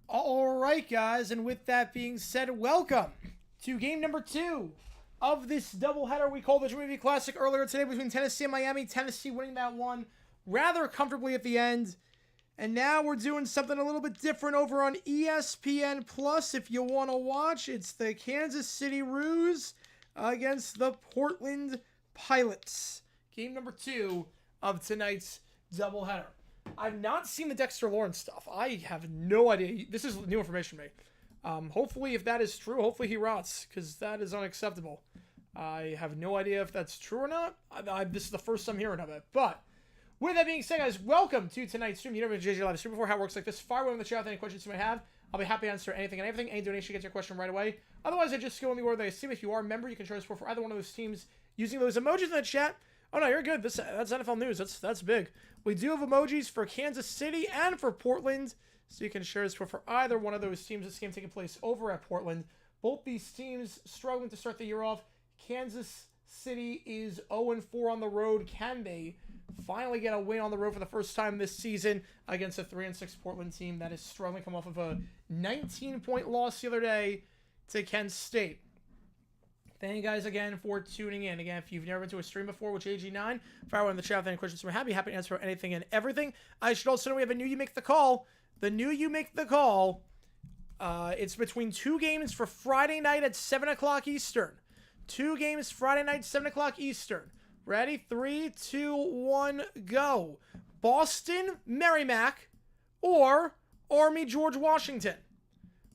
All right, guys, and with that being said, welcome to game number 2 of this doubleheader we call the Dream Classic earlier today between Tennessee and Miami. Tennessee winning that one rather comfortably at the end. And now we're doing something a little bit different over on ESPN Plus. If you want to watch, it's the Kansas City Roos against the Portland Pilots. Game number 2 of tonight's doubleheader. I've not seen the Dexter Lawrence stuff. I have no idea. This is new information to me. Hopefully, if that is true, hopefully he rots, because that is unacceptable. I have no idea if that's true or not. This is the first I'm hearing of it. But with that being said, guys, welcome to tonight's stream. You never been JJ Live stream before. How it works like this. Fire away in the chat with any questions you may have. I'll be happy to answer anything and everything. Any donation gets your question right away. Otherwise, I just go in the order that I see. If you are a member, you can show support for either one of those teams using those emojis in the chat. Oh no, you're good. That's NFL news. That's big. We do have emojis for Kansas City and for Portland, so you can share support for either one of those teams. This game taking place over at Portland. Both these teams struggling to start the year off. Kansas City is 0-4 on the road. Can they finally get a win on the road for the first time this season against a 3-6 Portland team that is struggling, come off of a 19-point loss the other day to Kent State? Thank you guys again for tuning in. Again, if you've never been to a stream before with AG9, fire away in the chat with any questions. We're happy to answer anything and everything. I should also know we have a new You Make the Call. The new You Make the Call. It's between 2 games for Friday night at 7 o'clock Eastern. 2 games Friday night, 7 o'clock Eastern. Ready? 3, 2, 1, go. Boston, Merrimack, or Army, George Washington.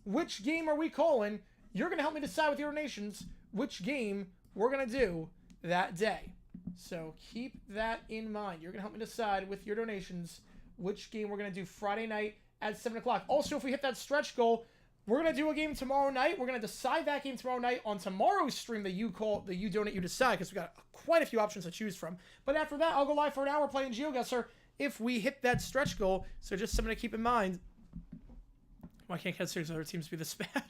Which game are we calling? You're going to help me decide with your donations which game we're going to do that day. So keep that in mind. You're going to help me decide with your donations which game we're going to do Friday night at 7 o'clock. Also, if we hit that stretch goal, we're going to do a game tomorrow night. We're going to decide that game tomorrow night on tomorrow's stream that you donate, you decide, because we got quite a few options to choose from. But after that, I'll go live for an hour playing GeoGuessr if we hit that stretch goal. So just something to keep in mind. Why can't Kansas other teams be this bad?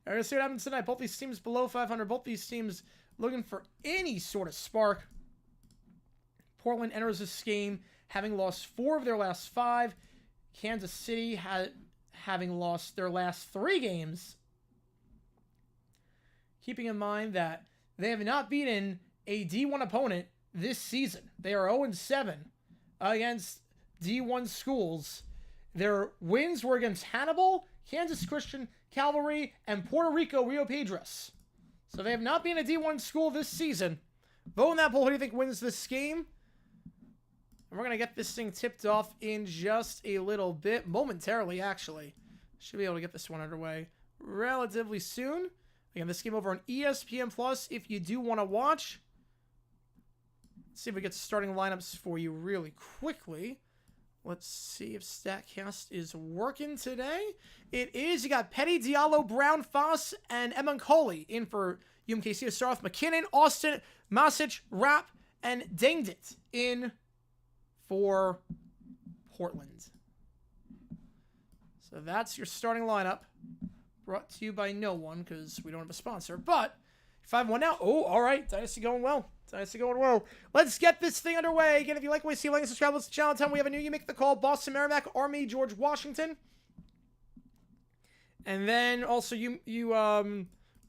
All right, let's see what happens tonight. Both these teams below 500. Both these teams looking for any sort of spark. Portland enters this game having lost 4 of their last 5. Kansas City having lost their last 3 games. Keeping in mind that they have not beaten a D1 opponent this season. They are 0-7 against D1 schools. Their wins were against Hannibal, Kansas Christian Cavalry, and Puerto Rico Rio Piedras. So they have not been a D1 school this season. Vote in that poll. Who do you think wins this game? And we're going to get this thing tipped off in just a little bit. Momentarily, actually. Should be able to get this one underway relatively soon. Again, this game over on ESPN Plus if you do want to watch. Let's see if we get starting lineups for you really quickly. Let's see if StatCast is working today. It is. You got Petty, Diallo, Brown, Foss, and Emankoli in for UMKC to start off. McKinnon, Austin, Masic, Rapp, and Danged It in for Portland. So that's your starting lineup. Brought to you by no one because we don't have a sponsor. But 5-1 now. Oh, all right. Dynasty going well. Dynasty going well. Let's get this thing underway. Again, if you like what you see, like and subscribe. Let's channel. Tell me we have a new. You make the call. Boston, Merrimack, Army, George Washington. And then also we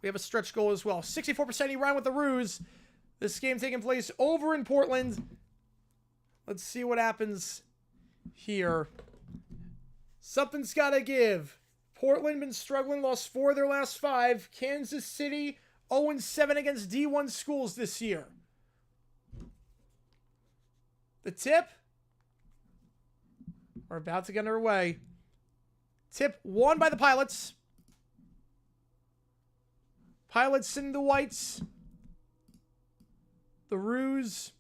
have a stretch goal as well. 64% Iran with the ruse. This game taking place over in Portland. Let's see what happens here. Something's got to give. Portland been struggling, lost 4 of their last 5. Kansas City 0-7 against D1 schools this year. The tip. We're about to get underway. Tip won by the Pilots. Pilots in the whites. The ruse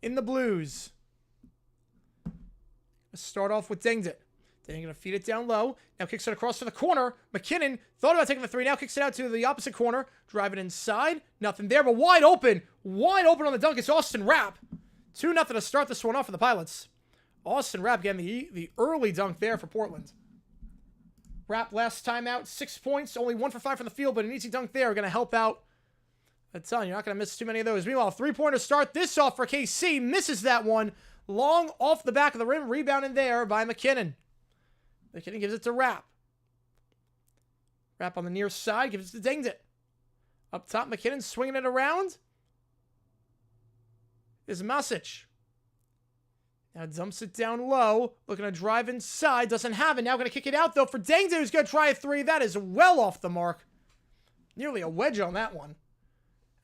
in the blues. Let's start off with Danged It. Then you're going to feed it down low. Now kicks it across to the corner. McKinnon thought about taking the 3. Now kicks it out to the opposite corner. Driving inside. Nothing there, but wide open. Wide open on the dunk. It's Austin Rapp. 2-0 to start this one off for the Pilots. Austin Rapp getting the early dunk there for Portland. Rapp last time out, 6 points. Only 1 for 5 from the field, but an easy dunk there. Going to help out. I'm telling you, you're not going to miss too many of those. Meanwhile, 3-pointer start this off for KC. Misses that one. Long off the back of the rim. Rebounded there by McKinnon. McKinnon gives it to Rapp. Rapp on the near side. Gives it to Danged It. Up top, McKinnon swinging it around. Is Masic. Now dumps it down low. Looking to drive inside. Doesn't have it. Now going to kick it out, though, for Danged It, who's going to try a 3. That is well off the mark. Nearly a wedge on that one.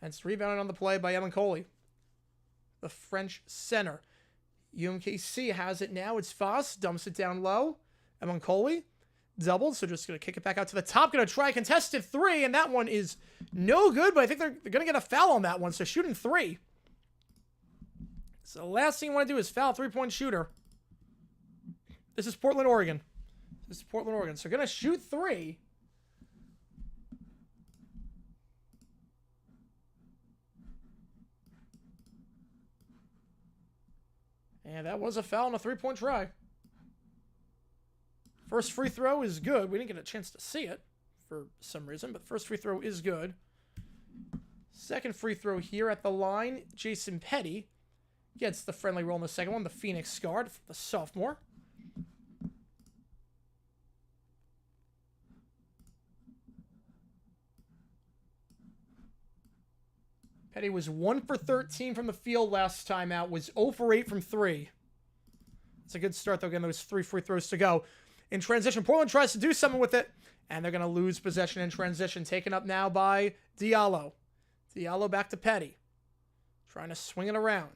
And it's rebounded on the play by Emankoli, the French center. UMKC has it now. It's Foss. Dumps it down low. Emankoli doubled, so just going to kick it back out to the top. Going to try a contested 3, and that one is no good, but I think they're going to get a foul on that one, so shooting 3. So the last thing you want to do is foul 3-point shooter. This is Portland, Oregon. So going to shoot 3. And that was a foul on a 3-point try. First free throw is good. We didn't get a chance to see it for some reason, but first free throw is good. Second free throw here at the line. Jason Petty gets the friendly roll in the second one. The Phoenix guard, the sophomore. Petty was 1 for 13 from the field last time out. Was 0 for 8 from 3. It's a good start, though. Again, those 3 free throws to go. In transition, Portland tries to do something with it, and they're going to lose possession in transition. Taken up now by Diallo. Diallo back to Petty. Trying to swing it around.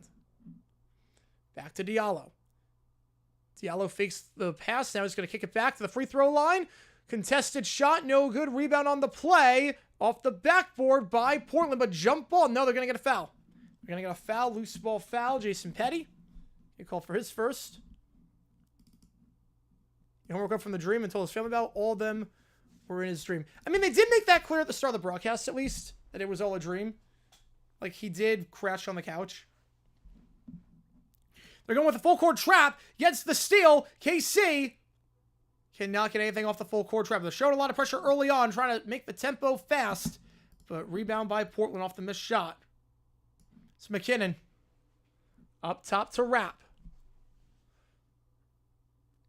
Back to Diallo. Diallo fakes the pass. Now he's going to kick it back to the free throw line. Contested shot. No good. Rebound on the play. Off the backboard by Portland. But jump ball. No, they're going to get a foul. They're going to get a foul. Loose ball foul. Jason Petty. He called for his first. He woke up from the dream and told his family about all of them were in his dream. I mean, they did make that clear at the start of the broadcast, at least, that it was all a dream. Like, he did crash on the couch. They're going with a full court trap. Gets the steal. KC cannot get anything off the full court trap. They're showing a lot of pressure early on, trying to make the tempo fast. But rebound by Portland off the missed shot. It's McKinnon. Up top to Rapp.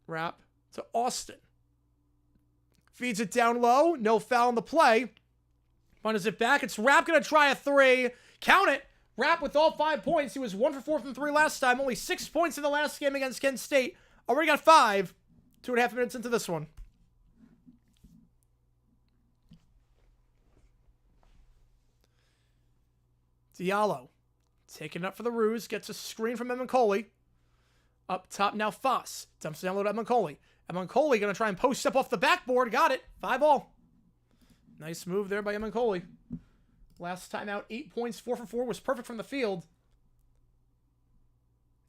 Rapp to Austin. Feeds it down low. No foul in the play. Punches it back. It's Rapp going to try a three. Count it. Rapp with all 5 points. He was 1 for 4 from 3 last time. Only 6 points in the last game against Kent State. Already got 5. 2.5 minutes into this one. Diallo. Taking up for the ruse. Gets a screen from Evan Coley. Up top now Foss. Dumps it down low to Evan Coley. Evan Coley going to try and post up off the backboard. Got it. 5-all. Nice move there by Evan Coley. Last time out, 8 points, 4 for 4. Was perfect from the field.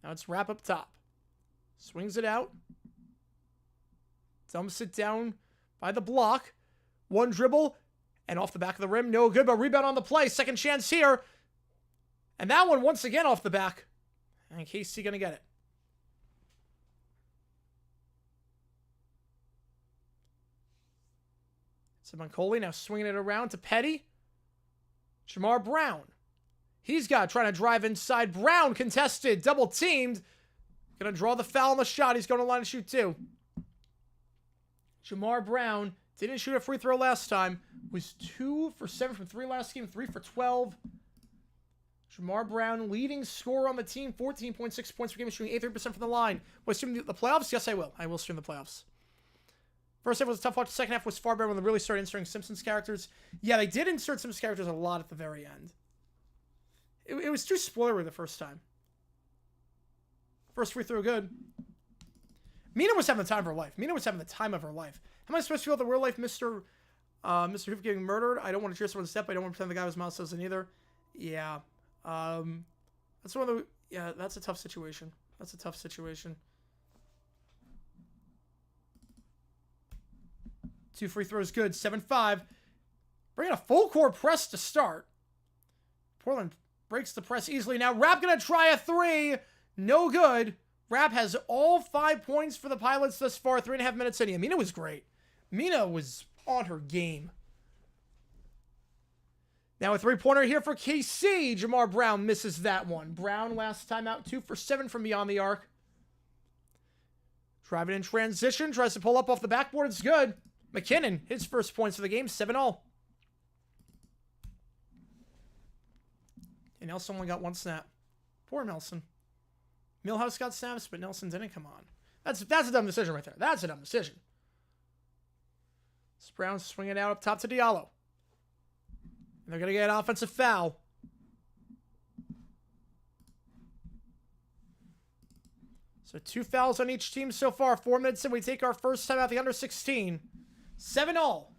Now it's Rapp up top. Swings it out. Dumps it down by the block. One dribble. And off the back of the rim. No good, but rebound on the play. Second chance here. And that one once again off the back. And KC going to get it. Evan Coley now swinging it around to Petty. Jamar Brown. He's got trying to drive inside. Brown contested. Double teamed. Going to draw the foul on the shot. He's going to line to shoot two. Jamar Brown didn't shoot a free throw last time. Was 2 for 7 from 3 last game. 3 for 12. Jamar Brown, leading scorer on the team. 14.6 points per game. Shooting 83% from the line. Will I stream the playoffs? Yes, I will. I will stream the playoffs. First half was a tough watch. The second half was far better when they really started inserting Simpsons characters. Yeah, they did insert Simpsons characters a lot at the very end. It was too spoilery the first time. First free throw good. Mina was having the time of her life. Mina was having the time of her life. How am I supposed to feel the real life Mr. Hoof getting murdered? I don't want to cheer someone's step. I don't want to pretend the guy was Miles Sosa either. Yeah. That's one of the... Yeah, that's a tough situation. That's a tough situation. 2 free throws good. 7-5. Bringing a full court press to start. Portland breaks the press easily. Now Rapp going to try a three. No good. Rapp has all 5 points for the Pilots thus far. 3.5 minutes in. Mina was great. Mina was on her game. Now a three-pointer here for KC. Jamar Brown misses that one. Brown last time out 2 for 7 from beyond the arc. Driving in transition. Tries to pull up off the backboard. It's good. McKinnon, his first points for the game, 7-all. And Nelson only got 1 snap. Poor Nelson. Millhouse got snaps, but Nelson didn't. Come on. That's a dumb decision right there. That's a dumb decision. Brown swinging out up top to Diallo. And they're going to get an offensive foul. So 2 fouls on each team so far. 4 minutes in, we take our first time out the under 16. 7-all.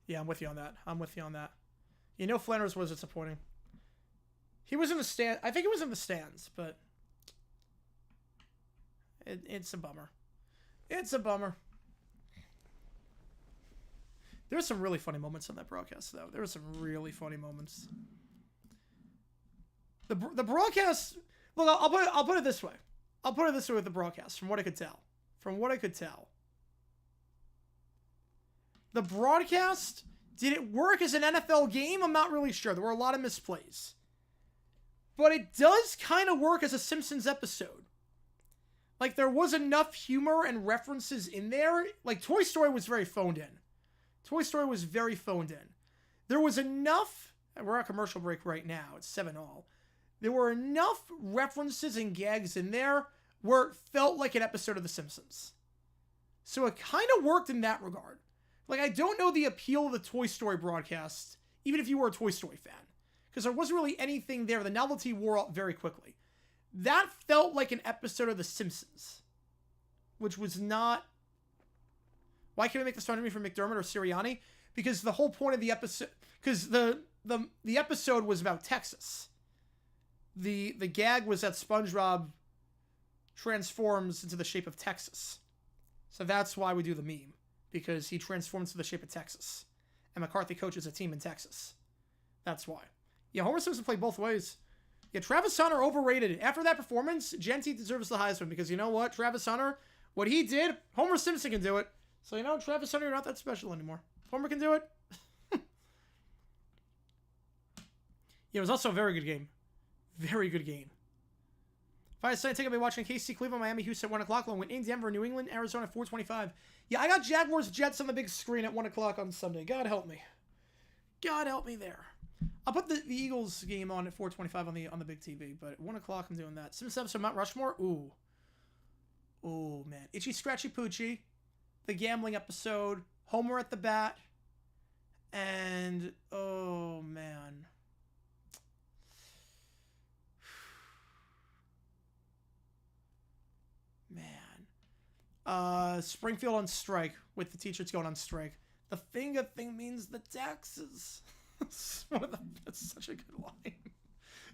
Yeah, I'm with you on that. I'm with you on that. You know Flanders was disappointing. He was in the stand. I think he was in the stands, but it's a bummer. It's a bummer. There's some really funny moments on that broadcast, though. There were some really funny moments. The broadcast... Look, I'll put it this way. I'll put it this way with the broadcast, from what I could tell. From what I could tell. The broadcast, did it work as an NFL game? I'm not really sure. There were a lot of misplays. But it does kind of work as a Simpsons episode. Like, there was enough humor and references in there. Like, Toy Story was very phoned in. Toy Story was very phoned in. There was enough... We're on a commercial break right now. It's 7-all. There were enough references and gags in there where it felt like an episode of The Simpsons. So it kind of worked in that regard. Like, I don't know the appeal of the Toy Story broadcast, even if you were a Toy Story fan, because there wasn't really anything there. The novelty wore out very quickly. That felt like an episode of The Simpsons, which was not... Why can't we make this fun of me from McDermott or Sirianni? Because the whole point of the episode... Because the episode was about Texas. The gag was that SpongeBob transforms into the shape of Texas. So that's why we do the meme. Because he transforms to the shape of Texas. And McCarthy coaches a team in Texas. That's why. Yeah, Homer Simpson played both ways. Yeah, Travis Hunter overrated. After that performance, Genty deserves the highest one. Because you know what? Travis Hunter, what he did, Homer Simpson can do it. So you know, Travis Hunter, you're not that special anymore. Homer can do it. Yeah, it was also a very good game. Very good game. Fire Sunday take, I'll be watching KC, Cleveland, Miami, Houston at 1 o'clock, along with in Denver, New England, Arizona at 4:25. Yeah, I got Jaguars Jets on the big screen at 1 o'clock on Sunday. God help me. God help me there. I'll put the Eagles game on at 4:25 on the big TV, but at 1 o'clock I'm doing that. Simpsons episode Mount Rushmore? Ooh. Oh, man. Itchy Scratchy Poochie. The gambling episode. Homer at the bat. And, oh, man. Springfield on strike with the teachers going on strike. The finger thing means the taxes. That's such a good line.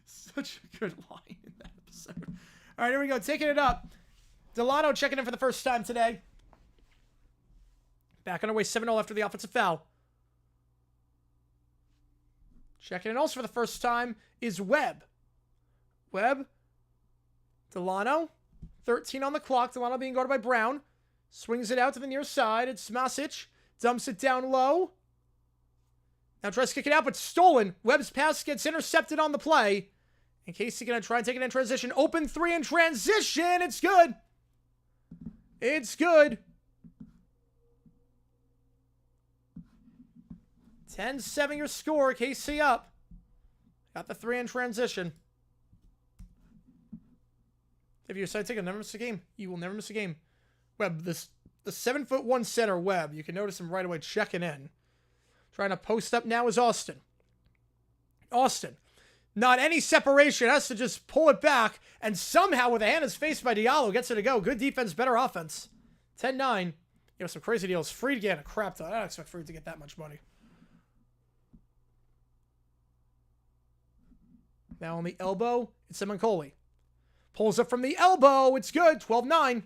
Such a good line in that episode. All right, here we go. Taking it up. Delano checking in for the first time today. Back on our way 7-0 after the offensive foul. Checking in also for the first time is Webb. Webb. Delano. 13 on the clock. Delano being guarded by Brown. Swings it out to the near side. It's Masic. Dumps it down low. Now tries to kick it out, but stolen. Webb's pass gets intercepted on the play. And Casey going to try and take it in transition. Open three in transition. It's good. It's good. 10-7 your score. KC up. Got the three in transition. If you decide to take a never miss a game, you will never miss a game. Webb, the 7'1" center Webb, you can notice him right away checking in. Trying to post up now is Austin. Austin, not any separation, has to just pull it back, and somehow with a hand is faced by Diallo, gets it to go. Good defense, better offense. 10-9. You know, some crazy deals. Freed getting a crap ton. I don't expect Freed to get that much money. Now on the elbow, it's Simancoli. Pulls up from the elbow. It's good. 12-9.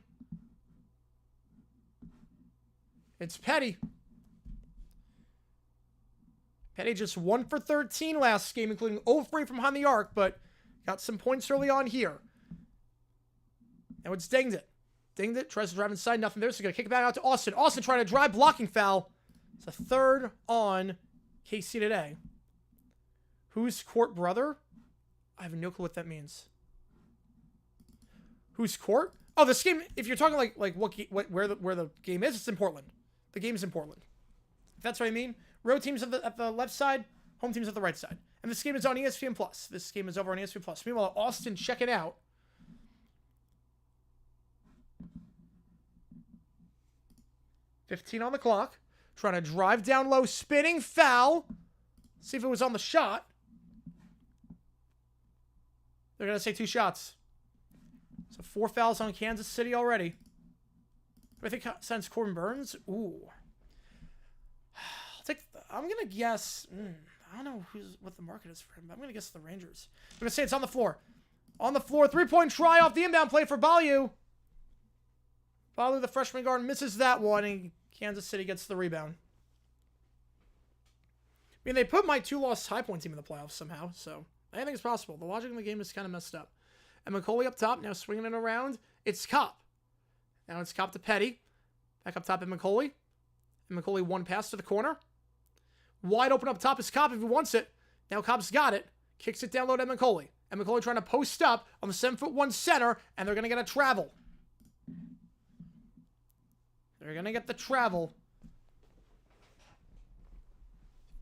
It's Petty. Petty just 1 for 13 last game, including 0 for 8 from behind the arc, but got some points early on here. Now it's Dinged it. Dinged it. Tries to drive inside. Nothing there. So going to kick it back out to Austin. Austin trying to drive. Blocking foul. It's a third on KC today. Who's court brother? I have no clue what that means. Who's court? Oh, this game. If you're talking like where the game is, it's in Portland. The game's in Portland. If that's what I mean. Road teams at the left side, home teams at the right side. And this game is on ESPN Plus. This game is over on ESPN Plus. Meanwhile, Austin checking out. $15 on the clock. Trying to drive down low, spinning foul. See if it was on the shot. They're going to say 2 shots. So 4 fouls on Kansas City already. Do I think sends Corbin Burns? Ooh. I'm going to guess. I don't know what the market is for him. But I'm going to guess the Rangers. I'm going to say it's on the floor. On the floor. 3-point try off the inbound play for Balyu. Balyu, the freshman guard, misses that one. And Kansas City gets the rebound. I mean, they put my 2-loss High Point team in the playoffs somehow. So anything is possible. The logic in the game is kind of messed up. And McCauley up top, now swinging it around. It's Kopp. Now it's Kopp to Petty. Back up top at McCauley. And McCauley 1 pass to the corner. Wide open up top is Kopp if he wants it. Now Kopp's got it. Kicks it down low to McCauley. And McCauley trying to post up on the 7'1" center. And they're going to get a travel. They're going to get the travel.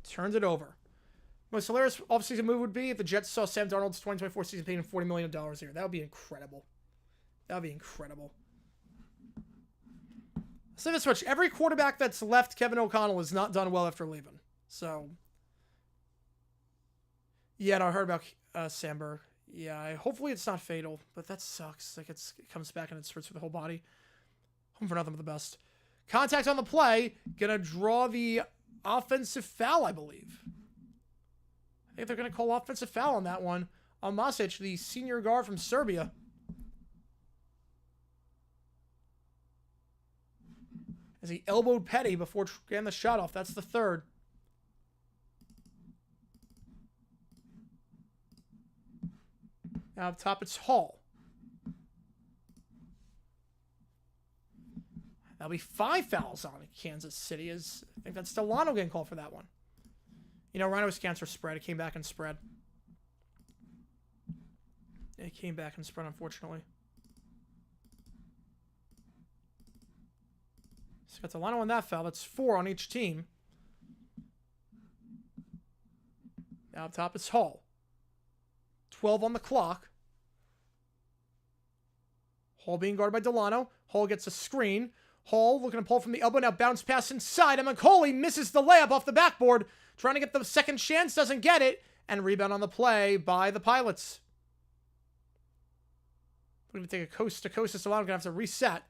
Turns it over. Most hilarious offseason move would be if the Jets saw Sam Darnold's 2024 season paying him $40 million a year. That would be incredible. That would be incredible. say this much. Every quarterback that's left Kevin O'Connell has not done well after leaving. So, yeah, no, I heard about Sandberg. Yeah, hopefully it's not fatal, but that sucks. Like, it comes back and it hurts for the whole body. Home for nothing but the best. Contact on the play. Gonna draw the offensive foul, I believe. I think they're gonna call offensive foul on that one. On Masic, the senior guard from Serbia. As he elbowed Petty before getting the shot off. That's the third. Now up top, it's Hall. That'll be 5 fouls on Kansas City. I think that's Delano getting called for that one. You know, Rhino scans for spread. It came back and spread. It came back and spread, unfortunately. So got Delano on that foul. That's 4 on each team. Now up top, it's Hall. 12 on the clock. Hall being guarded by Delano. Hall gets a screen. Hall looking to pull from the elbow. Now bounce pass inside. And McCauley misses the layup off the backboard. Trying to get the second chance. Doesn't get it. And rebound on the play by the Pilots. We're going to take a coast-to-coast. Delano going to have to reset.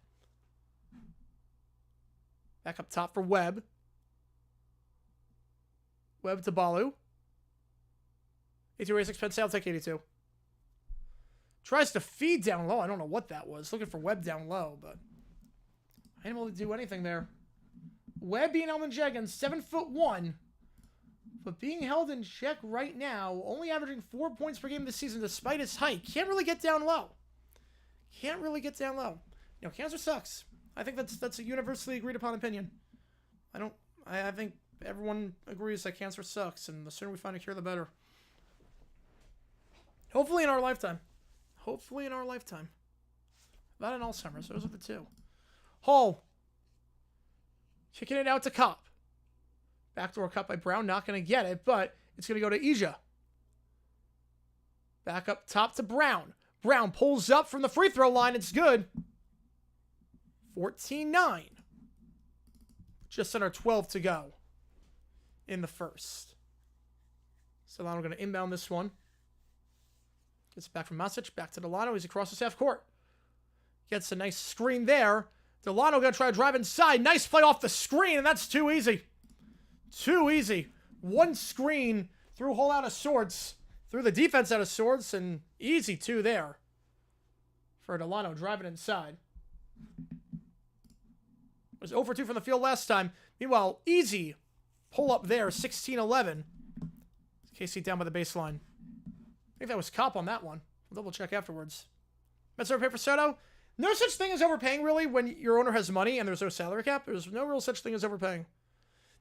Back up top for Webb. Webb to Balu. 82 86 Penn State. I'll take 82. Tries to feed down low. I don't know what that was. Looking for Webb down low, but I ain't able to do anything there. Webb being held in check and 7'1", but being held in check right now, only averaging 4 points per game this season despite his height. Can't really get down low. Can't really get down low. You know, cancer sucks. I think that's a universally agreed upon opinion. I think everyone agrees that cancer sucks, and the sooner we find a cure, the better. Hopefully in our lifetime. Hopefully in our lifetime. Not in Alzheimer's. Those are the two. Hall. Kicking it out to Kopp. Backdoor cut by Brown. Not going to get it, but it's going to go to Ija. Back up top to Brown. Brown pulls up from the free throw line. It's good. 14-9. Just under 12 to go in the first. So now we're going to inbound this one. Gets it back from Masic. Back to Delano. He's across the half court. Gets a nice screen there. Delano going to try to drive inside. Nice play off the screen, and that's too easy. Too easy. One screen threw Hall out of sorts. Threw the defense out of sorts, and easy two there for Delano driving inside. Was 0 for 2 from the field last time. Meanwhile, easy pull up there, 16-11. KC down by the baseline. I think that was Kopp on that one. We'll double check afterwards. Mets overpay for Soto. No such thing as overpaying, really, when your owner has money and there's no salary cap. There's no real such thing as overpaying.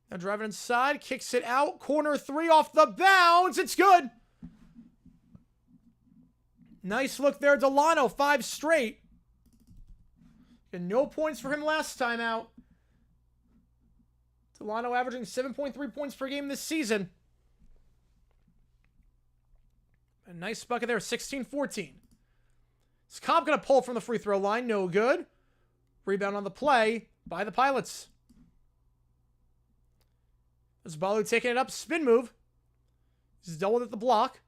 Now driving inside, kicks it out. Corner 3 off the bounce. It's good. Nice look there. Delano, 5 straight. And no points for him last time out. Delano averaging 7.3 points per game this season. A nice bucket there, 16-14. Is Cobb going to pull from the free throw line? No good. Rebound on the play by the Pilots. As Balu taking it up, spin move. He's doubled at the block.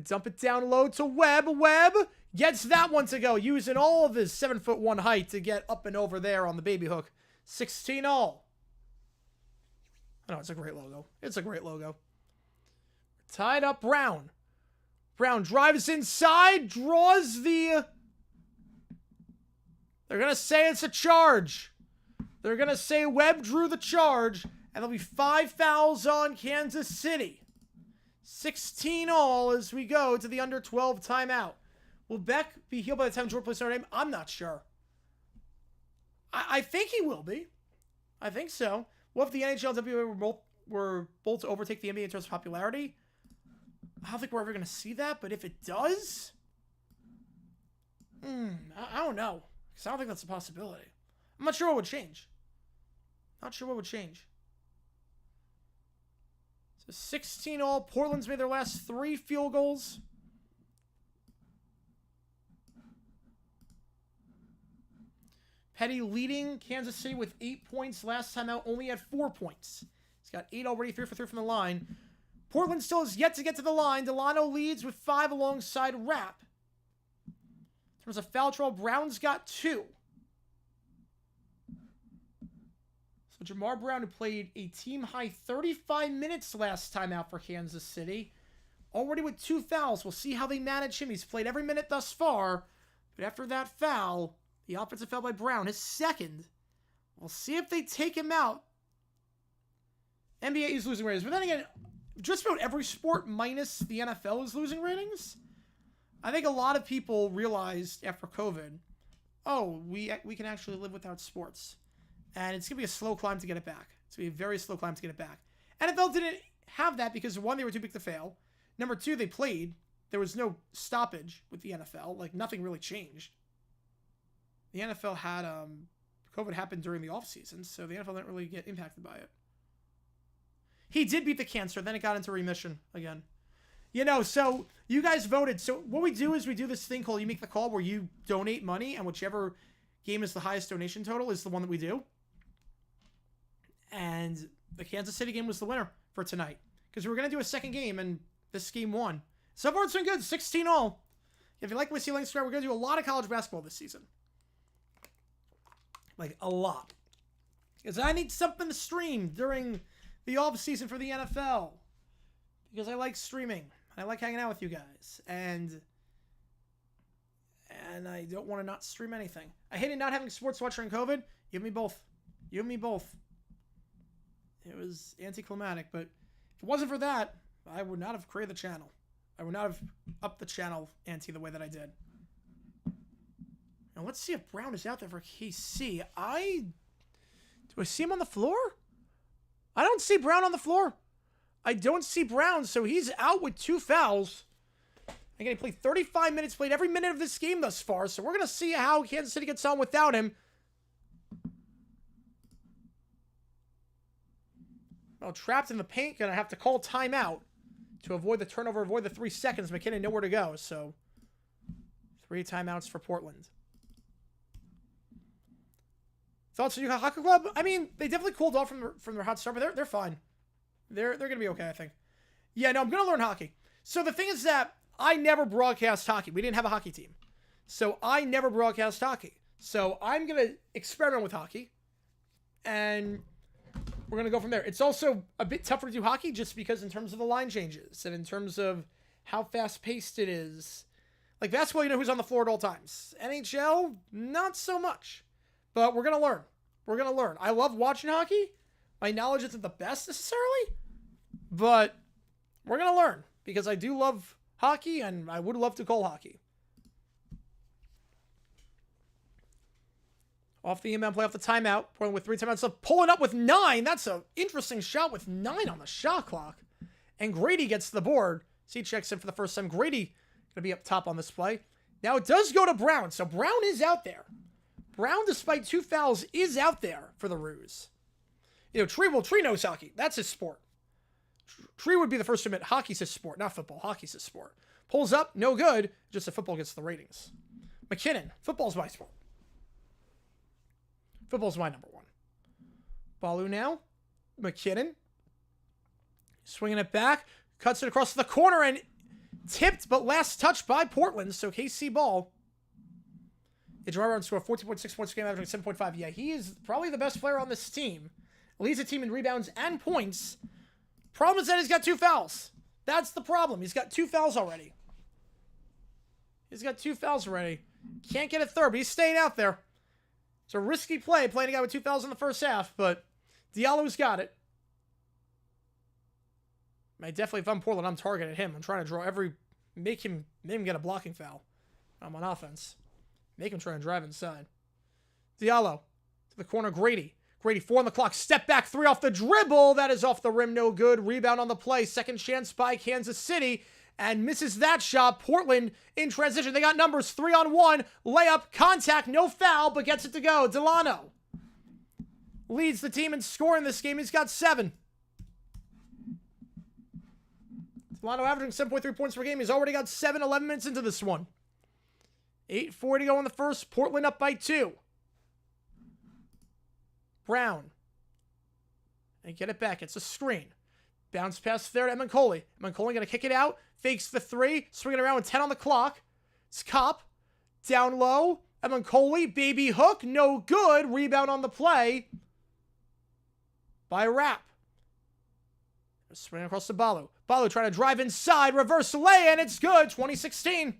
Dump it down low to Webb. Webb gets that one to go, using all of his 7'1" height to get up and over there on the baby hook. 16-all. I know, it's a great logo. It's a great logo. Tied up Brown. Brown drives inside, draws the... They're going to say it's a charge. They're going to say Webb drew the charge, and there'll be 5 fouls on Kansas City. 16-all as we go to the under 12 timeout. Will Beck be healed by the time Jordan plays Notre Dame? I'm not sure. I think he will be. I think so. What if the NHL and WNBA were both to overtake the NBA in terms of popularity? I don't think we're ever going to see that, but if it does, I don't know. Because I don't think that's a possibility. I'm not sure what would change. Not sure what would change. So 16-all. Portland's made their last 3 field goals. Petty leading Kansas City with 8 points. Last time out, only had 4 points. He's got 8 already, 3 for 3 from the line. Portland still has yet to get to the line. Delano leads with 5 alongside Rapp. In terms of foul trouble, Brown's got 2. So Jamar Brown, who played a team-high 35 minutes last time out for Kansas City, already with 2 fouls. We'll see how they manage him. He's played every minute thus far, but after that foul, the offensive foul by Brown, his second, we'll see if they take him out. NBA is losing ratings, but then again, just about every sport minus the NFL is losing ratings. I think a lot of people realized after COVID, oh, we can actually live without sports. And it's going to be a slow climb to get it back. It's going to be a very slow climb to get it back. NFL didn't have that because, 1, they were too big to fail. Number 2, they played. There was no stoppage with the NFL. Like, nothing really changed. The NFL had, COVID happened during the offseason, so the NFL didn't really get impacted by it. He did beat the cancer, then it got into remission again. You know, so you guys voted. So what we do is we do this thing called You Make the Call, where you donate money, and whichever game is the highest donation total is the one that we do. And the Kansas City game was the winner for tonight, because we were going to do a second game, and this game won. So far it's been good, 16-all. If you like what we see on Instagram, we're going to do a lot of college basketball this season. Like, a lot. Because I need something to stream during the off season for the NFL, because I like streaming. I like hanging out with you guys, and I don't want to not stream anything. I hated not having sports watch during COVID. Give me both. Give me both. It was anticlimactic, but if it wasn't for that, I would not have created the channel. I would not have upped the channel ante the way that I did. Now let's see if Brown is out there for KC. Do I see him on the floor? I don't see Brown on the floor. I don't see Brown, so he's out with 2 fouls. Again, he played 35 minutes, played every minute of this game thus far, so we're going to see how Kansas City gets on without him. Well, trapped in the paint, going to have to call timeout to avoid the turnover, avoid the 3 seconds. McKinnon nowhere to go, so 3 timeouts for Portland. Thoughts on Utah Hockey Club? I mean, they definitely cooled off from their hot start, but they're fine. They're going to be okay, I think. Yeah, no, I'm going to learn hockey. So the thing is that I never broadcast hockey. We didn't have a hockey team. So I never broadcast hockey. So I'm going to experiment with hockey, and we're going to go from there. It's also a bit tougher to do hockey just because in terms of the line changes and in terms of how fast-paced it is. Like basketball, you know who's on the floor at all times. NHL, not so much. But we're going to learn. We're going to learn. I love watching hockey. My knowledge isn't the best necessarily, but we're going to learn because I do love hockey and I would love to call hockey. Off the inbound play, off the timeout. Portland with 3 timeouts left. Pulling up with 9. That's an interesting shot with 9 on the shot clock. And Grady gets to the board. So he checks in for the first time. Grady going to be up top on this play. Now it does go to Brown. So Brown is out there. Brown, despite 2 fouls, is out there for the Ruse. You know, Tree knows hockey. That's his sport. Tree would be the first to admit hockey's his sport, not football. Hockey's his sport. Pulls up, no good. Just that football gets the ratings. McKinnon, football's my sport. Football's my number 1. Balu now. McKinnon. Swinging it back. Cuts it across the corner and tipped, but last touch by Portland. So KC ball. Jamar scored 14.6 points per game, averaging 7.5. Yeah, he is probably the best player on this team. Leads the team in rebounds and points. Problem is that he's got 2 fouls. That's the problem. He's got 2 fouls already. Can't get a third, but he's staying out there. It's a risky play, playing a guy with 2 fouls in the first half, but Diallo's got it. Definitely, if I'm Portland, I'm targeting him. I'm trying to draw make him get a blocking foul. I'm on offense. Make him try and drive inside. Diallo to the corner. Grady. 4 on the clock. Step back 3 off the dribble. That is off the rim. No good. Rebound on the play. Second chance by Kansas City. And misses that shot. Portland in transition. They got numbers. 3-on-1. Layup. Contact. No foul, but gets it to go. Delano leads the team in scoring this game. He's got 7. Delano averaging 7.3 points per game. He's already got 7, 11 minutes into this one. 8:40 to go in the first. Portland up by 2. Brown. And get it back. It's a screen. Bounce pass there to Emancoli. Emancoli going to kick it out. Fakes the 3. Swinging around with 10 on the clock. It's Cop. Down low. Emancoli. Baby hook. No good. Rebound on the play by Rapp. Swinging across to Balu. Balu trying to drive inside. Reverse lay, and it's good. 2016.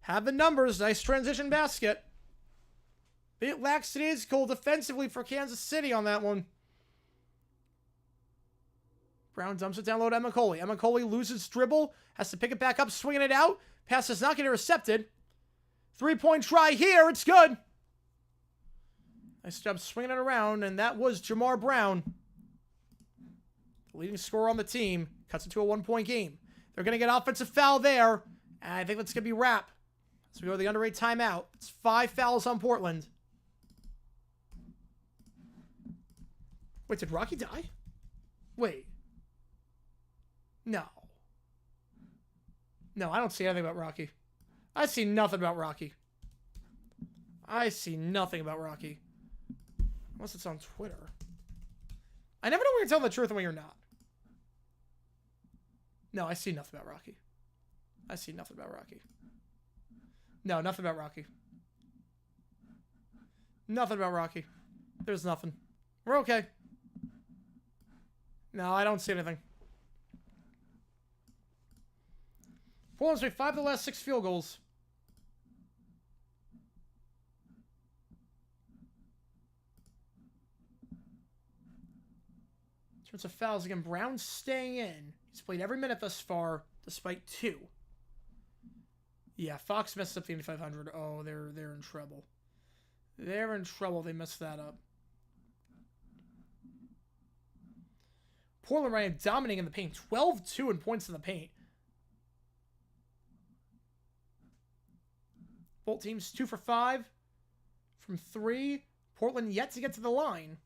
Have the numbers. Nice transition basket. Bit lackadaisical defensively for Kansas City on that one. Brown dumps it down low to Emancoli. Emancoli loses dribble. Has to pick it back up, swinging it out. Pass is not getting intercepted. 3-point try here. It's good. Nice job swinging it around, and that was Jamar Brown. The leading scorer on the team. Cuts it to a 1-point game. They're going to get offensive foul there. And I think that's going to be Rapp. So we go to the under 8 timeout. It's 5 fouls on Portland. Wait, did Rocky die? Wait. No. No, I don't see anything about Rocky. I see nothing about Rocky. I see nothing about Rocky. Unless it's on Twitter. I never know when you're telling the truth and when you're not. No, I see nothing about Rocky. I see nothing about Rocky. No, nothing about Rocky. Nothing about Rocky. There's nothing. We're okay. No, I don't see anything. Portland's made 5 of the last 6 field goals. In terms of fouls, again, Brown's staying in. He's played every minute thus far, despite 2. Yeah, Fox messed up the 8500. Oh, they're in trouble. They're in trouble. They messed that up. Portland right now dominating in the paint. 12-2 in points in the paint. Both teams 2 for 5 from 3. Portland yet to get to the line.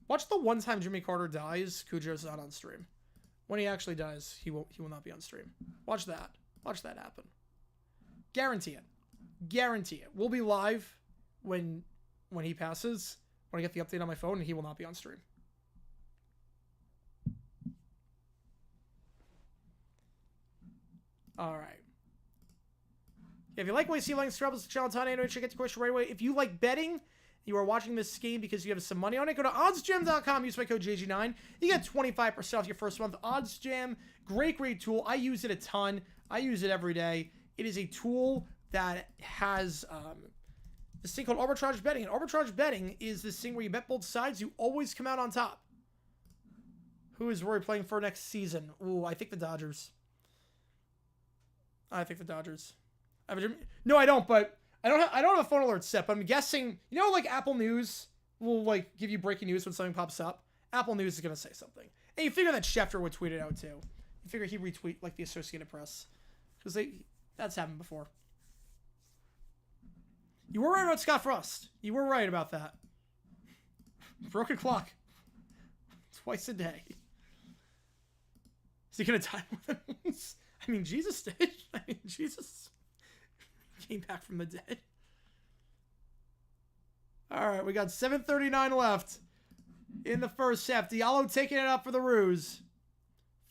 Watch the one time Jimmy Carter dies, Cujo's not on stream. When he actually dies, he will not be on stream. Watch that. Watch that happen. Guarantee it. Guarantee it. We'll be live when he passes. When I get the update on my phone, and he will not be on stream. All right. If you like what you see, like and subscribe to the channel, make sure you get the question right away. If you like betting, you are watching this game because you have some money on it, go to oddsjam.com, use my code JG9. You get 25% off your first month. OddsJam, great tool. I use it a ton. I use it every day. It is a tool that has this thing called arbitrage betting. And arbitrage betting is this thing where you bet both sides. You always come out on top. Who is Rory playing for next season? Ooh, I think the Dodgers. No, I don't, but I don't have a phone alert set, but I'm guessing, you know, like Apple News will like give you breaking news when something pops up. Apple News is going to say something. And you figure that Schefter would tweet it out too. You figure he'd retweet like the Associated Press. Because that's happened before. You were right about Scott Frost. You were right about that. Broken clock. Twice a day. Is he going to die more than once? I mean, Jesus did. I mean, Jesus came back from the dead. All right, we got 7:39 left in the first half. Diallo taking it up for the Ruse.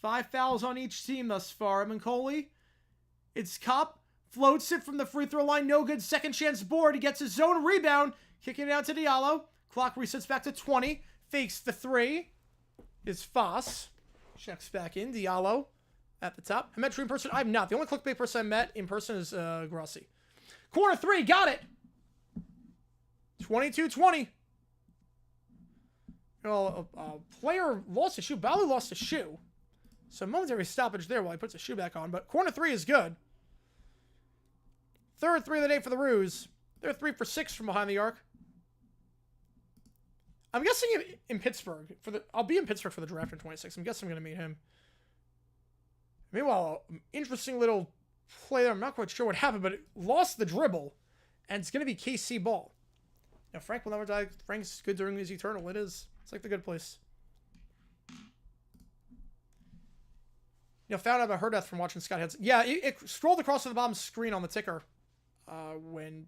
5 fouls on each team thus far. Emancoli. It's Cup. Floats it from the free throw line. No good. Second chance board. He gets his zone rebound. Kicking it out to Diallo. Clock resets back to 20. Fakes the 3. Is Foss. Checks back in. Diallo at the top. I met Dream person. I'm not. The only clickbait person I met in person is Grossi. Corner 3. Got it. 22-20. You know, a player lost a shoe. Balu lost a shoe. So momentary stoppage there while he puts a shoe back on. But corner 3 is good. Third 3 of the day for the Ruse. They're 3 for 6 from behind the arc. I'm guessing in Pittsburgh. I'll be in Pittsburgh for the draft in 26. I'm guessing I'm going to meet him. Meanwhile, interesting little play there. I'm not quite sure what happened, but it lost the dribble. And it's going to be KC ball. Now, Frank will never die. Frank's good during his eternal. It is. It's like the good place. You know, found out about her death from watching Scott Henson. Yeah, it scrolled across to the bottom screen on the ticker when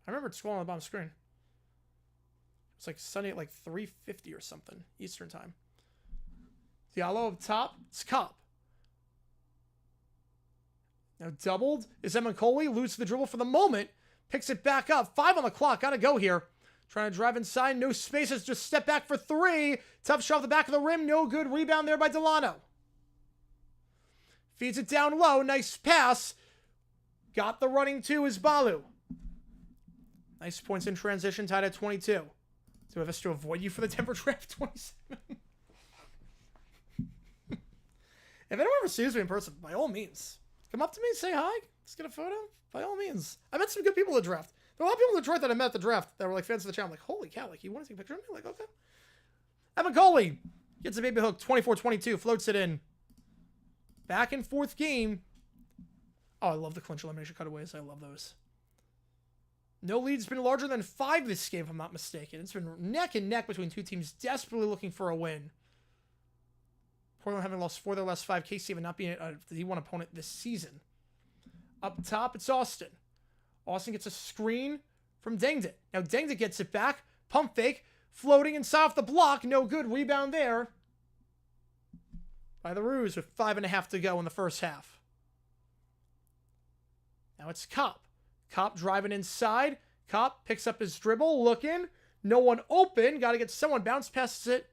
I remember scrolling on the bottom screen. It's like Sunday at like 3:50 or something Eastern time. Diallo up top. It's Cup. Now doubled is Coley. Loses the dribble for the moment. Picks it back up. 5 on the clock. Got to go here. Trying to drive inside. No spaces. Just step back for 3. Tough shot off the back of the rim. No good. Rebound there by Delano. Feeds it down low. Nice pass. Got the running 2 is Balu. Nice points in transition. Tied at 22. Do I have us to avoid you for the Denver draft 27? If anyone ever sees me in person, by all means, come up to me, say hi, let's get a photo. By all means. I met some good people at the draft. There were a lot of people in Detroit that I met at the draft that were like fans of the channel. I'm like, holy cow, like, you want to take a picture of me? Like, okay. Evan Coley gets a baby hook, 24-22, floats it in. Back and forth game. Oh, I love the clinch elimination cutaways. I love those. No lead's been larger than 5 this game, if I'm not mistaken. It's been neck and neck between two teams desperately looking for a win. Portland having lost 4 of their last 5. KC have not been a D1 opponent this season. Up top, it's Austin. Austin gets a screen from Dengdit. Now Dengdit gets it back. Pump fake. Floating inside off the block. No good. Rebound there by the Roos with 5.5 to go in the first half. Now it's Kopp. Kopp driving inside. Kopp picks up his dribble. Looking. No one open. Got to get someone. Bounce passes it.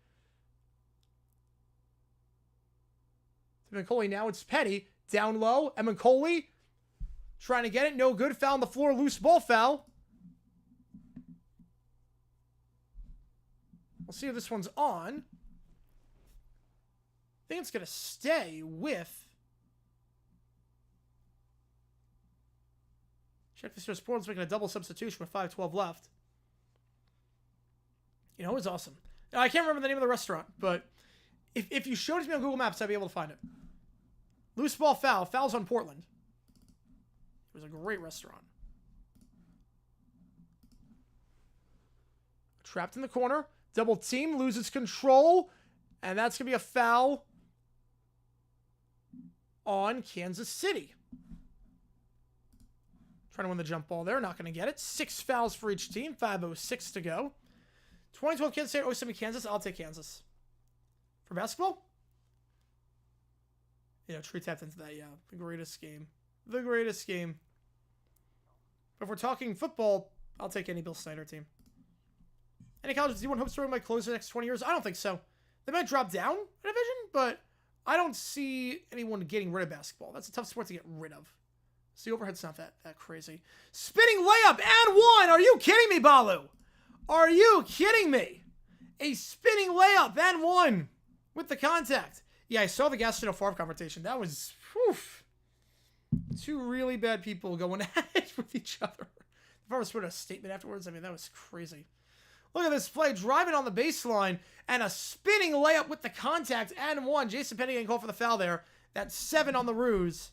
Coley. Now it's Petty. Down low. Coley trying to get it. No good. Foul on the floor. Loose ball foul. We'll see if this one's on. I think it's going to stay with... Check this here. Portland's making a double substitution with 5:12 left. You know, it was awesome. Now, I can't remember the name of the restaurant, but if you showed it to me on Google Maps, I'd be able to find it. Loose ball foul. Foul's on Portland. It was a great restaurant. Trapped in the corner. Double team. Loses control. And that's going to be a foul on Kansas City. Trying to win the jump ball there. Not going to get it. 6 fouls for each team. 5:06 to go. 2012 Kansas State, 07 Kansas. I'll take Kansas. For basketball? Yeah, Tree tapped into that. Yeah, the greatest game. The greatest game. But if we're talking football, I'll take any Bill Snyder team. Any colleges D1 hope story might close the next 20 years? I don't think so. They might drop down a division, but I don't see anyone getting rid of basketball. That's a tough sport to get rid of. So the overhead's not that crazy. Spinning layup and 1. Are you kidding me, Balu? Are you kidding me? A spinning layup and 1 with the contact. Yeah, I saw the Gastineau Favre confrontation. That was, whew, 2 really bad people going at it with each other. The Favre put a statement afterwards. I mean, that was crazy. Look at this play. Driving on the baseline and a spinning layup with the contact and 1. Jason Petty getting called for the foul there. That's 7 on the Roos.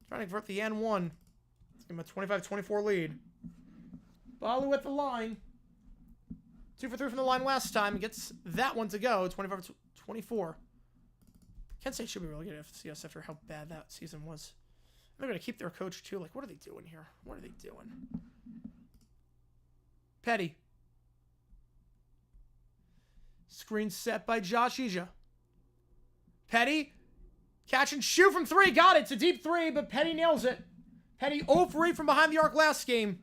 Trying to convert the N1. Let's give him a 25-24 lead. Balu at the line. 2 for 3 from the line last time. Gets that one to go. 25-24. Kent State should be really good at FCS after how bad that season was. They're going to keep their coach, too. Like, what are they doing here? What are they doing? Petty. Screen set by Josh Ija. Petty. Catch and shoot from 3. Got it. It's a deep 3, but Petty nails it. Petty 0 for 8 from behind the arc last game.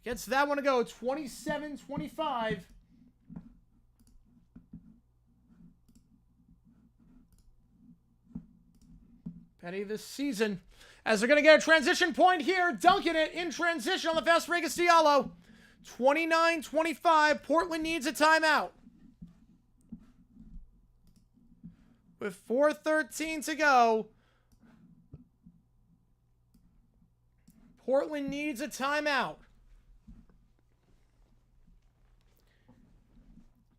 Gets that one to go. 27-25. Petty this season. As they're going to get a transition point here. Dunking it in transition on the fast break is Diallo. 29-25. Portland needs a timeout. With 4:13 to go. Portland needs a timeout.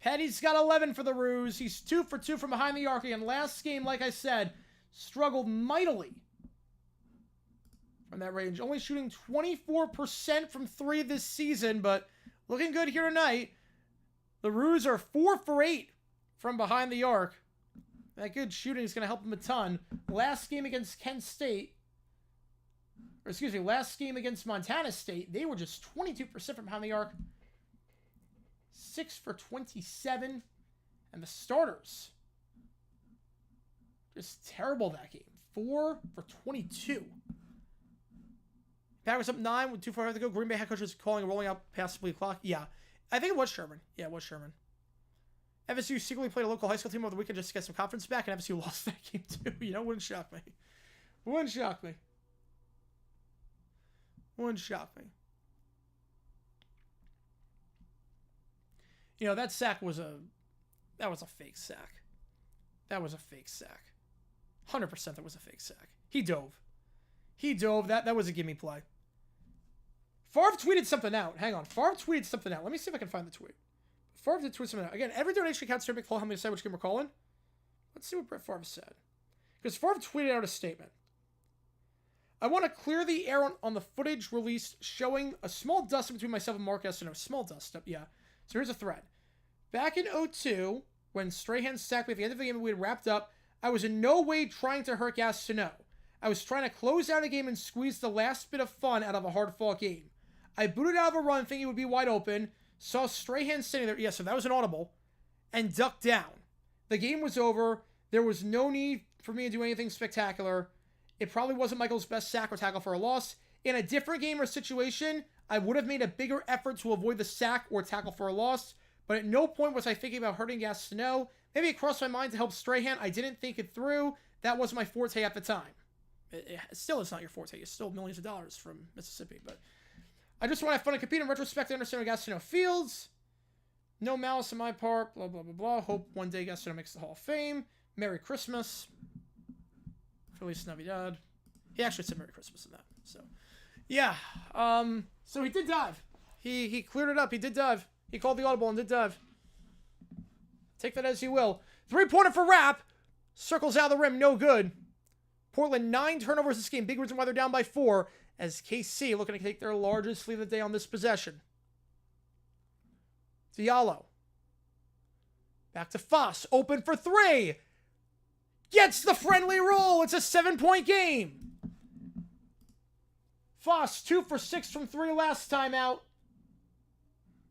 Petty's got 11 for the Roos. He's 2 for 2 from behind the arc. And last game, like I said, struggled mightily from that range. Only shooting 24% from 3 this season, but looking good here tonight. The Roos are 4 for 8 from behind the arc. That good shooting is going to help him a ton. Last game against Kent State, or excuse me, last game against Montana State, they were just 22% from behind the arc. 6 for 27. And the starters, just terrible that game. 4 for 22. Packers up 9 with 2:45 to go. Green Bay head coach is calling a rolling out past the clock. Yeah, I think it was Sherman. Yeah, it was Sherman. FSU secretly played a local high school team over the weekend just to get some confidence back, and FSU lost that game too. You know, wouldn't shock me. Wouldn't shock me. Wouldn't shock me. You know, that sack was a fake sack. That was a fake sack. 100% that was a fake sack. He dove. That was a gimme play. Favre tweeted something out. Hang on. Favre tweeted something out. Let me see if I can find the tweet. Favre did tweet something out. Again, every donation counts to make call how many decide which game we're calling. Let's see what Brett Favre said. Because Favre tweeted out a statement. I want to clear the air on the footage released showing a small dust between myself and Mark Gastineau. Small dust up, yeah. So here's a thread. Back in 2002, when Strahan sacked me at the end of the game and we had wrapped up, I was in no way trying to hurt Gastineau. I was trying to close out a game and squeeze the last bit of fun out of a hard-fought game. I booted out of a run thinking it would be wide open, saw Strahan sitting there, yeah, so that was an audible, and ducked down. The game was over. There was no need for me to do anything spectacular. It probably wasn't Michael's best sack or tackle for a loss. In a different game or situation, I would have made a bigger effort to avoid the sack or tackle for a loss, but at no point was I thinking about hurting Gastineau. Maybe it crossed my mind to help Strahan. I didn't think it through. That wasn't my forte at the time. It still is not your forte. You're still millions of dollars from Mississippi, but I just want to have fun and compete. In retrospect, I understand what Gastineau feels. No malice on my part. Blah, blah, blah, blah. Hope one day Gastineau makes the Hall of Fame. Merry Christmas. Feliz Navidad. He actually said Merry Christmas in that. So, yeah. So he did dive. He cleared it up. He did dive. He called the audible and did dive. Take that as you will. 3-pointer for Rapp. Circles out of the rim. No good. Portland 9 turnovers this game. Big reason why they're down by 4. As KC looking to take their largest lead of the day on this possession. Diallo. Back to Foss. Open for 3. Gets the friendly roll. It's a 7-point game. Foss 2 for 6 from 3 last time out.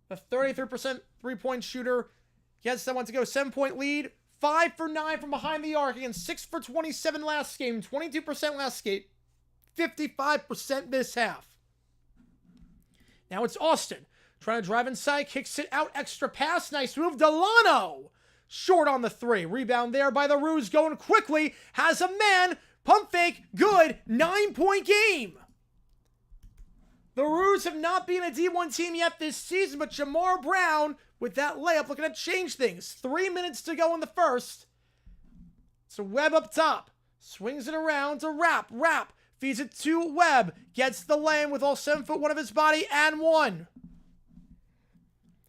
A 33% three-point shooter. Gets that one to go. 7-point lead. 5 for 9 from behind the arc. Again, 6 for 27 last game. 22% last game. 55% this half. Now it's Austin. Trying to drive inside. Kicks it out. Extra pass. Nice move. Delano. Short on the 3. Rebound there by the Roos. Going quickly. Has a man. Pump fake. Good. 9-point game. The Roos have not been a D1 team yet this season, but Jamar Brown, with that layup, looking to change things. 3 minutes to go in the first. So Webb up top. Swings it around to Rapp. Rapp feeds it to Webb. Gets the lane with all 7'1" of his body and 1.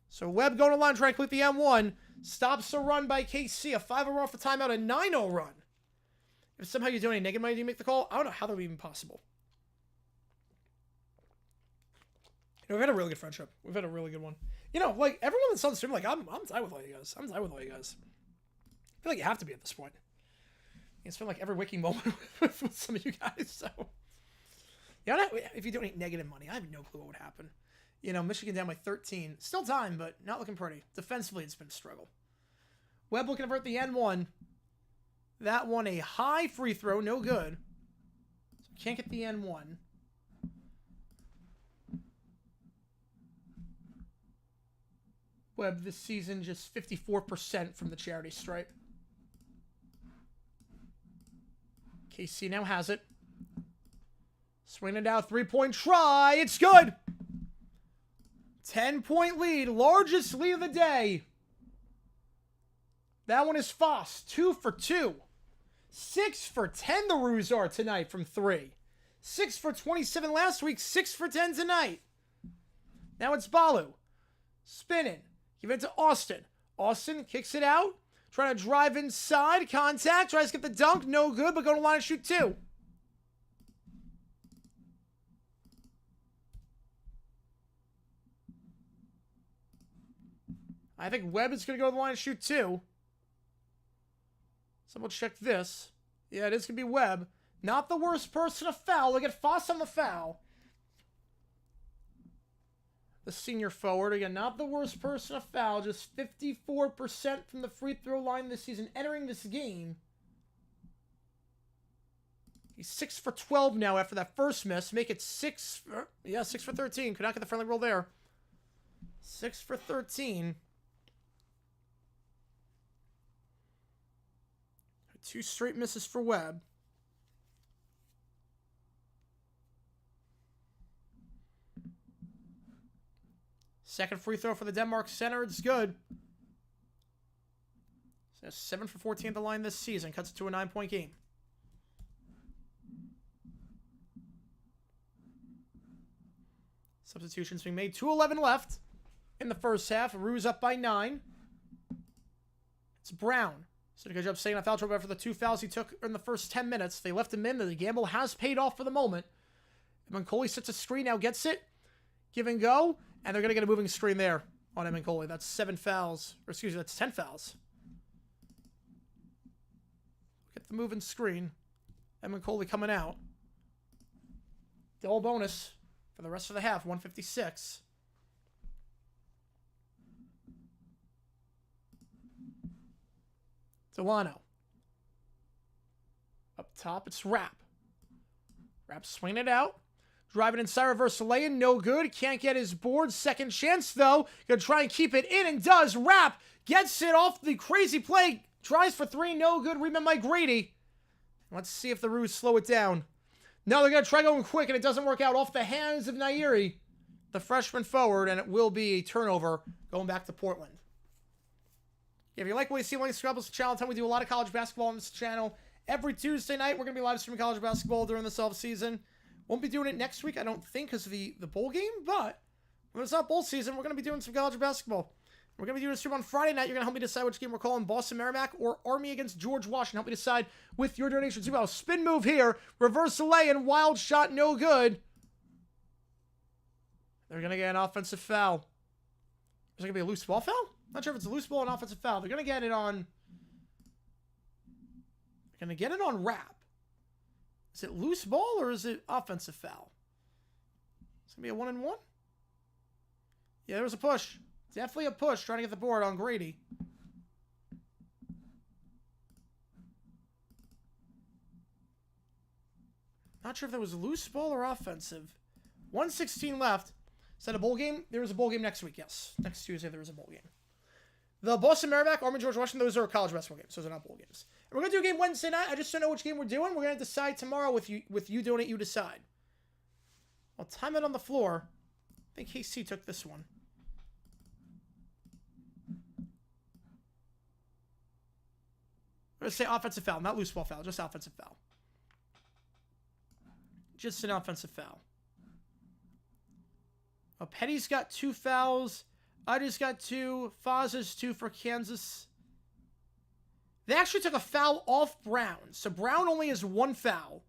So Webb going to line, trying to complete the M1. Stops a run by KC. A 5-0 run off the timeout. A 9-0 run. If somehow you're doing a negative money, do you make the call? I don't know how that would be even possible. You know, we've had a really good friendship. We've had a really good one. You know, like, everyone that's on the stream, like, I'm tied with all you guys. I'm tied with all you guys. I feel like you have to be at this point. You spend, like, every waking moment with some of you guys, so. Yeah, if you donate negative money, I have no clue what would happen. You know, Michigan down by 13. Still time, but not looking pretty. Defensively, it's been a struggle. Webb looking to convert the N1. That one, a high free throw, no good. So can't get the N1. Webb this season just 54% from the charity stripe. KC now has it. Swing it out, 3-point try. It's good. 10-point lead, largest lead of the day. That one is Foss, 2 for 2. 6 for 10 the Roos are tonight from 3. 6 for 27 last week, 6 for 10 tonight. Now it's Balu. Spinning. Give it to Austin. Austin kicks it out. Trying to drive inside. Contact. Tries to get the dunk. No good, but go to line and shoot 2. I think Webb is going to go to the line and shoot 2. Someone check this. Yeah, it is going to be Webb. Not the worst person to foul. Look at Foss on the foul. The senior forward. Again, not the worst person to foul. Just 54% from the free throw line this season entering this game. He's 6 for 12 now after that first miss. Make it 6 for 13. Could not get the friendly roll there. 6 for 13. 2 straight misses for Webb. Second free throw for the Denmark center. It's good. So 7 for 14 at the line this season. Cuts it to a 9-point game. Substitutions being made. 2:11 left in the first half. Ruse up by 9. It's Brown. So did a good job staying on foul trouble after the 2 fouls he took in the first 10 minutes. They left him in. The gamble has paid off for the moment. Emankoli sits a screen, now gets it. Give and go. And they're going to get a moving screen there on Emankoli. That's 7 fouls. Or excuse me, that's 10 fouls. Get the moving screen. Emankoli coming out. Double bonus for the rest of the half. 156. Delano. Up top, it's Rapp. Rapp swinging it out. Driving inside, reverse lay-in, no good. Can't get his board. Second chance, though. Gonna try and keep it in, and does. Rapp gets it off the crazy play. Tries for 3, no good. Rebound by Grady. Let's see if the Roos slow it down. No, they're gonna try going quick, and it doesn't work out. Off the hands of Nairi, the freshman forward, and it will be a turnover going back to Portland. If you like what you see on the Scrubbles channel, tell me we do a lot of college basketball on this channel. Every Tuesday night, we're going to be live streaming college basketball during this off-season. Won't be doing it next week, I don't think, because of the bowl game, but when it's not bowl season, we're going to be doing some college basketball. We're going to be doing a stream on Friday night. You're going to help me decide which game we're calling, Boston Merrimack or Army against George Washington. Help me decide with your donations. Well, spin move here, reverse lay-in, wild shot, no good. They're going to get an offensive foul. Is it going to be a loose ball foul? Not sure if it's a loose ball or an offensive foul. They're going to get it on... They're going to get it on Rapp. Is it loose ball or is it offensive foul? It's going to be a 1-and-1? Yeah, there was a push. Definitely a push trying to get the board on Grady. Not sure if that was loose ball or offensive. 1:16 left. Is that a bowl game? There is a bowl game next week, yes. Next Tuesday there is a bowl game. The Boston Merrimack, Army, George Washington, those are college basketball games. Those are not bowl games. And we're going to do a game Wednesday night. I just don't know which game we're doing. We're going to decide tomorrow with you donate, you decide. I'll time it on the floor. I think KC took this one. I'm going to say offensive foul, not loose ball foul, just offensive foul. Just an offensive foul. Oh, Petty's got 2 fouls. I just got 2. Foz is 2 for Kansas. They actually took a foul off Brown. So Brown only has 1 foul.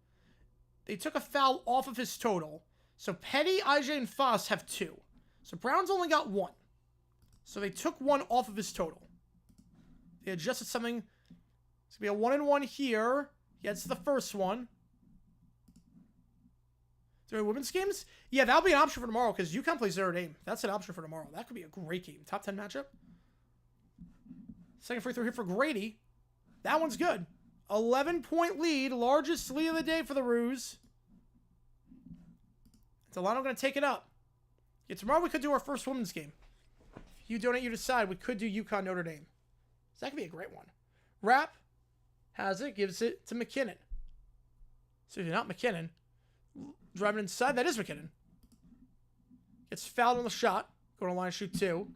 They took a foul off of his total. So Petty, IJ, and Foz have 2. So Brown's only got 1. So they took 1 off of his total. They adjusted something. It's going to be a 1-and-1 here. Gets the first one. During women's games? Yeah, that'll be an option for tomorrow because UConn plays Notre Dame. That's an option for tomorrow. That could be a great game. Top 10 matchup. Second free throw here for Grady. That one's good. 11-point lead. Largest lead of the day for the Roos. Delano going to take it up. Yeah, tomorrow we could do our first women's game. If you donate, you decide. We could do UConn Notre Dame. So that could be a great one. Rapp has it. Gives it to McKinnon. So if you're not McKinnon... Driving inside, that is McKinnon. Gets fouled on the shot. Go to line and shoot 2.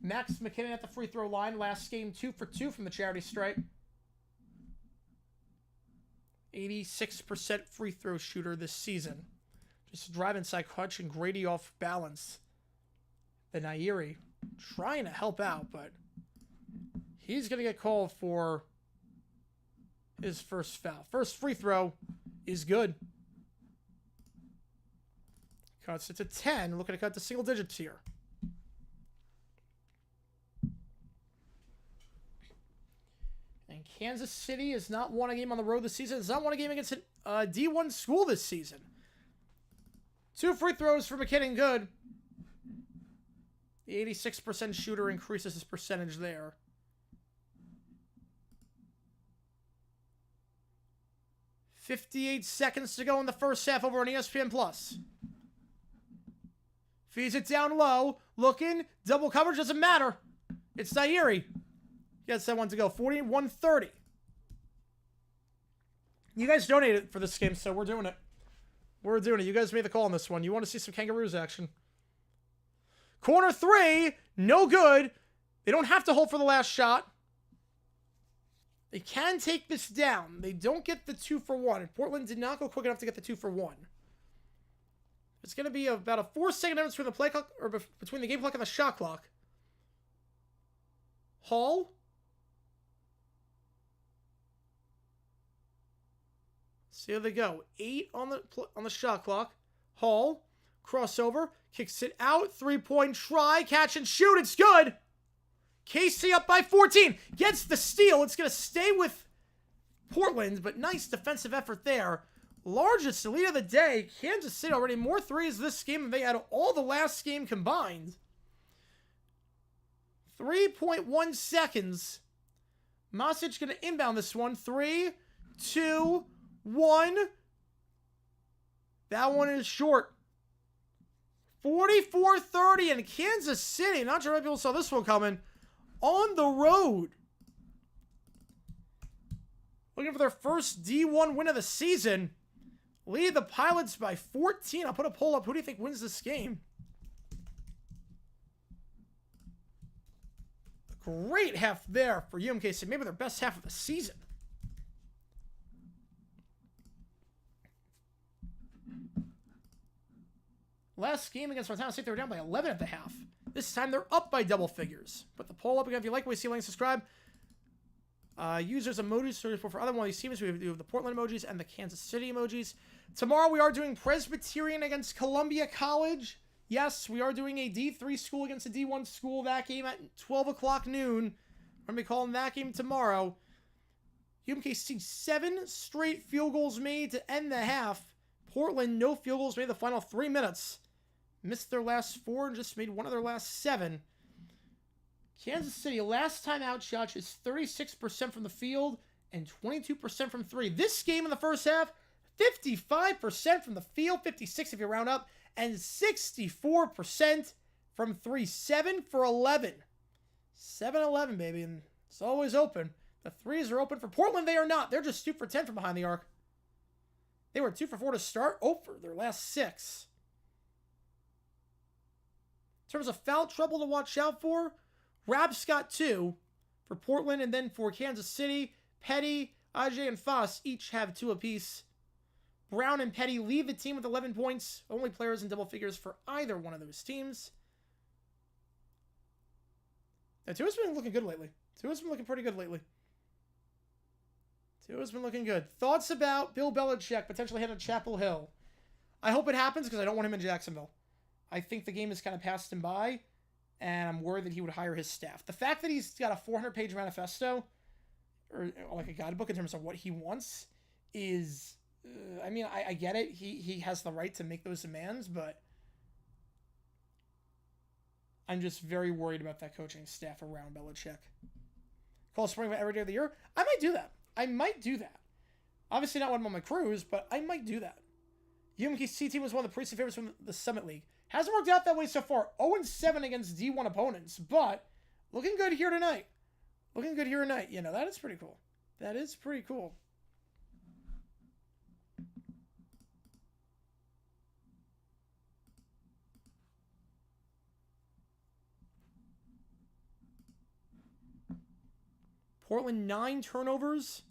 Max McKinnon at the free throw line. Last game, 2 for 2 from the charity stripe. 86% free throw shooter this season. Just drive inside clutch and Grady off balance. The Nairi trying to help out, but he's going to get called for his first foul. First free throw is good. Cuts it to 10. Looking to cut to single digits here. And Kansas City has not won a game on the road this season. Has not won a game against a D1 school this season. 2 free throws for McKinnon, good. The 86% shooter increases his percentage there. .58 seconds to go in the first half over on ESPN+. Feeds it down low. Looking. Double coverage doesn't matter. It's Zaire. Gets that one to go. 41-30. You guys donated for this game, so we're doing it. We're doing it. You guys made the call on this one. You want to see some Kangaroos action. Corner 3. No good. They don't have to hold for the last shot. They can take this down. They don't get the 2 for 1. Portland did not go quick enough to get the 2 for 1. It's going to be about a 4-second difference between the play clock, or between the game clock and the shot clock. Hall. See how they go. 8 on the shot clock. Hall. Crossover. Kicks it out. 3-point try. Catch and shoot. It's good. KC up by 14. Gets the steal. It's going to stay with Portland, but nice defensive effort there. Largest lead of the day. Kansas City already more threes this game than they had all the last game combined. 3.1 seconds. Masic going to inbound this one. 3, 2, 1. That one is short. 44-30 in Kansas City. Not sure if people saw this one coming. On the road. Looking for their first D1 win of the season. Lead the Pilots by 14. I'll put a poll up. Who do you think wins this game? A great half there for UMKC. Maybe their best half of the season. Last game against Montana State, they were down by 11 at the half. This time, they're up by double figures. Put the poll up again. If you like what you see, like, subscribe. Users emojis, search for other one of these teams. We do the Portland emojis and the Kansas City emojis. Tomorrow, we are doing Presbyterian against Columbia College. Yes, we are doing a D3 school against a D1 school. That game at 12 o'clock noon. We're going to be calling that game tomorrow. UMKC, 7 straight field goals made to end the half. Portland, no field goals made the final 3 minutes. Missed their last 4 and just made one of their last 7. Kansas City, last time out shot is 36% from the field and 22% from 3. This game in the first half, 55% from the field, 56 if you round up, and 64% from 3. 7 for 11. 7-11, baby, and it's always open. The threes are open for Portland. They are not. They're just 2 for 10 from behind the arc. They were 2 for 4 to start. Over their last 6. In terms of foul trouble to watch out for, Raps got 2 for Portland, and then for Kansas City, Petty, Ajay, and Foss each have 2 apiece. Brown and Petty lead the team with 11 points. Only players in double figures for either one of those teams. Now, Tua's been looking good lately. Tua's been looking pretty good lately. Tua's been looking good. Thoughts about Bill Belichick potentially heading to Chapel Hill? I hope it happens because I don't want him in Jacksonville. I think the game has kind of passed him by, and I'm worried that he would hire his staff. The fact that he's got a 400-page manifesto, or like a guidebook in terms of what he wants, is, I mean, I get it. He has the right to make those demands, but I'm just very worried about that coaching staff around Belichick. Call spring every day of the year? I might do that. Obviously not when I'm on my cruise, but I might do that. UMKC team was one of the preseason favorites from the Summit League. Hasn't worked out that way so far. 0-7 against D1 opponents, but looking good here tonight. You know, that is pretty cool. That is pretty cool. Portland, 9 turnovers.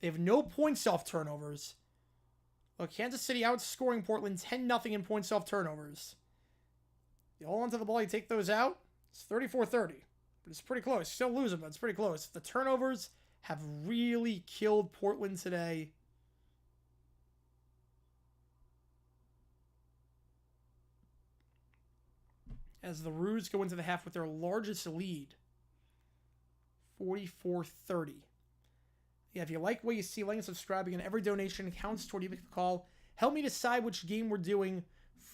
They have no points off turnovers. Look, Kansas City outscoring Portland 10-0 in points off turnovers. You hold onto the ball, you take those out. It's 34-30. But it's pretty close. Still losing, but it's pretty close. The turnovers have really killed Portland today. As the Roos go into the half with their largest lead. 44-30. Yeah, if you like what you see, like and subscribe. Again, every donation counts toward you make the call. Help me decide which game we're doing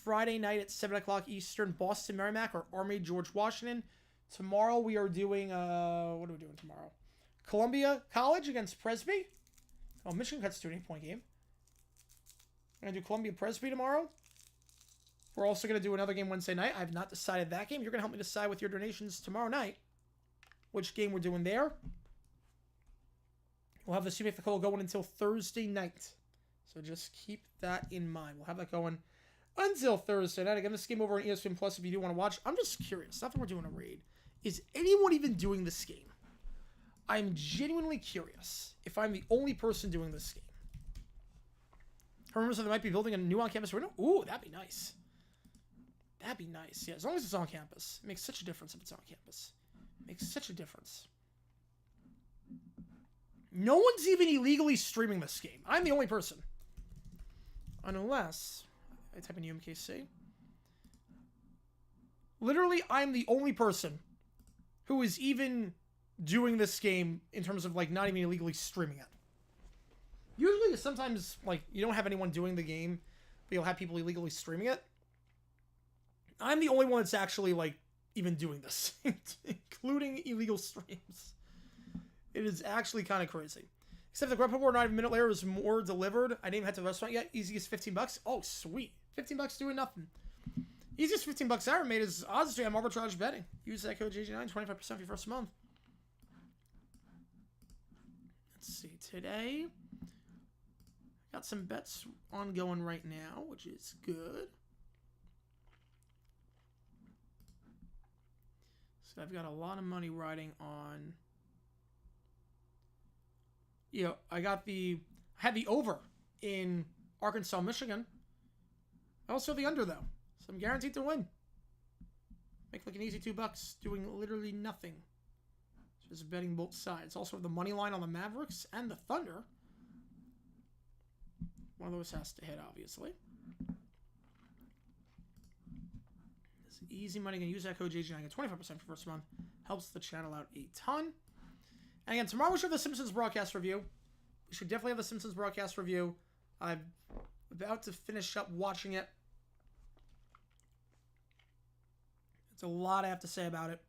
Friday night at 7 o'clock Eastern, Boston Merrimack or Army George Washington. Tomorrow we are doing, what are we doing tomorrow? Columbia College against Presby. Oh, Michigan cuts to an 8-point game. We're going to do Columbia Presby tomorrow. We're also going to do another game Wednesday night. I have not decided that game. You're going to help me decide with your donations tomorrow night which game we're doing there. We'll have the See Make the Call going until Thursday night. So just keep that in mind. We'll have that going until Thursday night. Again, this game over on ESPN Plus if you do want to watch. I'm just curious. Not that we're doing a raid. Is anyone even doing this game? I'm genuinely curious if I'm the only person doing this game. Remember, so they might be building a new on-campus arena? Ooh, that'd be nice. That'd be nice. Yeah, as long as it's on campus. It makes such a difference if it's on campus. It makes such a difference. No one's even illegally streaming this game. I'm the only person. Unless I type in UMKC. Literally, I'm the only person who is even doing this game in terms of, like, not even illegally streaming it. Usually, sometimes, like, you don't have anyone doing the game, but you'll have people illegally streaming it. I'm the only one that's actually, like, even doing this, including illegal streams. It is actually kind of crazy. Except the grub board, not even a minute later, is more delivered. I didn't even head to the restaurant yet. Easiest $15. Oh, sweet. $15 doing nothing. Easiest $15 I ever made is honestly on arbitrage betting. Use that code JG9, 25% for your first month. Let's see. Today, got some bets ongoing right now, which is good. So I've got a lot of money riding on. You know, I had the over in Arkansas, Michigan. Also the under, though. So I'm guaranteed to win. Make like an easy $2 doing literally nothing. Just betting both sides. Also the money line on the Mavericks and the Thunder. One of those has to hit, obviously. This easy money. Going to use that code JG9. I get 25% for first month. Helps the channel out a ton. And again, tomorrow we should have the Simpsons broadcast review. We should definitely have the Simpsons broadcast review. I'm about to finish up watching it. It's a lot I have to say about it.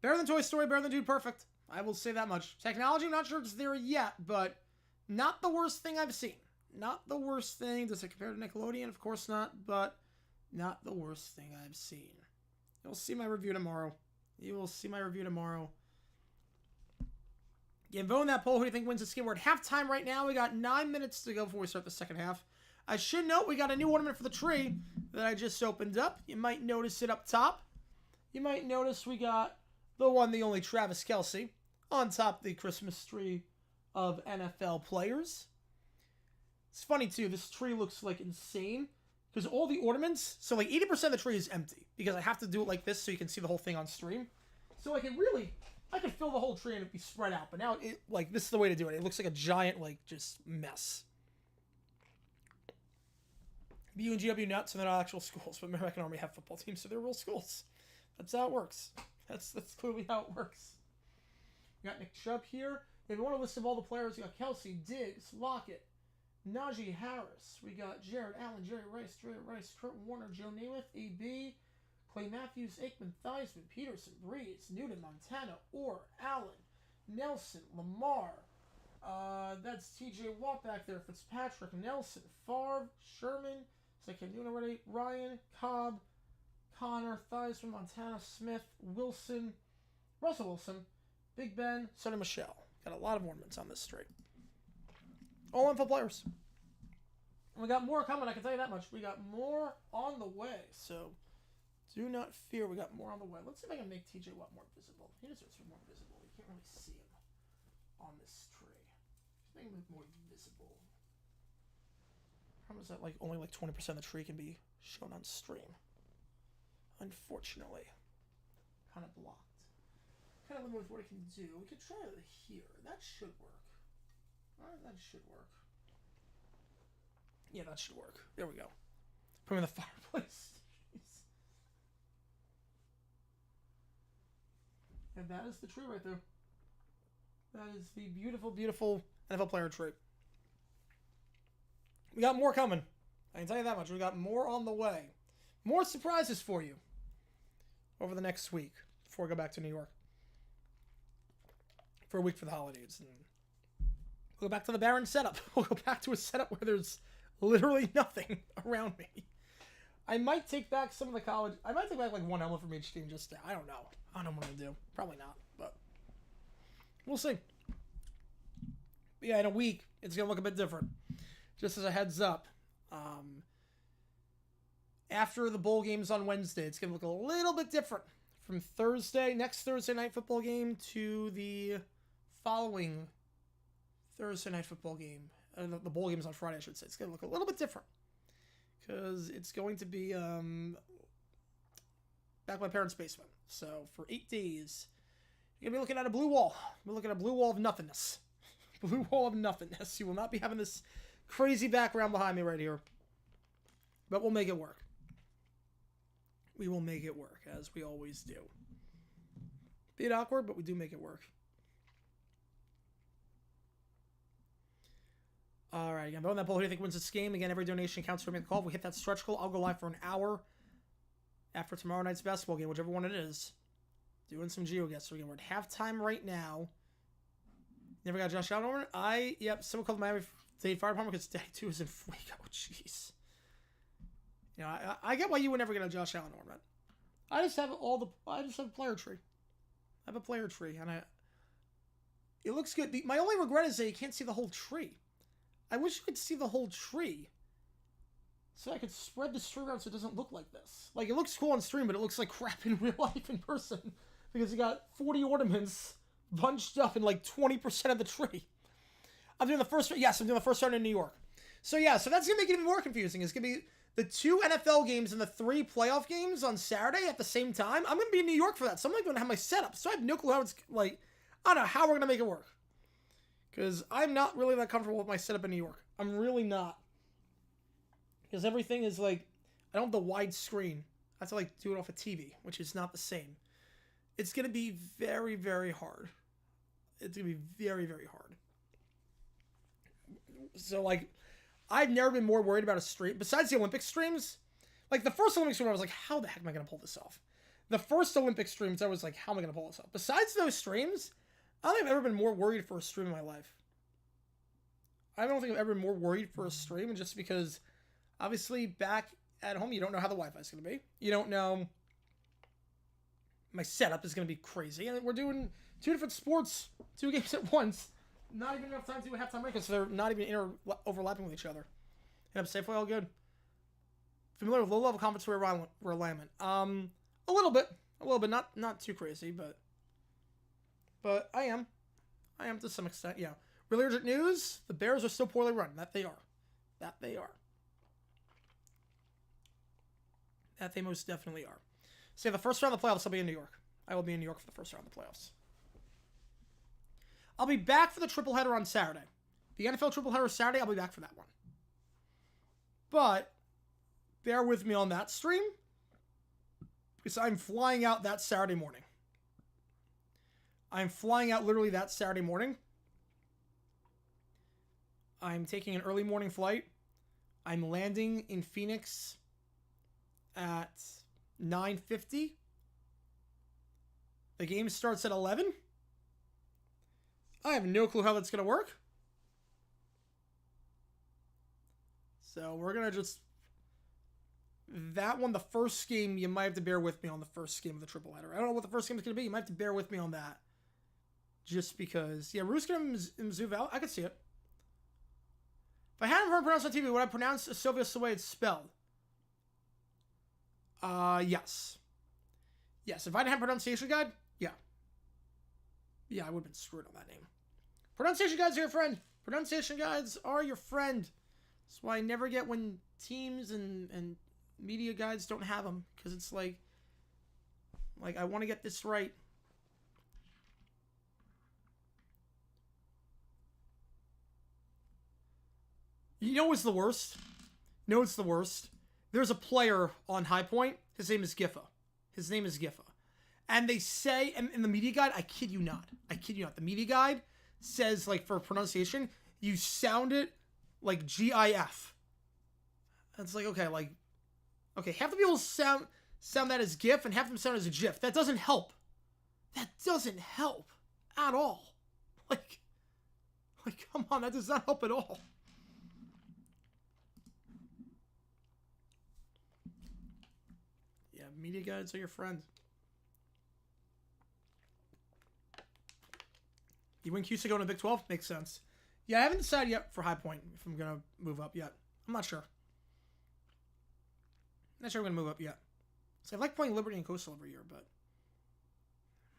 Better than Toy Story, better than Dude Perfect. I will say that much. Technology, I'm not sure it's there yet, but not the worst thing I've seen. Not the worst thing. Does it compare to Nickelodeon? Of course not, but not the worst thing I've seen. You'll see my review tomorrow. You will see my review tomorrow. Yeah, vote in that poll. Who do you think wins this game? We're at halftime right now. We got 9 minutes to go before we start the second half. I should note we got a new ornament for the tree that I just opened up. You might notice it up top. You might notice we got the one, the only Travis Kelce on top of the Christmas tree of NFL players. It's funny, too. This tree looks, like, insane because all the ornaments, so, like, 80% of the tree is empty because I have to do it like this so you can see the whole thing on stream. So, like, I could fill the whole tree and it'd be spread out, but now, this is the way to do it. It looks like a giant, like, just mess. BU and GW nuts, and they're not actual schools, but Merrimack and Army have football teams, so they're real schools. That's how it works. That's clearly how it works. We got Nick Chubb here. If you want a list of all the players, you got Kelsey, Diggs, Lockett, Najee Harris. We got Jared Allen, Jerry Rice, Kurt Warner, Joe Namath, AB, Clay Matthews, Aikman, Theismann, Peterson, Breeze, Newton, Montana, Orr, Allen, Nelson, Lamar. That's TJ Watt back there. Fitzpatrick, Nelson, Favre, Sherman. So I can't do it already. Ryan, Cobb, Connor, Theismann, Montana, Smith, Wilson, Russell Wilson, Big Ben, Sonny Michel. Got a lot of ornaments on this street. All NFL players. And we got more coming, I can tell you that much. We got more on the way, so do not fear, we got more on the way. Let's see if I can make TJ Watt more visible. He deserves to be more visible. You can't really see him on this tree. Just make him more visible. How is that, like, only like 20% of the tree can be shown on stream? Unfortunately. Kind of blocked. Kind of limited with what I can do. We could try it here. That should work. Alright, that should work. Yeah, that should work. There we go. Put him in the fireplace. Jeez. And that is the tree right there. That is the beautiful, beautiful NFL player tree. We got more coming. I can tell you that much. We got more on the way. More surprises for you over the next week before we go back to New York for a week for the holidays. And we'll go back to the barren setup. We'll go back to a setup where there's literally nothing around me. I might take back some of the college. I might take back like one helmet from each team just to, I don't know. I don't know what I'm going to do. Probably not, but we'll see. But yeah, in a week, it's going to look a bit different. Just as a heads up, after the bowl games on Wednesday, it's going to look a little bit different from next Thursday night football game to the following Thursday night football game. The bowl games on Friday, I should say. It's going to look a little bit different because it's going to be back in my parents' basement. So for 8 days, you're going to be looking at a blue wall. We're looking at a blue wall of nothingness. Blue wall of nothingness. You will not be having this crazy background behind me right here. But we'll make it work. We will make it work, as we always do. Bit awkward, but we do make it work. All right, again, vote on that poll. Who do you think wins this game? Again, every donation counts for me to call. If we hit that stretch goal, I'll go live for an hour after tomorrow night's basketball game, whichever one it is. Doing some geo guesses. We're at halftime right now. Never got Josh Allen over? Yep, someone called Miami State Fire Department because Daddy 2 is in Fuego. Jeez. You know, I get why you would never get a Josh Allen ornament. I just have a player tree. I have a player tree, and it looks good. My only regret is that you can't see the whole tree. I wish you could see the whole tree, so I could spread the tree around so it doesn't look like this. Like, it looks cool on stream, but it looks like crap in real life in person because you got 40 ornaments bunched up in like 20% of the tree. I'm doing the first round in New York. So yeah, so that's going to make it even more confusing. It's going to be the 2 NFL games and the 3 playoff games on Saturday at the same time. I'm going to be in New York for that. So I'm not going to have my setup. So I have no clue how it's like, I don't know how we're going to make it work. Because I'm not really that comfortable with my setup in New York. I'm really not. Because everything is like, I don't have the wide screen. I have to like do it off a TV, which is not the same. It's going to be very, very hard. It's going to be very, very hard. So, like, I've never been more worried about a stream. Besides the Olympic streams, like, the first Olympic stream, I was like, how the heck am I going to pull this off? The first Olympic streams, I was like, how am I going to pull this off? Besides those streams, I don't think I've ever been more worried for a stream in my life. I don't think I've ever been more worried for a stream, just because, obviously, back at home, you don't know how the Wi-Fi is going to be. You don't know. My setup is going to be crazy. And we're doing 2 different sports, 2 games at once. Not even enough time to do a halftime break because they're not even overlapping with each other. And I'm safely all good. Familiar with low-level confidence realignment? A little bit, not too crazy, but I am to some extent. Yeah. Really urgent news: the Bears are still poorly run. That they are. That they most definitely are. So yeah, the first round of the playoffs, I'll be in New York. I will be in New York for the first round of the playoffs. I'll be back for the triple header on Saturday. The NFL triple header Saturday, I'll be back for that one. But bear with me on that stream because I'm flying out that Saturday morning. I'm flying out literally that Saturday morning. I'm taking an early morning flight. I'm landing in Phoenix at 9:50. The game starts at 11. I have no clue how that's going to work. So we're going to just... That one, the first game, you might have to bear with me on the first game of the triple header. I don't know what the first game is going to be. You might have to bear with me on that. Just because... Yeah, Ruska and Mzuval, I could see it. If I hadn't heard pronounced on TV, would I pronounce Sylvius the way it's spelled? Yes. Yes, if I didn't have a pronunciation guide, yeah. Yeah, I would have been screwed on that name. Pronunciation guides are your friend. Pronunciation guides are your friend. That's why I never get when teams and media guides don't have them. Because it's like I want to get this right. You know what's the worst? There's a player on High Point. His name is Giffa. And they say, in the media guide, I kid you not. The media guide says, like, for pronunciation, you sound it like GIF. It's like, okay, half the people sound that as GIF and half of them sound as a GIF. That doesn't help. That doesn't help at all. Like, come on, that does not help at all. Yeah, media guides are your friend. UMKC going to Big 12? Makes sense. Yeah, I haven't decided yet for High Point if I'm going to move up yet. I'm not sure. Not sure I'm going to move up yet. So I like playing Liberty and Coastal every year, but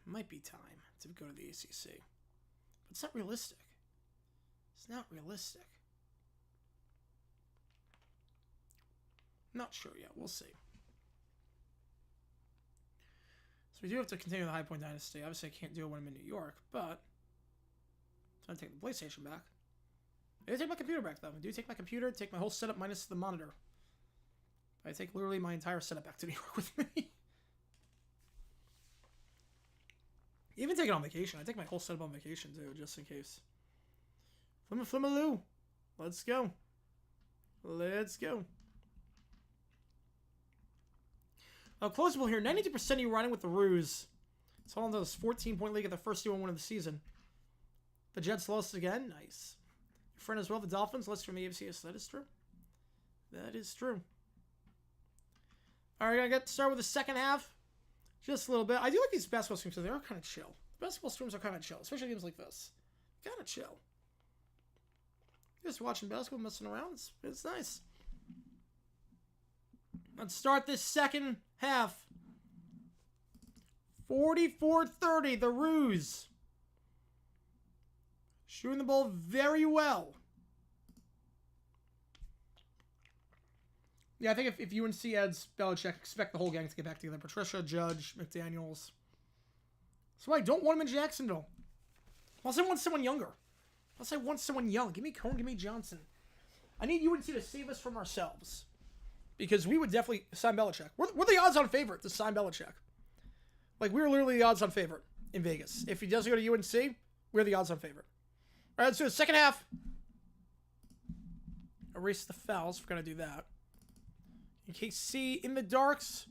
it might be time to go to the ACC. But it's not realistic. It's not realistic. Not sure yet. We'll see. So we do have to continue the High Point Dynasty. Obviously, I can't do it when I'm in New York, but I'm going to take the PlayStation back. Maybe take my computer back, though. I do take my computer, take my whole setup minus the monitor. I take literally my entire setup back to New York with me. Even take it on vacation. I take my whole setup on vacation, too, just in case. Flimmaloo. Let's go. Let's go. Closable here. 92% of you running with the Ruse. It's all into this 14-point league at the first 2-1 of the season. The Jets lost again. Nice. Your friend as well, the Dolphins. Lost from the AFC. Yes, that is true. That is true. All right, we're going to get started with the second half. Just a little bit. I do like these basketball streams, so they are kind of chill. Basketball streams are kind of chill, especially games like this. Kind of chill. Just watching basketball, messing around. It's nice. Let's start this second half. 44-30, the Ruse. Shooting the ball very well. Yeah, I think if UNC adds Belichick, expect the whole gang to get back together. Patricia, Judge, McDaniels. That's why I don't want him in Jacksonville. Unless I want someone younger. Unless I want someone young. Give me Cohn, give me Johnson. I need UNC to save us from ourselves. Because we would definitely sign Belichick. We're the odds-on favorite to sign Belichick. Like, we're literally the odds-on favorite in Vegas. If he doesn't go to UNC, we're the odds-on favorite. All right, let's do the second half. Erase the fouls. We're going to do that. UMKC in the darks.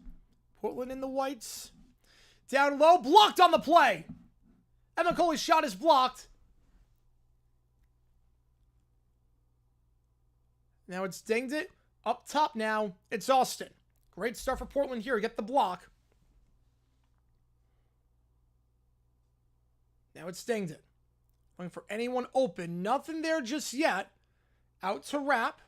Portland in the whites. Down low. Blocked on the play. Evan Coley's shot is blocked. Now it's dinged it. Up top now. It's Austin. Great start for Portland here. Get the block. Now it's dinged it. Looking for anyone open. Nothing there just yet. Out to Rapp.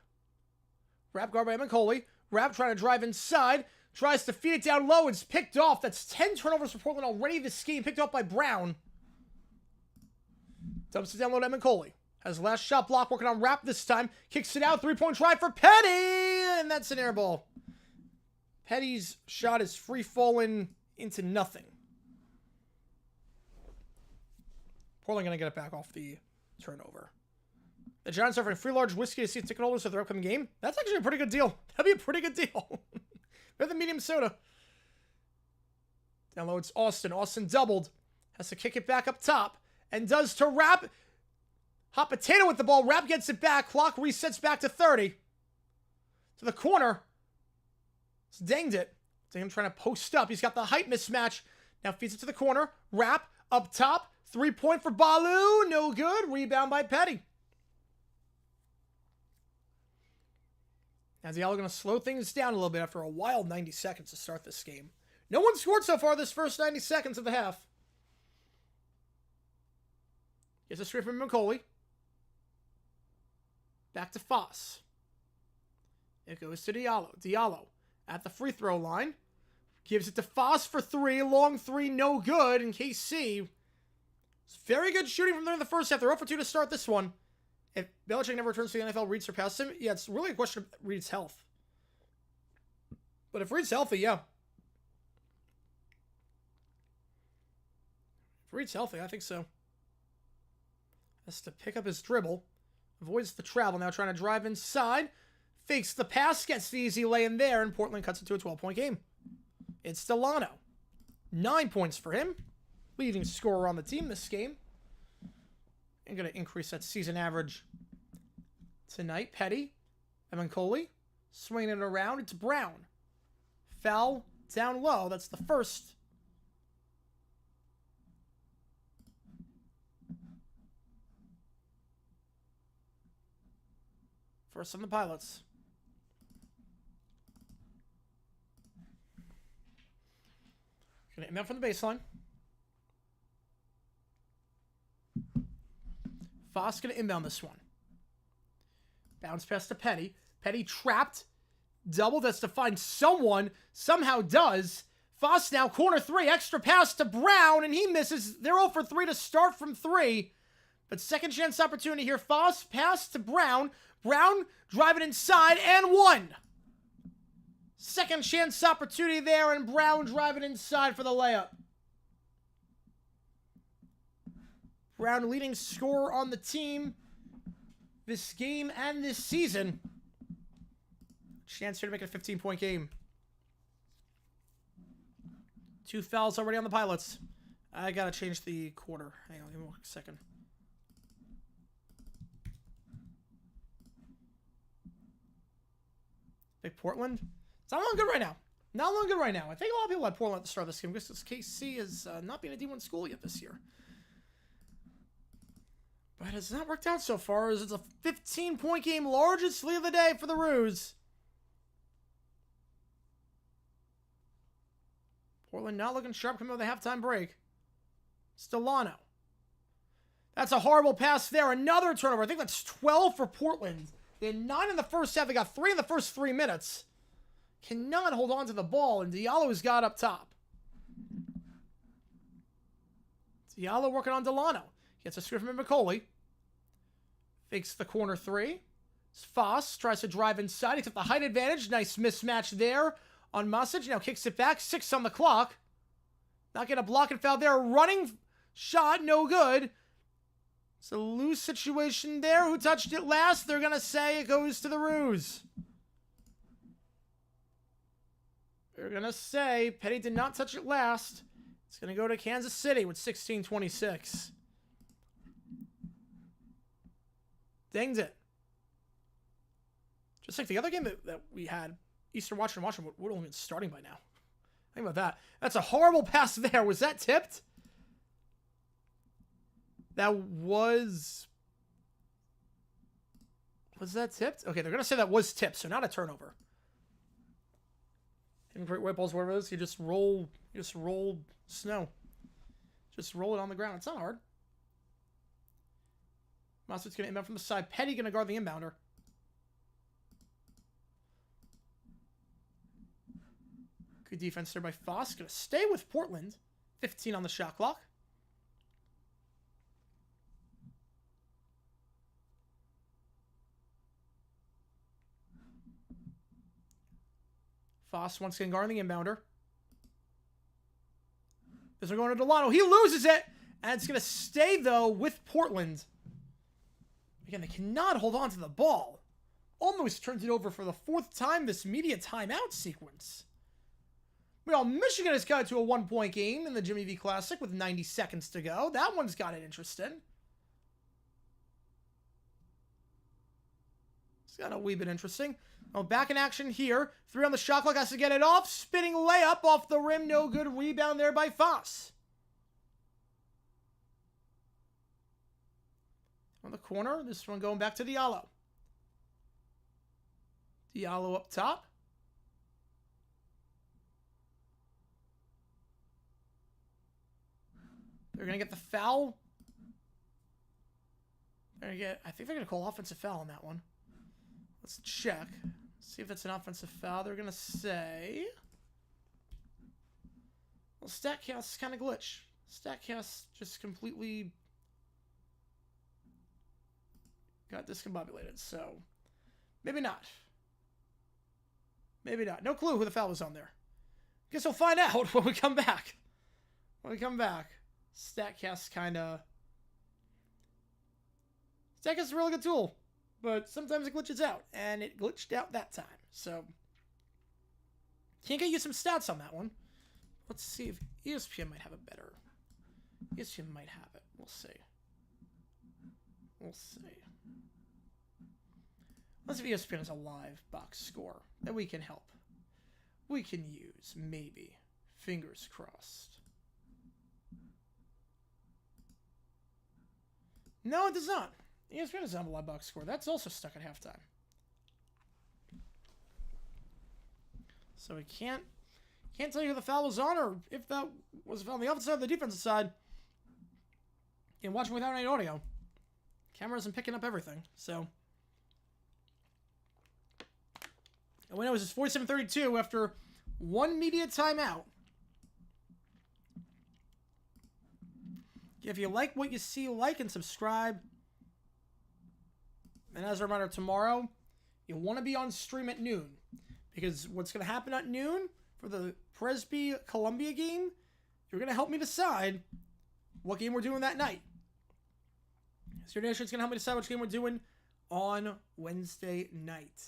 Rapp guard by Evan Coley. Rapp trying to drive inside. Tries to feed it down low. It's picked off. That's 10 turnovers for Portland already this game. Picked off by Brown. Dumps it down low to Evan Coley. Has last shot block. Working on Rapp this time. Kicks it out. 3-point try for Petty. And that's an air ball. Petty's shot is free falling into nothing. Portland going to get it back off the turnover. The Giants offering free large whiskey to see ticket holders for their upcoming game. That's actually a pretty good deal. That'd be a pretty good deal. Better than medium soda. Down low, it's Austin. Austin doubled. Has to kick it back up top. And does to Rapp. Hot potato with the ball. Rapp gets it back. Clock resets back to 30. To the corner. It's dinged it. To him trying to post up. He's got the height mismatch. Now feeds it to the corner. Rapp up top. 3-point for Balu. No good. Rebound by Petty. Now Diallo going to slow things down a little bit after a wild 90 seconds to start this game. No one scored so far this first 90 seconds of the half. Gets a straight from McCauley. Back to Foss. It goes to Diallo. Diallo at the free throw line. Gives it to Foss for 3. Long 3, no good. And KC. It's very good shooting from there in the first half. They're 0 for 2 to start this one. If Belichick never returns to the NFL, Reed surpasses him. Yeah, it's really a question of Reed's health. But if Reed's healthy, yeah. If Reed's healthy, I think so. Has to pick up his dribble. Avoids the travel. Now trying to drive inside. Fakes the pass. Gets the easy lay in there. And Portland cuts it to a 12-point game. It's Delano. 9 points for him. Leading scorer on the team this game. I'm going to increase that season average tonight. Petty. Evan Coley. Swinging it around. It's Brown. Foul down low. That's the first. First on the Pilots. Going to inbound from the baseline. Foss going to inbound this one. Bounce pass to Petty. Petty trapped. Double. That's to find someone. Somehow does. Foss now corner 3. Extra pass to Brown. And he misses. They're 0 for 3 to start from 3. But second chance opportunity here. Foss pass to Brown. Brown driving inside and 1. Second chance opportunity there. And Brown driving inside for the layup. Brown leading scorer on the team this game and this season. Chance here to make it a 15-point game. 2 fouls already on the Pilots. I gotta change the quarter. Hang on, give me 1 second. Big Portland. It's not looking good right now. Not looking good right now. I think a lot of people had Portland at the start of this game because KC has not been a D1 school yet this year. But it's not worked out so far, as it's a 15-point game, largest lead of the day for the Roos. Portland not looking sharp coming out of the halftime break. Stellano. That's a horrible pass there. Another turnover. I think that's 12 for Portland. They had 9 in the first half. They got 3 in the first 3 minutes. Cannot hold on to the ball, and Diallo's got up top. Diallo working on Delano. Gets a screen from McCauley. Fakes the corner 3. Foss tries to drive inside. He took the height advantage. Nice mismatch there on Masic. Now kicks it back. 6 on the clock. Not going to block and foul there. Running shot. No good. It's a loose situation there. Who touched it last? They're going to say it goes to the Roos. They're going to say Petty did not touch it last. It's going to go to Kansas City with 16-26. Dinged it. Just like the other game that we had, Eastern Washington would have only been starting by now. Think about that. That's a horrible pass there. Was that tipped? That was... Was that tipped? Okay, they're going to say that was tipped, so not a turnover. In great white balls, whatever it is, you just roll snow. Just roll it on the ground. It's not hard. Mostard's going to inbound from the side. Petty going to guard the inbounder. Good defense there by Foss. Going to stay with Portland. 15 on the shot clock. Foss once again guarding the inbounder. This one going to Delano. He loses it. And it's going to stay, though, with Portland. Again, they cannot hold on to the ball. Almost turns it over for the 4th time this media timeout sequence. Well, Michigan has got to a 1-point game in the Jimmy V Classic with 90 seconds to go. That one's got it interesting. It's got a wee bit interesting. Oh, back in action here. 3 on the shot clock. Has to get it off. Spinning layup off the rim. No good. Rebound there by Foss. On the corner. This one going back to Diallo. Diallo up top. They're going to get the foul. I think they're going to call offensive foul on that one. Let's check. See if it's an offensive foul. They're going to say... Well, StatCast kind of glitch. StatCast just completely got discombobulated. So, maybe not. Maybe not. No clue who the foul was on there. Guess we'll find out when we come back. StatCast kind of... StatCast is a really good tool. But sometimes it glitches out, and it glitched out that time. So, can't get you some stats on that one. Let's see if ESPN might have a better... ESPN might have it. We'll see. We'll see. Let's see if ESPN has a live box score that we can help. We can use, maybe. Fingers crossed. No, it does not. ESPN doesn't have a live box score. That's also stuck at halftime. So we can't tell you who the foul was on or if that was a foul on the offensive side or the defensive side. And watching without any audio. Camera isn't picking up everything, so. And we know it was 47-32 after one media timeout. If you like what you see, like and subscribe. And as a reminder, tomorrow, you'll want to be on stream at noon. Because what's going to happen at noon for the Presby-Columbia game, you're going to help me decide what game we're doing that night. So your nation's going to help me decide which game we're doing on Wednesday night.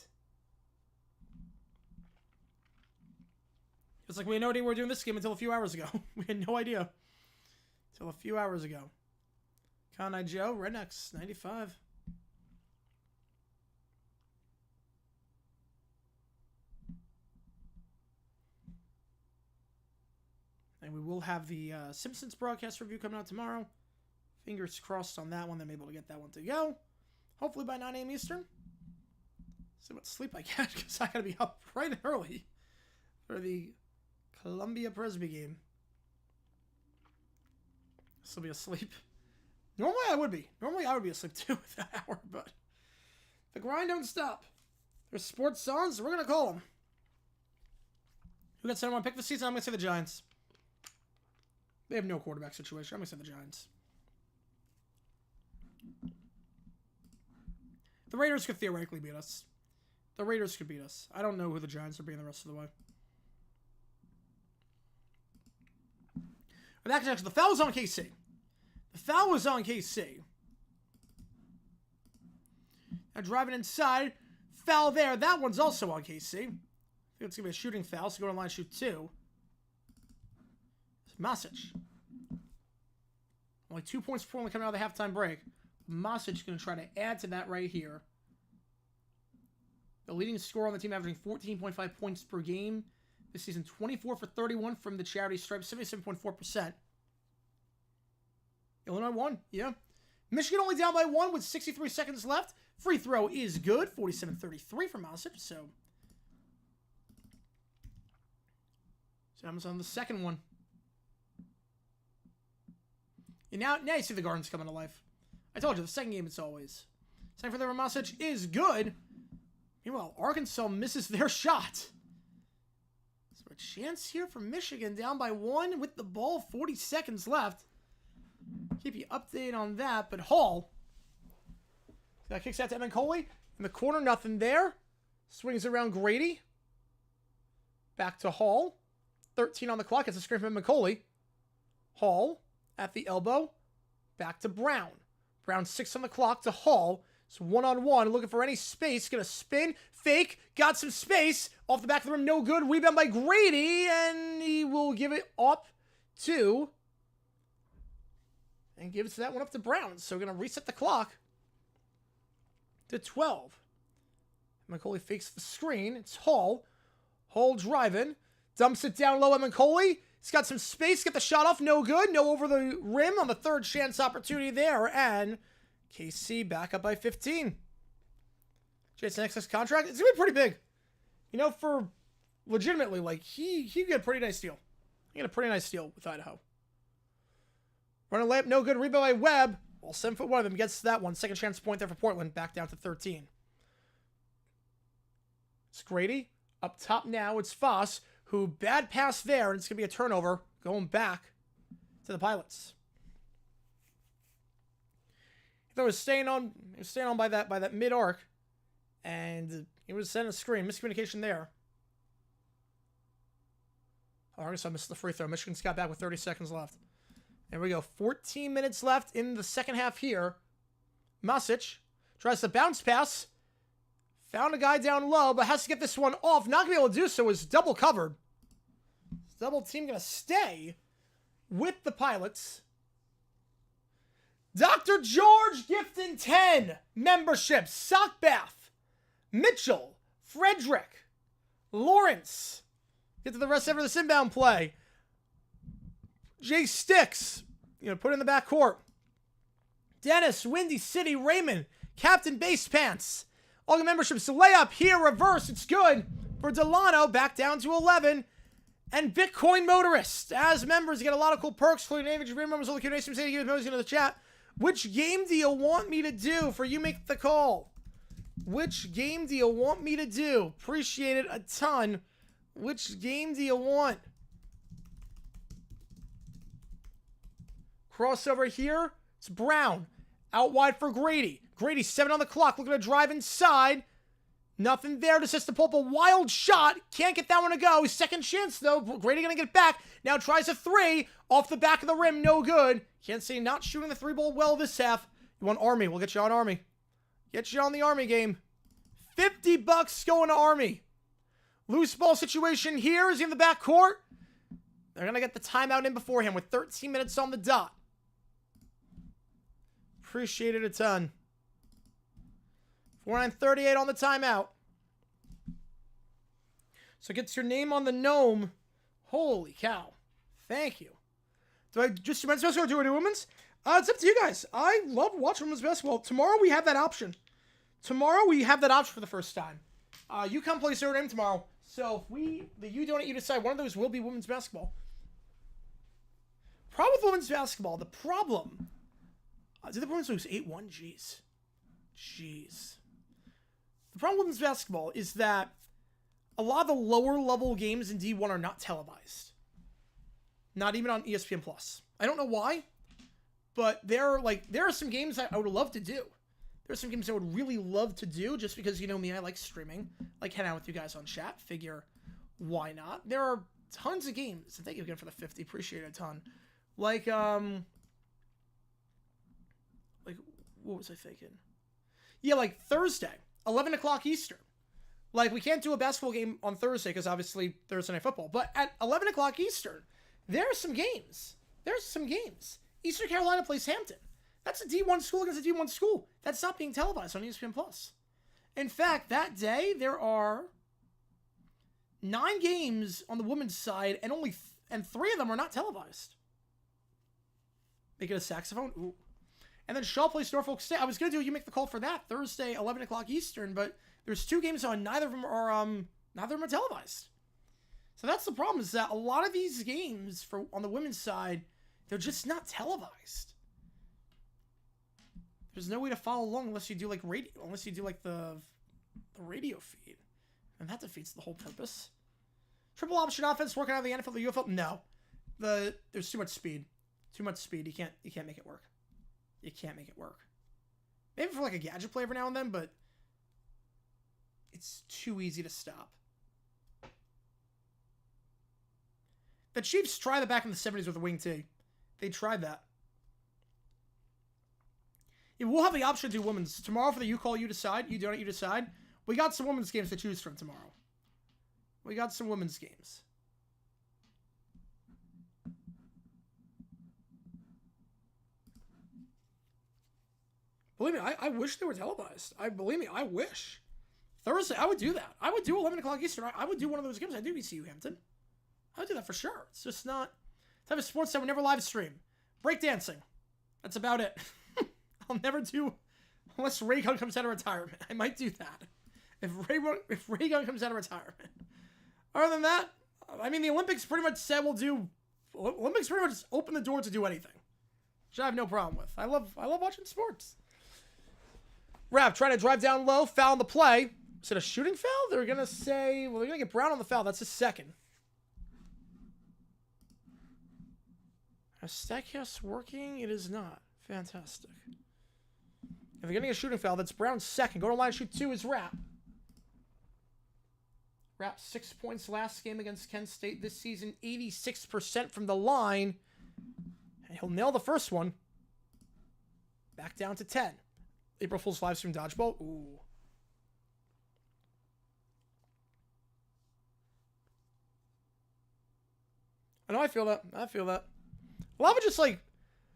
It's like we had no idea we were doing this game until a few hours ago. We had no idea. Until a few hours ago. Conai Joe, Rednecks, 95. And we will have the Simpsons broadcast review coming out tomorrow. Fingers crossed on that one. I'm able to get that one to go. Hopefully by 9 a.m. Eastern. See what sleep I get, because I got to be up bright and early for the Columbia Presby game. Still be asleep. Normally I would be. Normally I would be asleep too with that hour, but the grind don't stop. There's sports on, so we're going to call them. Who got center one pick this season? I'm going to say the Giants. They have no quarterback situation. I'm going to say the Giants. The Raiders could theoretically beat us. The Raiders could beat us. I don't know who the Giants are being the rest of the way. But actually, the foul was on KC. The foul was on KC. Now driving inside. Foul there. That one's also on KC. I think it's going to be a shooting foul, so go to line shoot 2. It's Masic. Only 2 points before only coming out of the halftime break. Masic is going to try to add to that right here. The leading scorer on the team, averaging 14.5 points per game this season, 24 for 31 from the charity stripe, 77.4%. Illinois won, yeah. Michigan only down by 1 with 63 seconds left. Free throw is good, 47-33 from Masic, so. Sam's on the second one. And now you see the Gardens coming to life. I told you, the second game it's always. Second for the Masic is good. Meanwhile, Arkansas misses their shot. So a chance here for Michigan, down by 1 with the ball, 40 seconds left. Keep you updated on that, but Hall. That kicks out to Evan Coley. In the corner, nothing there. Swings around Grady. Back to Hall. 13 on the clock. It's a screen from McCauley. Hall at the elbow. Back to Brown. Brown 6 on the clock to Hall. It's one-on-one. Looking for any space. Gonna spin. Fake. Got some space. Off the back of the rim. No good. Rebound by Grady. And he will give it up to... And gives that one up to Brown. So we're going to reset the clock to 12. McCauley fakes the screen. It's Hall. Hall driving. Dumps it down low at McCauley. He's got some space. Get the shot off. No good. No over the rim on the third chance opportunity there. And KC back up by 15. Jason X's contract. It's going to be pretty big. You know, for legitimately, like, he got a pretty nice deal. He got a pretty nice deal with Idaho. Running layup, no good. Rebound by Webb. Well, 7'1" of them gets that one. Second chance point there for Portland. Back down to 13. It's Grady. Up top now, it's Foss, who bad pass there, and it's going to be a turnover going back to the Pilots. He was staying on by that mid arc, and he was sending a screen. Miscommunication there. Arkansas missed the free throw. Michigan's got back with 30 seconds left. There we go. 14 minutes left in the second half here. Masic tries to bounce pass. Found a guy down low, but has to get this one off. Not going to be able to do so. Is double covered. Double team going to stay with the Pilots. Dr. George Gifton 10 membership. Sock Bath. Mitchell. Frederick. Lawrence. Get to the rest of this inbound play. Jay Sticks. Put it in the back court. Dennis. Windy City. Raymond. Captain Base Pants. All the memberships. The layup here. Reverse. It's good for Delano. Back down to 11. And Bitcoin Motorist. As members, you get a lot of cool perks, including name, your members, all the Q&A, some say you get into the chat. Which game do you want me to do for you make the call? Which game do you want me to do? Appreciate it a ton. Which game do you want? Crossover here. It's Brown. Out wide for Grady. Grady, 7 on the clock. Looking to drive inside. Nothing there. Decides to pull up a wild shot. Can't get that one to go. Second chance, though. Grady going to get back. Now tries a 3. Off the back of the rim. No good. Can't say not shooting the 3 ball well this half. You want Army? We'll get you on Army. Get you on the Army game. $50 going to Army. Loose ball situation here. Is he in the back court? They're going to get the timeout in before him with 13 minutes on the dot. Appreciate it a ton. 49:38 on the timeout. So it gets your name on the gnome. Holy cow. Thank you. Do I just do men's basketball or do women's? It's up to you guys. I love watching women's basketball. Tomorrow we have that option. Tomorrow we have that option for the first time. You come place your name tomorrow. So if you donate, you decide one of those will be women's basketball. Problem with women's basketball, the problem. Did the Bruins lose 8-1? Jeez. The problem with women's basketball is that a lot of the lower level games in D1 are not televised. Not even on ESPN Plus. I don't know why, but there are some games that I would love to do. There's some games I would really love to do just because, you know me, I like streaming. Like hanging out with you guys on chat. Figure, why not? There are tons of games. And thank you again for the 50. Appreciate it a ton. Like, what was I thinking? Yeah, like Thursday, 11 o'clock Eastern. Like, we can't do a basketball game on Thursday because obviously Thursday Night Football. But at 11 o'clock Eastern, there are some games. Eastern Carolina plays Hampton. That's a D1 school against a D1 school. That's not being televised on ESPN Plus. In fact, that day, there are 9 games on the women's side, and 3 of them are not televised. Make it a saxophone? Ooh. And then Shaw plays Norfolk State. I was going to do You Make the Call for that Thursday, 11 o'clock Eastern, but there's 2 games on. Neither of them are televised. So that's the problem, is that a lot of these games on the women's side, they're just not televised. There's no way to follow along unless you do like radio, unless you do like the radio feed. And that defeats the whole purpose. Triple option offense working out of the NFL, the UFL? No. There's too much speed. You can't make it work. You can't make it work. Maybe for like a gadget play every now and then, but it's too easy to stop. The Chiefs tried that back in the 70s with a wing tee. They tried that. Yeah, we'll have the option to do women's. Tomorrow for the You Call, You Decide. You Donate, You Decide. We got some women's games to choose from tomorrow. We got some women's games. Believe me, I wish they were televised. Believe me, I wish. Thursday, I would do that. I would do 11 o'clock Eastern. I would do one of those games. I do VCU Hampton. I would do that for sure. It's just not type of sports that would never live stream. Breakdancing. That's about it. I'll never do, unless Ray Gun comes out of retirement. I might do that. If Ray Gun comes out of retirement. Other than that, I mean, the Olympics pretty much said Olympics pretty much open the door to do anything. Which I have no problem with. I love watching sports. Rap trying to drive down low, foul on the play. Is it a shooting foul? They're going to say, well, they're going to get Brown on the foul. That's his second. Is Stackhouse working? It is not. Fantastic. If they're getting a shooting foul, that's Brown's second. Go to line shoot 2 is Rap. Rap 6 points last game against Kent State this season. 86% from the line. And he'll nail the first one. Back down to 10. April Fool's live stream dodgeball. Ooh. I know, I feel that. A lot of it just like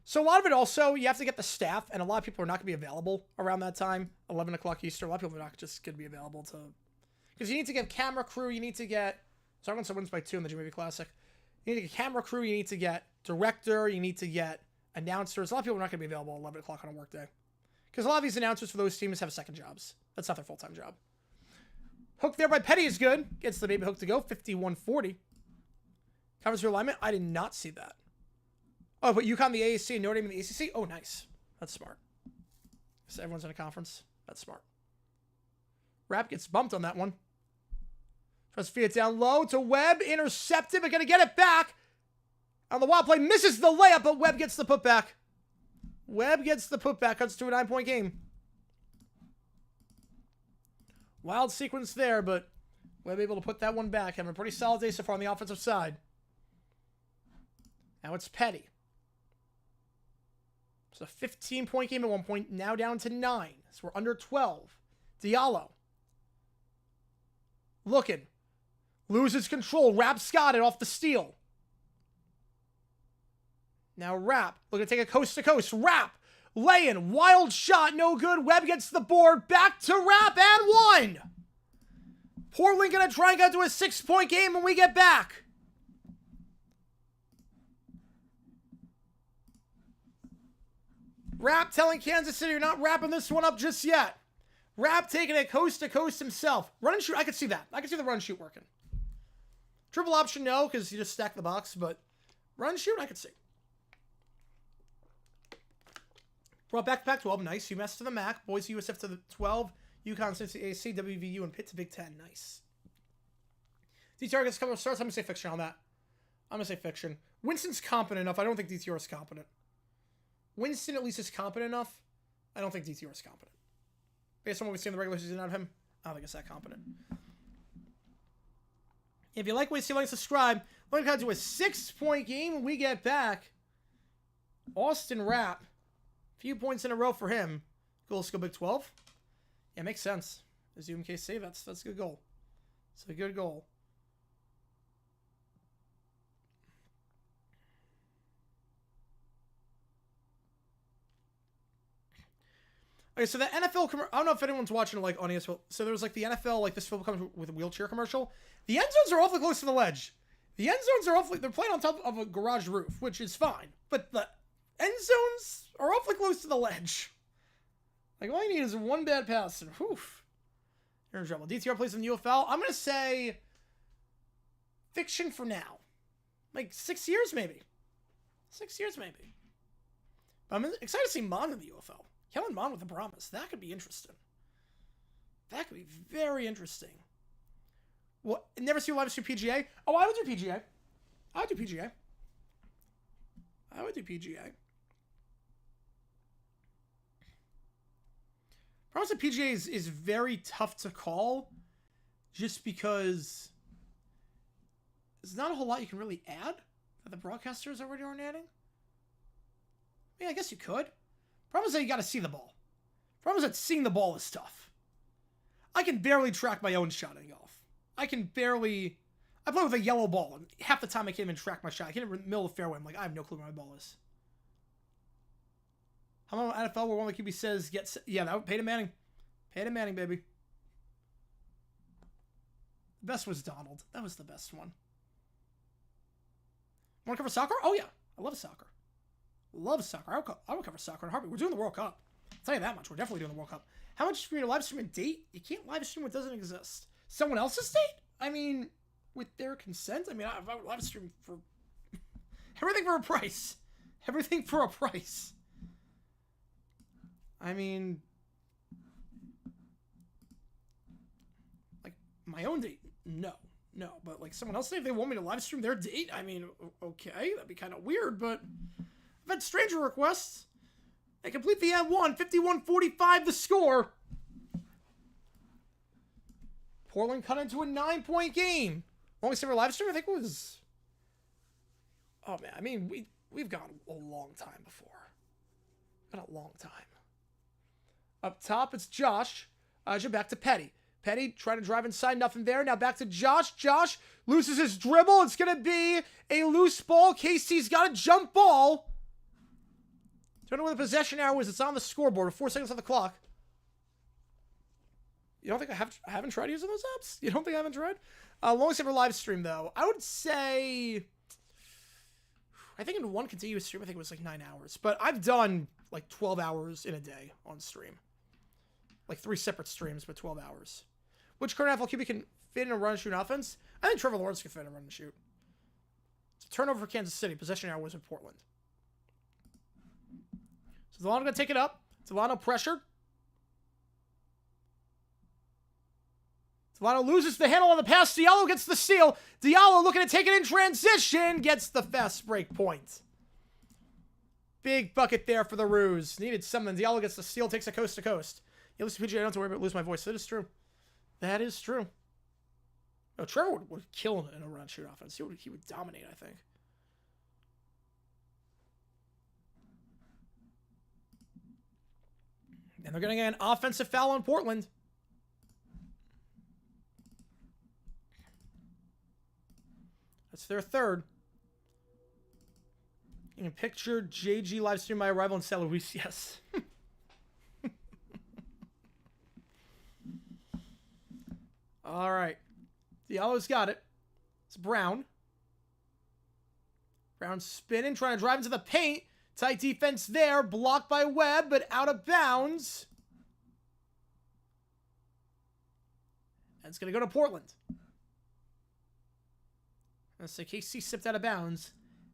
So a lot of it also, you have to get the staff, and a lot of people are not going to be available around that time, 11 o'clock Eastern. A lot of people are not just going to be available to... Because you need to get camera crew, you need to get... So I'm going to wins by 2 in the GMAV Classic. You need to get camera crew, you need to get director, you need to get announcers. A lot of people are not going to be available at 11 o'clock on a work day. Because a lot of these announcers for those teams have second jobs. That's not their full-time job. Hook there by Petty is good. Gets the baby hook to go, 51-40. Covers your alignment. I did not see that. Oh, but UConn the AAC and Notre Dame in the ACC? Oh, nice. That's smart. So everyone's in a conference. That's smart. Rap gets bumped on that one. Tries to feed it down low to Webb. Intercepted, but going to get it back. On the wild play, misses the layup, but Webb gets the putback. Webb gets the putback. Cuts to a 9-point game. Wild sequence there, but Webb able to put that one back. Having a pretty solid day so far on the offensive side. Now it's Petty. It's a 15-point game at one point. Now down to 9. So we're under 12. Diallo. Looking. Loses control. Rapp's got it off the steal. Now Rapp. Looking to take a coast-to-coast. Rapp. Laying. Wild shot. No good. Webb gets the board. Back to Rapp and 1. Portland going to try and get to a 6-point game when we get back. Rapp telling Kansas City, you're not wrapping this one up just yet. Rapp taking it coast to coast himself. Run and shoot, I could see that. I could see the run and shoot working. Triple option, no, because you just stack the box, but run and shoot, I could see. Brought back to Pac-12, nice. UMass to the MAC. Boise USF to the 12. UConn, Cincinnati AC, WVU, and Pitt to Big 10. Nice. DTR gets a couple of starts. I'm going to say fiction on that. I'm going to say fiction. Winston's competent enough. I don't think DTR is competent. Winston at least is competent enough. I don't think DTR is competent. Based on what we've seen in the regular season out of him, I don't think it's that competent. If you like what you see, like, subscribe. We're going to do a 6-point game when we get back. Austin Rapp. Few points in a row for him. Goal, let's go Big 12. Yeah, makes sense. As UMKC, that's a good goal. It's a good goal. Okay, so the NFL, I don't know if anyone's watching like on ESPN. So there's like the NFL, like this film comes with a wheelchair commercial. The end zones are awfully close to the ledge. The end zones are awfully, they're playing on top of a garage roof, which is fine. But the end zones are awfully close to the ledge. Like all you need is one bad pass and whew. You're in trouble. DTR plays in the UFL. I'm going to say fiction for now. Like 6 years maybe. 6 years maybe. But I'm excited to see Mon in the UFL. Kellen Mond with a promise. That could be interesting. That could be very interesting. Well, never see a live stream PGA? Oh, I would do PGA. I would do PGA. I would do PGA. Promise that PGA is very tough to call just because there's not a whole lot you can really add that the broadcasters already aren't adding. I mean, I guess you could. Problem is that you got to see the ball. Problem is that seeing the ball is tough. I can barely track my own shot in golf. I play with a yellow ball, and half the time I can't even track my shot. I can't even middle of the fairway. I'm like, I have no clue where my ball is. How about NFL where one of the QB says, yeah, that Peyton Manning. Peyton Manning, baby. The best was Donald. That was the best one. Want to cover soccer? Oh, yeah. I love soccer. Love soccer. I would cover soccer in a heartbeat. We're doing the World Cup. I'll tell you that much. We're definitely doing the World Cup. How much for you to live stream a date? You can't live stream what doesn't exist. Someone else's date? I mean, with their consent? I mean, I would live stream for everything for a price. Everything for a price. I mean, like, my own date? No. But, like, someone else's date, if they want me to live stream their date, I mean, okay, that'd be kind of weird, but I've had stranger requests. They complete the N1, 51-45 the score. Portland cut into a 9-point game. Longest ever live stream, I think, was... Oh, man, I mean, we've gone a long time before. Been a long time. Up top, it's Josh. Back to Petty. Petty trying to drive inside, nothing there. Now back to Josh. Josh loses his dribble. It's going to be a loose ball. KC's got a jump ball. Don't know where the possession arrow is. It's on the scoreboard with 4 seconds on the clock. You don't think I haven't tried using those apps? You don't think I haven't tried? Longest ever live stream, though. I would say... I think in one continuous stream, I think it was like 9 hours. But I've done like 12 hours in a day on stream. Like 3 separate streams, but 12 hours. Which current NFL QB can fit in a run and shoot offense? I think Trevor Lawrence can fit in a run and shoot. It's a turnover for Kansas City. Possession arrow was in Portland. So Delano going to take it up. Delano pressured. Delano loses the handle on the pass. Diallo gets the steal. Diallo looking to take it in transition. Gets the fast break point. Big bucket there for the Ruse. Needed something. Diallo gets the steal. Takes it coast to coast. Yeah, listen, PJ, I don't have to worry about losing my voice. That is true. That is true. No, Trevor would kill in a run shoot offense. He would dominate, I think. And they're going to get an offensive foul on Portland. That's their third. You can picture JG live stream my arrival in San Luis. Yes. All right. Diallo's got it. It's Brown. Brown spinning, trying to drive into the paint. Tight defense there. Blocked by Webb, but out of bounds. And it's going to go to Portland. Let's say KC stepped out of bounds.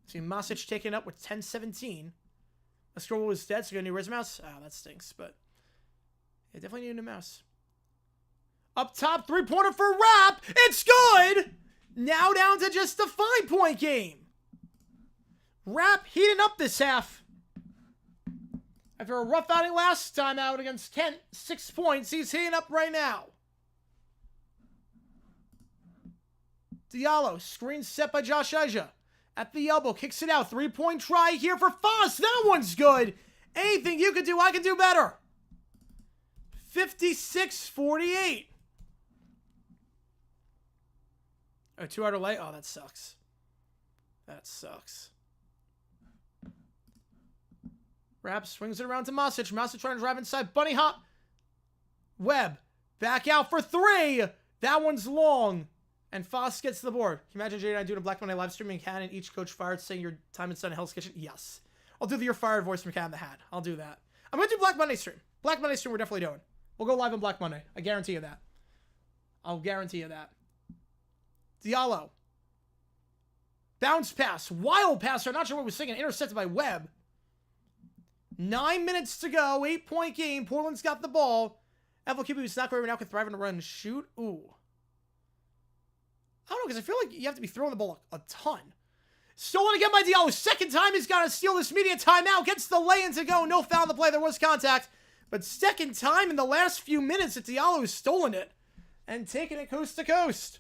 See Masic taking up with 10-17. The score was dead, so you got a new Riz mouse. Oh, that stinks, but yeah, definitely need a new mouse. Up top, 3-pointer for Rapp. It's good! Now down to just a 5-point game. Rapp heating up this half. After a rough outing last time out against Kent, 6 points, he's heating up right now. Diallo, screen set by Josh Eija. At the elbow, kicks it out. 3-point try here for Foss. That one's good. Anything you can do, I can do better. 56-48. Oh, 2 hour delay? Oh, that sucks. That sucks. Rapp swings it around to Masic. Masic trying to drive inside. Bunny hop. Webb. Back out for 3. That one's long. And Foss gets to the board. Can you imagine Jay and I doing a Black Monday live streaming Cannon, each coach fired saying your time and son in Hell's Kitchen? Yes. I'll do the You're Fired voice from Cat in the Hat. I'll do that. I'm going to do Black Monday stream. Black Monday stream we're definitely doing. We'll go live on Black Monday. I guarantee you that. I'll guarantee you that. Diallo. Bounce pass. Wild pass. I'm not sure what was thinking. Intercepted by Webb. 9 minutes to go. 8-point game. Portland's got the ball. FLQB, who's not great right now, can thrive on a run and shoot. Ooh. I don't know, because I feel like you have to be throwing the ball a ton. Stolen again by Diallo. Second time he's got to steal this media timeout. Gets the lay-in to go. No foul on the play. There was contact. But second time in the last few minutes that Diallo has stolen it and taken it coast to coast.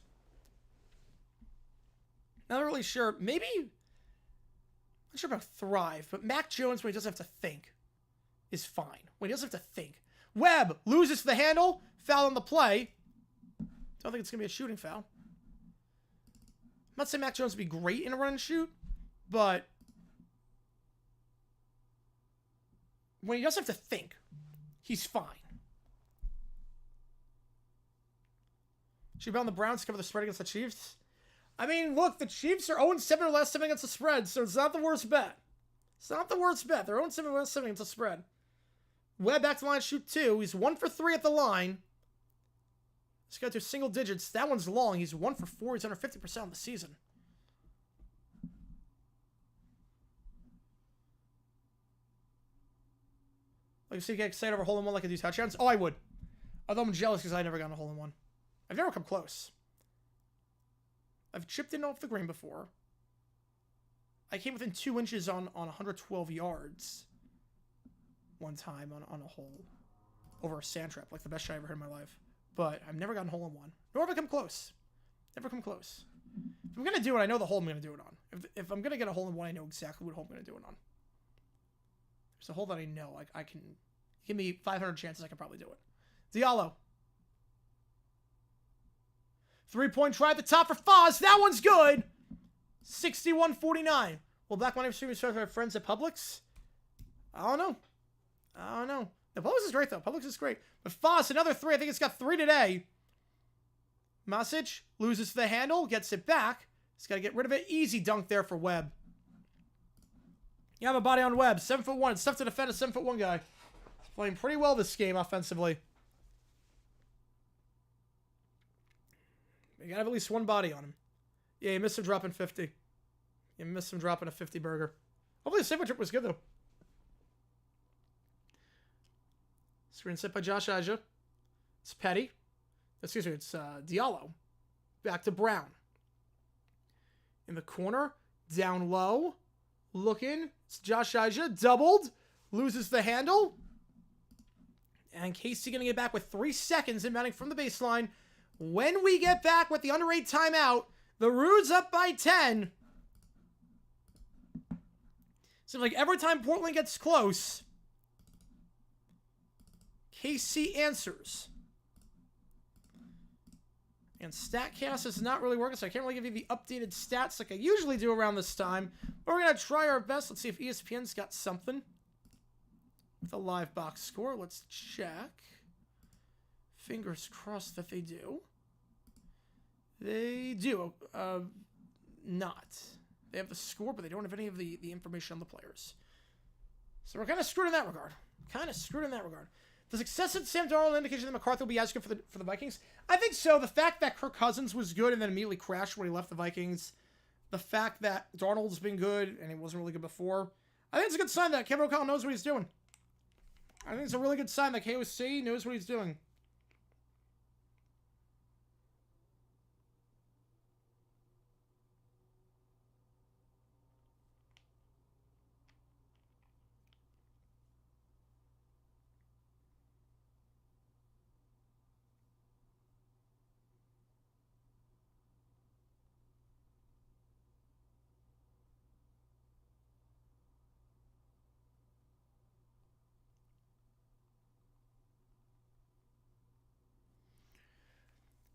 Not really sure. Maybe, not sure about thrive, but Mac Jones, when he doesn't have to think, is fine. When he doesn't have to think. Webb loses the handle. Foul on the play. Don't think it's going to be a shooting foul. I'm not saying Mac Jones would be great in a run and shoot, but when he doesn't have to think, he's fine. Should be on the Browns to cover the spread against the Chiefs. I mean, look, the Chiefs are 0-7 or last 7 against the spread, so it's not the worst bet. It's not the worst bet. They're 0-7 or last 7 against the spread. Webb back to the line, shoot 2. He's 1 for 3 at the line. He's got to single digits. That one's long. He's 1 for 4. He's under 50% on the season. Like, so you get excited over hole-in-one like I do touchdowns? Oh, I would. Although I'm jealous because I never got a hole-in-one. I've never come close. I've chipped in off the green before. I came within 2 inches on 112 yards one time on a hole over a sand trap, like the best shot I ever heard in my life. But I've never gotten hole-in-one. Nor have I come close. Never come close. If I'm going to do it, I know the hole I'm going to do it on. If I'm going to get a hole-in-one, I know exactly what hole I'm going to do it on. There's a hole that I know. I can... Give me 500 chances, I can probably do it. Diallo. 3-point try at the top for Foz. That one's good. 61-49. Well, Black Monday stream is started by friends at Publix. I don't know. I don't know. The Publix is great, though. Publix is great. But Foss, another 3. I think it's got 3 today. Masic loses the handle, gets it back. He's got to get rid of it. Easy dunk there for Webb. You have a body on Webb. 7'1". It's tough to defend a 7'1" guy. He's playing pretty well this game offensively. You got to have at least one body on him. Yeah, you missed him dropping 50. You missed him dropping a 50 burger. Hopefully the save trip was good, though. Screen set by Josh Aja. It's Petty. Excuse me, it's Diallo. Back to Brown. In the corner. Down low. Looking. It's Josh Aja. Doubled. Loses the handle. And Casey going to get back with 3 seconds inbounding from the baseline. When we get back with the under 8 timeout, the Rudes up by 10. Seems like every time Portland gets close, KC answers. And StatCast is not really working, so I can't really give you the updated stats like I usually do around this time. But we're going to try our best. Let's see if ESPN's got something. With a live box score. Let's check. Fingers crossed that they do. They do. Not. They have the score, but they don't have any of the information on the players. So we're kind of screwed in that regard. The success at Sam Darnold indication that McCarthy will be as good for the Vikings? I think so. The fact that Kirk Cousins was good and then immediately crashed when he left the Vikings. The fact that Darnold's been good and he wasn't really good before. I think it's a good sign that Kevin O'Connell knows what he's doing. I think it's a really good sign that KOC knows what he's doing.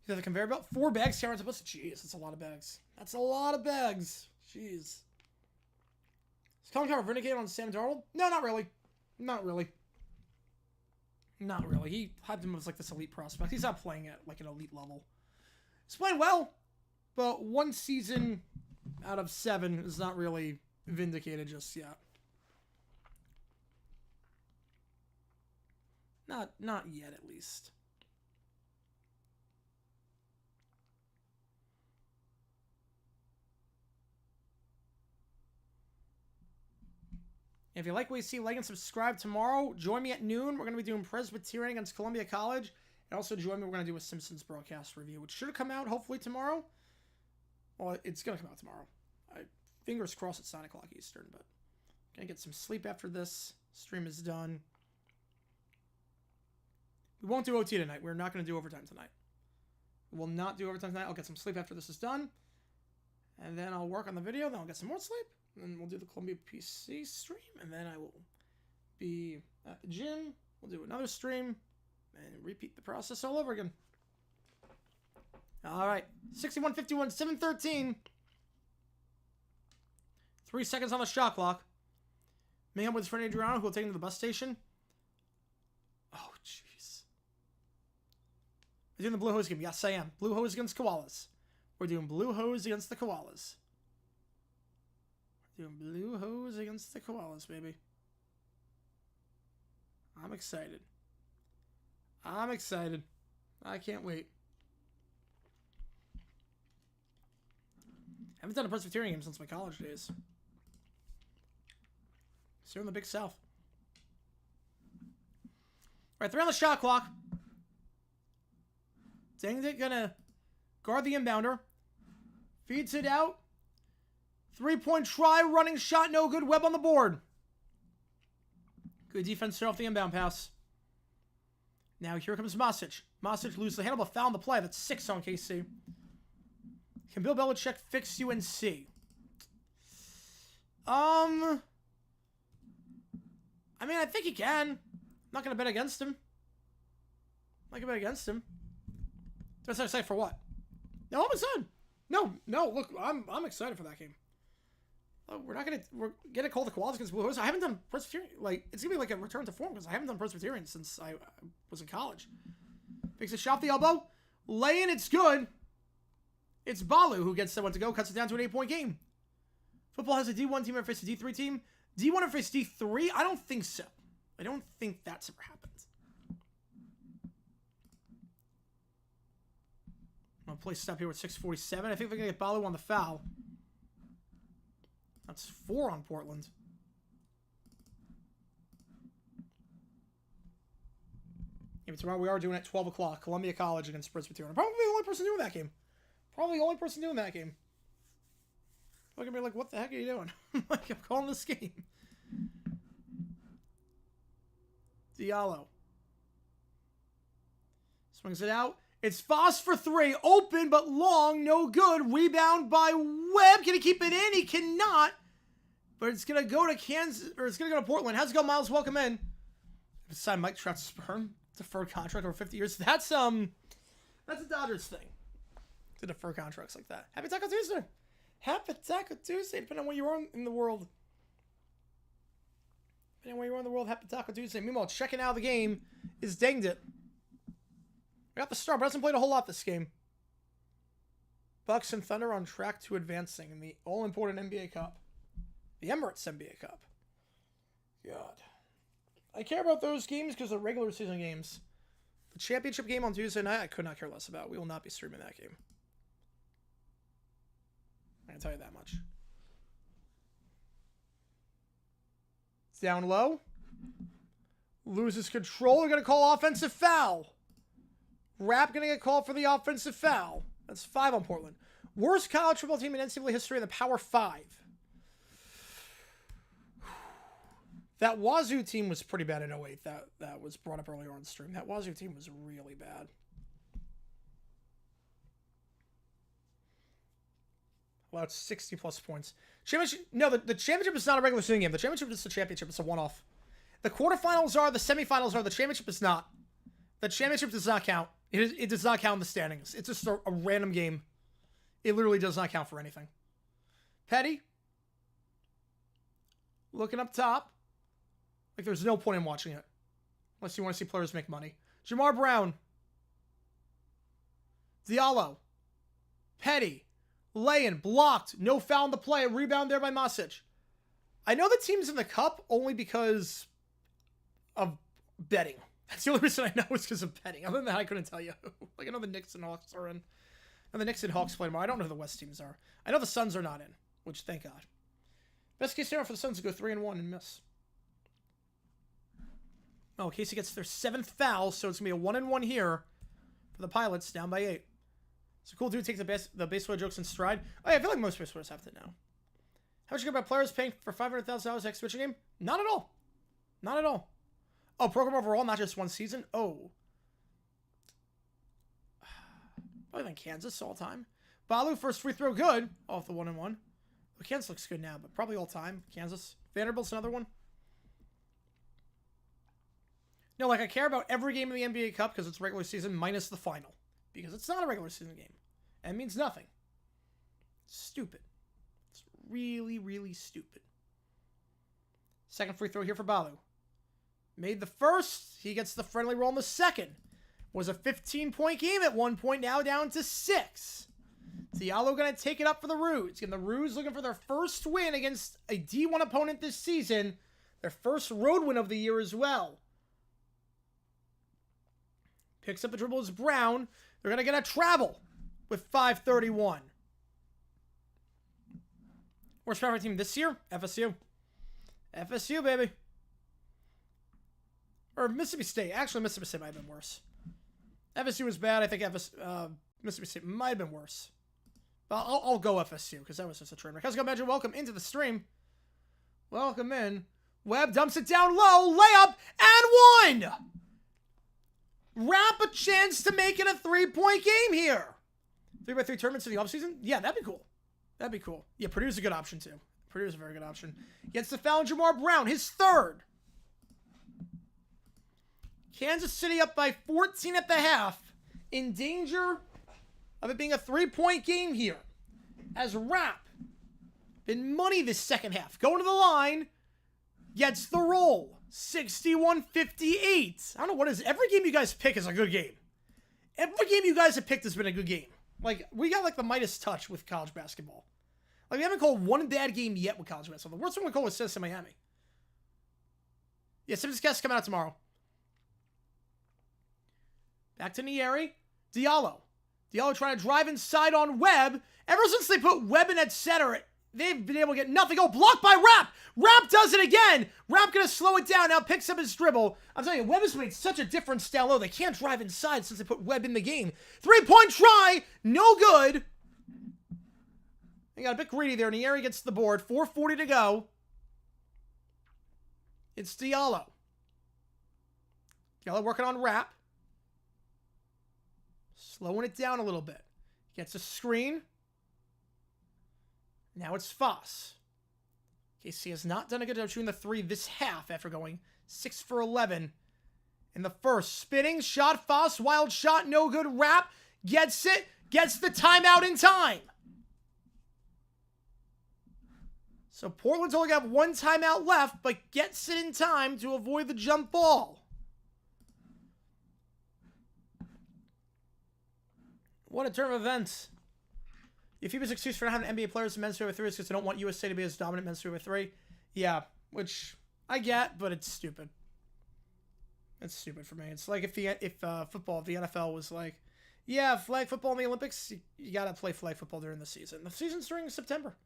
The conveyor belt. 4 bags. Cameron's supposed to. Jeez, that's a lot of bags. That's a lot of bags. Jeez. Is Colin Coward vindicated on Sam Darnold? No, not really. Not really. Not really. He hyped him as like this elite prospect. He's not playing at like an elite level. He's playing well, but 1 season out of 7 is not really vindicated just yet. Not yet, at least. If you like what you see, like and subscribe tomorrow. Join me at noon. We're going to be doing Presbyterian against Columbia College. And also join me. We're going to do a Simpsons broadcast review, which should come out hopefully tomorrow. Well, it's going to come out tomorrow. Fingers crossed it's 9 o'clock Eastern, but going to get some sleep after this. Stream is done. We won't do OT tonight. We're not going to do overtime tonight. We will not do overtime tonight. I'll get some sleep after this is done. And then I'll work on the video. Then I'll get some more sleep. And then we'll do the Columbia PC stream. And then I will be at the gym. We'll do another stream. And repeat the process all over again. All right. 61-51, 7-13. 3 seconds on the shot clock. Mayhem with his friend Adriano, who will take him to the bus station. Oh, jeez. We're doing the Blue Hose game. Yes, I am. Blue Hose against Koalas. We're doing Blue Hose against the Koalas. We're doing Blue Hose against the Koalas, baby. I'm excited. I'm excited. I can't wait. I haven't done a Presbyterian game since my college days. Still in the Big South. All right, 3 on the shot clock. Dangit gonna guard the inbounder. Feeds it out. 3-point try, running shot, no good. Webb on the board. Good defense off the inbound pass. Now here comes Masic. Masic loses the handle, but found the play. That's 6 on KC. Can Bill Belichick fix UNC? I mean, I think he can. I'm not going to bet against him. I'm not going to bet against him. That's what I say for what? No, I'm excited. No, look, I'm excited for that game. we're gonna call the qualities against Blue Hose. I haven't done Presbyterian. Like, it's gonna be like a return to form because I haven't done Presbyterian since I was in college. Makes a shot off the elbow. Lay in, it's good. It's Balu who gets someone to go, cuts it down to an 8-point game. Football has a D1 team ever faced a D3 team. D1 ever faced D3? I don't think so. I don't think that's ever happened. I'm gonna play stop here with 6:47. I think they're gonna get Balu on the foul. That's 4 on Portland. Yeah, but tomorrow we are doing it at 12 o'clock. Columbia College against Presbyterian. Probably the only person doing that game. Probably the only person doing that game. Look at me like, what the heck are you doing? Like, I'm calling this game. Diallo. Swings it out. It's Foss for 3. Open, but long. No good. Rebound by Webb. Can he keep it in? He cannot. But it's going to go to Kansas, or it's going to go to Portland. How's it go, Miles? Welcome in. Signed Mike Trout's sperm. Deferred contract over 50 years. That's a Dodgers thing. To defer contracts like that. Happy Taco Tuesday. Happy Taco Tuesday. Depending on where you are in the world. Depending on where you are in the world, happy Taco Tuesday. Meanwhile, checking out of the game is Danged It. We got the start, but hasn't played a whole lot this game. Bucks and Thunder on track to advancing in the all-important NBA Cup. The Emirates NBA Cup. God. I care about those games because they're regular season games. The championship game on Tuesday night, I could not care less about. We will not be streaming that game. I can tell you that much. It's down low. Loses control. They're going to call offensive foul. Rapp going to get called for the offensive foul. That's 5 on Portland. Worst college football team in NCAA history in the Power 5. That Wazoo team was pretty bad in 08. That was brought up earlier on the stream. That Wazoo team was really bad. Allowed 60-plus points. Championship? No, the championship is not a regular season game. The championship is the championship. It's a one-off. The quarterfinals are. The semifinals are. The championship is not. The championship does not count. It does not count in the standings. It's just a random game. It literally does not count for anything. Petty. Looking up top. Like there's no point in watching it. Unless you want to see players make money. Jamar Brown. Diallo. Petty. Lay-in. Blocked. No foul in the play. Rebound there by Masic. I know the team's in the cup only because of betting. That's the only reason I know is because of betting. Other than that, I couldn't tell you. Like, I know the Knicks and Hawks are in. And the Knicks and Hawks play tomorrow. I don't know who the West teams are. I know the Suns are not in, which, thank God. Best case scenario for the Suns to go 3-1 and miss. Oh, Casey gets their 7th foul, so it's going to be a 1-1 here for the Pilots, down by 8. So cool dude takes the baseball jokes in stride. Oh, yeah, I feel like most baseballers have to now. How much you get about players paying for $500,000 next switching game? Not at all. Not at all. Oh, program overall, not just one season? Oh. Other than Kansas all time. Balu, first free throw, good. Off the 1-1. Well, Kansas looks good now, but probably all time. Kansas. Vanderbilt's another one. No, like, I care about every game in the NBA Cup because it's regular season minus the final. Because it's not a regular season game. And it means nothing. It's stupid. It's really, really stupid. Second free throw here for Balu. Made the first. He gets the friendly roll in the second. Was a 15-point game at one point, now down to 6. Diallo going to take it up for the Roos. And the Roos looking for their first win against a D1 opponent this season. Their first road win of the year as well. Picks up the dribble as Brown. They're going to get a travel with 5:31. Worst power team this year? FSU. FSU, baby. Or Mississippi State. Actually, Mississippi State might have been worse. FSU was bad. I think Mississippi State might have been worse. But I'll go FSU because that was just a train wreck. How's it going, Magic? Welcome into the stream. Welcome in. Webb dumps it down low. Layup and 1! Wrap a chance to make it a 3-point game here. 3x3 tournaments in the offseason? Yeah, that'd be cool. That'd be cool. Yeah, Purdue's a good option, too. Purdue's a very good option. Gets the foul on Jamar Brown, his 3rd. Kansas City up by 14 at the half. In danger of it being a 3-point game here. As Rapp Been money this second half. Going to the line. Gets the roll. 61-58. I don't know what is. Every game you guys pick is a good game. Every game you guys have picked has been a good game. Like, we got like the Midas touch with college basketball. Like, we haven't called one bad game yet with college basketball. The worst one we called was Tennessee Miami. Yeah, Simmons Guest coming out tomorrow. Back to Nieri. Diallo. Diallo trying to drive inside on Webb. Ever since they put Webb in at center, they've been able to get nothing. Oh, blocked by Rapp. Rapp does it again. Rapp going to slow it down. Now picks up his dribble. I'm telling you, Webb has made such a difference down low. They can't drive inside since they put Webb in the game. 3-point try. No good. They got a bit greedy there. Nieri gets the board. 4:40 to go. It's Diallo. Diallo working on Rapp. Slowing it down a little bit. Gets a screen. Now it's Foss. KC has not done a good job shooting the three this half after going 6 for 11 in the first. Spinning shot, Foss, wild shot, no good. Rapp gets it, gets the timeout in time. So Portland's only got one timeout left, but gets it in time to avoid the jump ball. What a turn of events. FIBA's excuse for not having NBA players in men's 3-over-3 is because they don't want USA to be as dominant men's 3-over-3. Yeah, which I get, but it's stupid. It's stupid for me. It's like if football, the NFL was like, yeah, flag football in the Olympics, you got to play flag football during the season. The season's during September.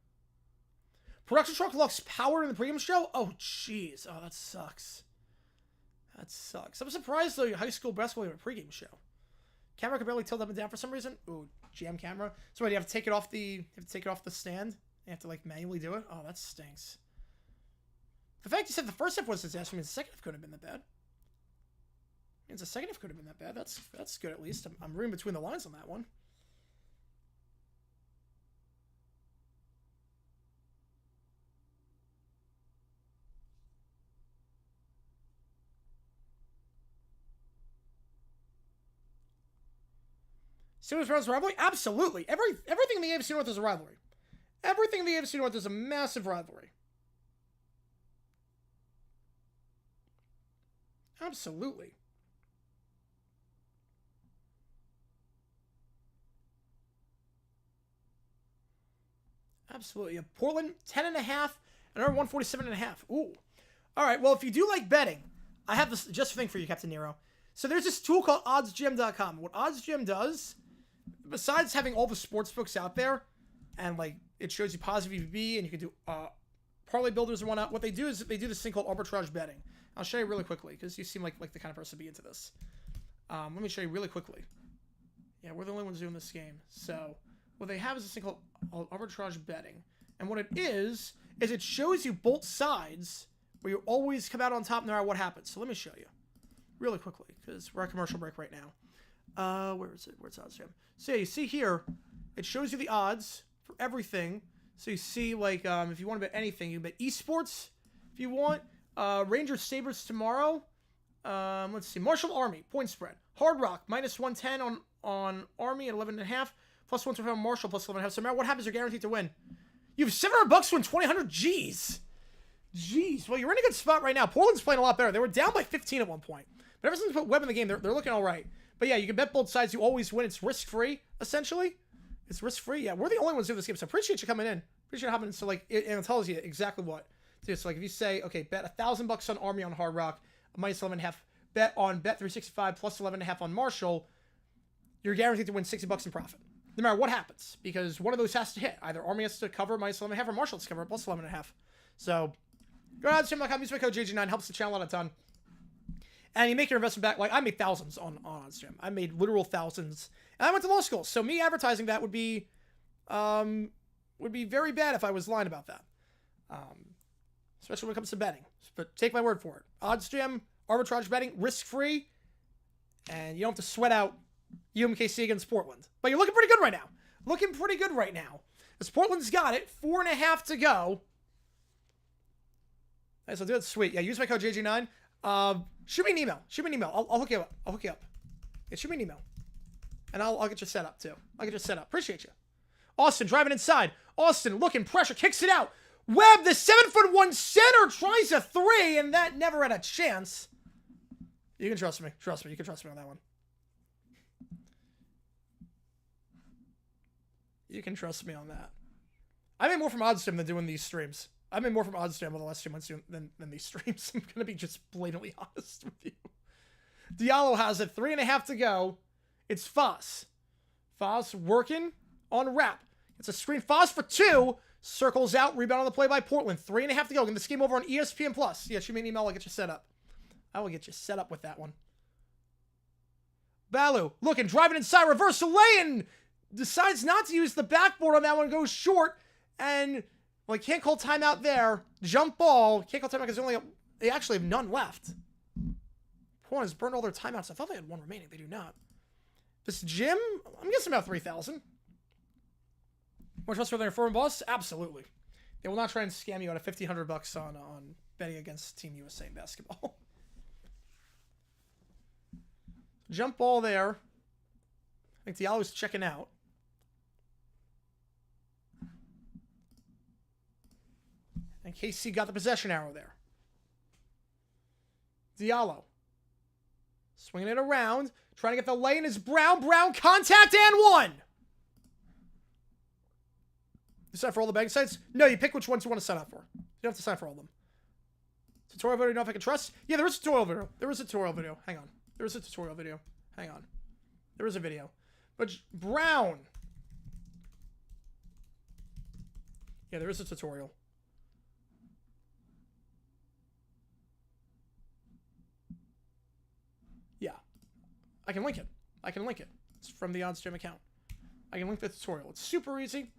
Production truck lost power in the pregame show? Oh, jeez. Oh, that sucks. That sucks. I'm surprised, though, high school basketball had a pregame show. Camera could barely tilt up and down for some reason. Ooh, jam camera. So what, you have to take it off the stand? You have to like manually do it? Oh, that stinks. The fact you said the first half was a disaster means the second half couldn't have been that bad. Means the second half could have been that bad. That's good at least. I'm reading between the lines on that one. Steelers Browns rivalry? Absolutely. Everything in the AFC North is a rivalry. Everything in the AFC North is a massive rivalry. Absolutely. Absolutely. Portland 10.5 and another 147.5. Ooh. All right. Well, if you do like betting, I have this just thing for you, Captain Nero. So there's this tool called oddsgm.com. What oddsgm does, besides having all the sports books out there, and like it shows you positive EV and you can do parlay builders and whatnot, what they do is they do this thing called arbitrage betting. I'll show you really quickly because you seem like the kind of person to be into this. Let me show you really quickly. Yeah, we're the only ones doing this game. So what they have is this thing called arbitrage betting. And what it is it shows you both sides where you always come out on top no matter what happens. So let me show you really quickly because we're at commercial break right now. Where is it? Where's oddsjam? So yeah, you see here, it shows you the odds for everything. So you see like if you want to bet anything, you can bet esports if you want. Rangers Sabres tomorrow. Let's see. Marshall Army point spread. Hard Rock -110 on Army at 11.5. +125 on Marshall +11.5. So no matter what happens, you're guaranteed to win. You have $700 to win 2,800. Jeez. Well, you're in a good spot right now. Portland's playing a lot better. They were down by 15 at one point. But ever since they put Webb in the game, they're looking all right. But yeah, you can bet both sides. You always win. It's risk-free, essentially. It's risk-free. Yeah, we're the only ones doing this game. So I appreciate you coming in. Appreciate you hopping in. So like, and it tells you exactly what. So like if you say, okay, bet $1,000 on Army on Hard Rock, -11.5. Bet on Bet365 +11.5 on Marshall, you're guaranteed to win $60 in profit. No matter what happens. Because one of those has to hit. Either Army has to cover -11.5 or Marshall has to cover +11.5. So go to oddsjam.com, use my code JG9, helps the channel out a ton. And you make your investment back. Like, I made thousands on oddsjam. I made literal thousands. And I went to law school. So me advertising that would be very bad if I was lying about that. Especially when it comes to betting. But take my word for it. Oddsjam, arbitrage betting, risk-free, and you don't have to sweat out UMKC against Portland. But you're looking pretty good right now. Because Portland's got it. 4.5 to go. Alright, so do it sweet. Yeah, use my code JG9. Shoot me an email. I'll hook you up. Yeah, shoot me an email. And I'll get you set up, too. Appreciate you. Austin driving inside. Austin looking, pressure, kicks it out. Webb, the 7'1" center, tries a three, and that never had a chance. You can trust me. Trust me. You can trust me on that one. You can trust me on that. I made more from OddsJam than doing these streams. I made more from OddsJam over the last 2 months than these streams. I'm going to be just blatantly honest with you. Diallo has it. 3.5 to go. It's Foss. Foss working on Rap. It's a screen. Foss for 2. Circles out. Rebound on the play by Portland. 3.5 to go. Get this game over on ESPN+. Yeah, shoot me an email. I'll get you set up. I will get you set up with that one. Balu looking, driving inside. Reverse lay-in. Decides not to use the backboard on that one. Goes short. And, well, he can't call timeout there. Jump ball. Can't call timeout because they actually have none left. Portland has burned all their timeouts. I thought they had one remaining. They do not. This gym, I'm guessing about 3,000. More trust for their foreign boss? Absolutely. They will not try and scam you out of $1,500 on betting against Team USA in basketball. Jump ball there. I think Diallo's checking out. And KC got the possession arrow there. Diallo. Swinging it around. Trying to get the lane is Brown. Brown contact and one. You sign for all the bank sites? No, you pick which ones you want to sign up for. You don't have to sign for all of them. Tutorial video, you know if I can trust? Yeah, there is a tutorial video. There is a tutorial video. Hang on. There is a tutorial video. Hang on. There is a video. But Brown. Yeah, there is a tutorial. Yeah. I can link it. I can link it. It's from the OddsJam account. I can link the tutorial. It's super easy.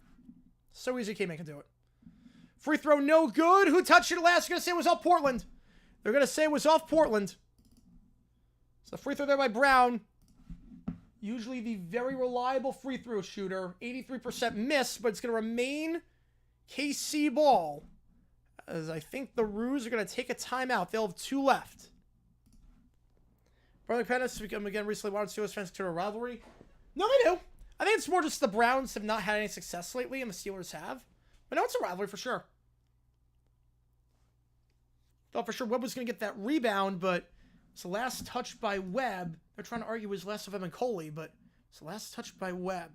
So easy, K-Man can do it. Free throw, no good. Who touched it last? They're going to say it was off Portland. They're going to say it was off Portland. So free throw there by Brown. Usually the very reliable free throw shooter. 83% miss, but it's going to remain KC ball. As I think the Roos are going to take a timeout. They'll have 2 left. Brother Pettis, again, recently wanted Steelers fans consider a rivalry. No, they do. I think it's more just the Browns have not had any success lately, and the Steelers have. But no, it's a rivalry for sure. Thought for sure Webb was going to get that rebound, but it's the last touch by Webb. They're trying to argue it was less of him and Coley, but it's the last touch by Webb.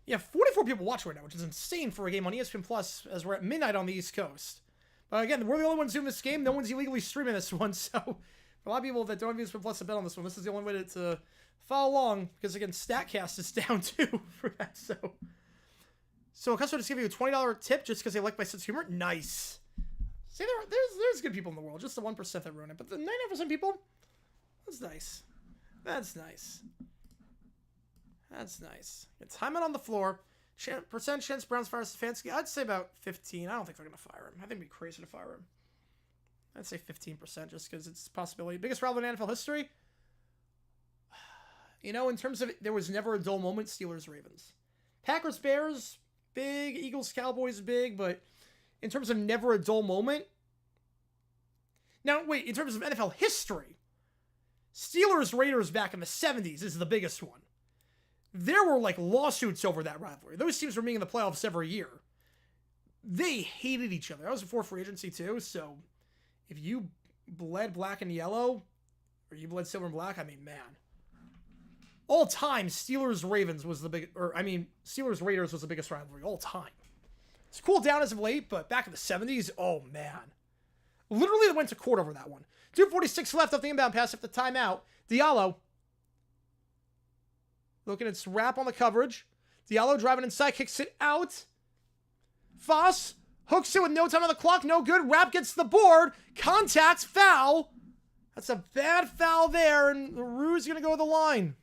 Yeah, 44 people watch right now, which is insane for a game on ESPN Plus as we're at midnight on the East Coast. But again, we're the only ones doing this game. No one's illegally streaming this one, so for a lot of people that don't have ESPN Plus to bet on this one, this is the only way to follow along, because again, StatCast is down too for that. So a customer just give you a $20 tip just because they like my sense of humor. Nice. See, there's good people in the world, just the 1% that ruin it, but the 99% people, that's nice. That's nice. That's nice. It's Hyman on the floor. Percent chance Browns fire Stefanski. I'd say about 15. I don't think they're gonna fire him. I think it'd be crazy to fire him. I'd say 15% just because it's a possibility. Biggest rivalry in NFL history. You know, in terms of, there was never a dull moment, Steelers-Ravens. Packers-Bears, big. Eagles-Cowboys, big. But in terms of never a dull moment. Now, wait, in terms of NFL history, Steelers-Raiders back in the 70s is the biggest one. There were, like, lawsuits over that rivalry. Those teams were meeting in the playoffs every year. They hated each other. That was before free agency, too. So, if you bled black and yellow, or you bled silver and black, I mean, man. All time, Steelers-Ravens was the big, Steelers-Raiders was the biggest rivalry all time. It's cooled down as of late, but back in the 70s, oh man. Literally, they went to court over that one. 2:46 left off the inbound pass after timeout. Diallo. Looking at Rap on the coverage. Diallo driving inside, kicks it out. Foss hooks it with no time on the clock, no good. Rap gets the board. Contact, foul. That's a bad foul there, and the Roo's going to go to the line.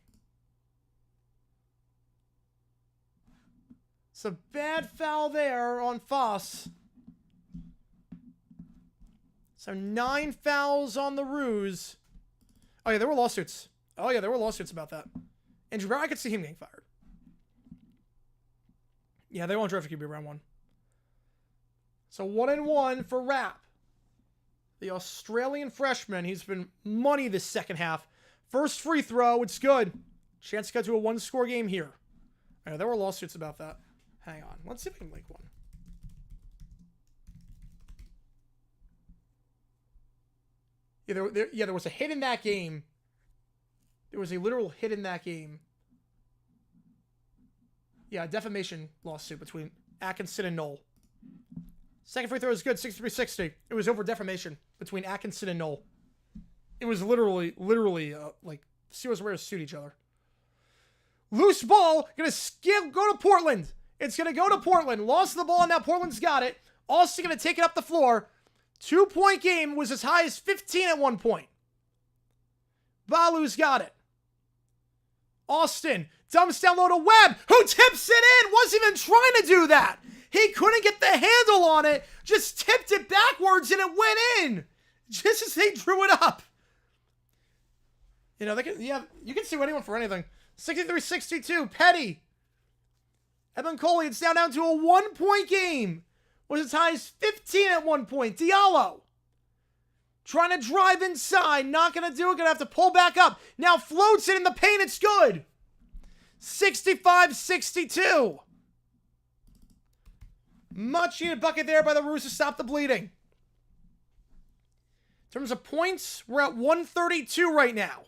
It's a bad foul there on Foss. So 9 fouls on the Roos. Oh, yeah, there were lawsuits. Oh, yeah, there were lawsuits about that. Andrew Brown, I could see him getting fired. Yeah, they won't draft a QB round 1. So 1-1 for Rap. The Australian freshman. He's been money this second half. First free throw. It's good. Chance to get to a 1-score game here. I know there were lawsuits about that. Hang on. Let's see if I can link one. Yeah, there was a hit in that game. There was a literal hit in that game. Yeah, a defamation lawsuit between Atkinson and Knoll. Second free throw is good, 63-60. It was over defamation between Atkinson and Knoll. It was literally, like, Steelers were to suit each other. Loose ball, gonna go to Portland. It's gonna go to Portland. Lost the ball, and now Portland's got it. Austin gonna take it up the floor. 2-point game, was as high as 15 at one point. Balu's got it. Austin dumps down low to Webb, who tips it in. Wasn't even trying to do that. He couldn't get the handle on it. Just tipped it backwards, and it went in. Just as they drew it up. You know, you can sue anyone for anything. 63-62, Petty. Evan Coley, it's down to a 1-point game. Was as high as 15 at one point. Diallo. Trying to drive inside. Not going to do it. Going to have to pull back up. Now floats it in the paint. It's good. 65-62. Much needed bucket there by the Roos to stop the bleeding. In terms of points, we're at 132 right now.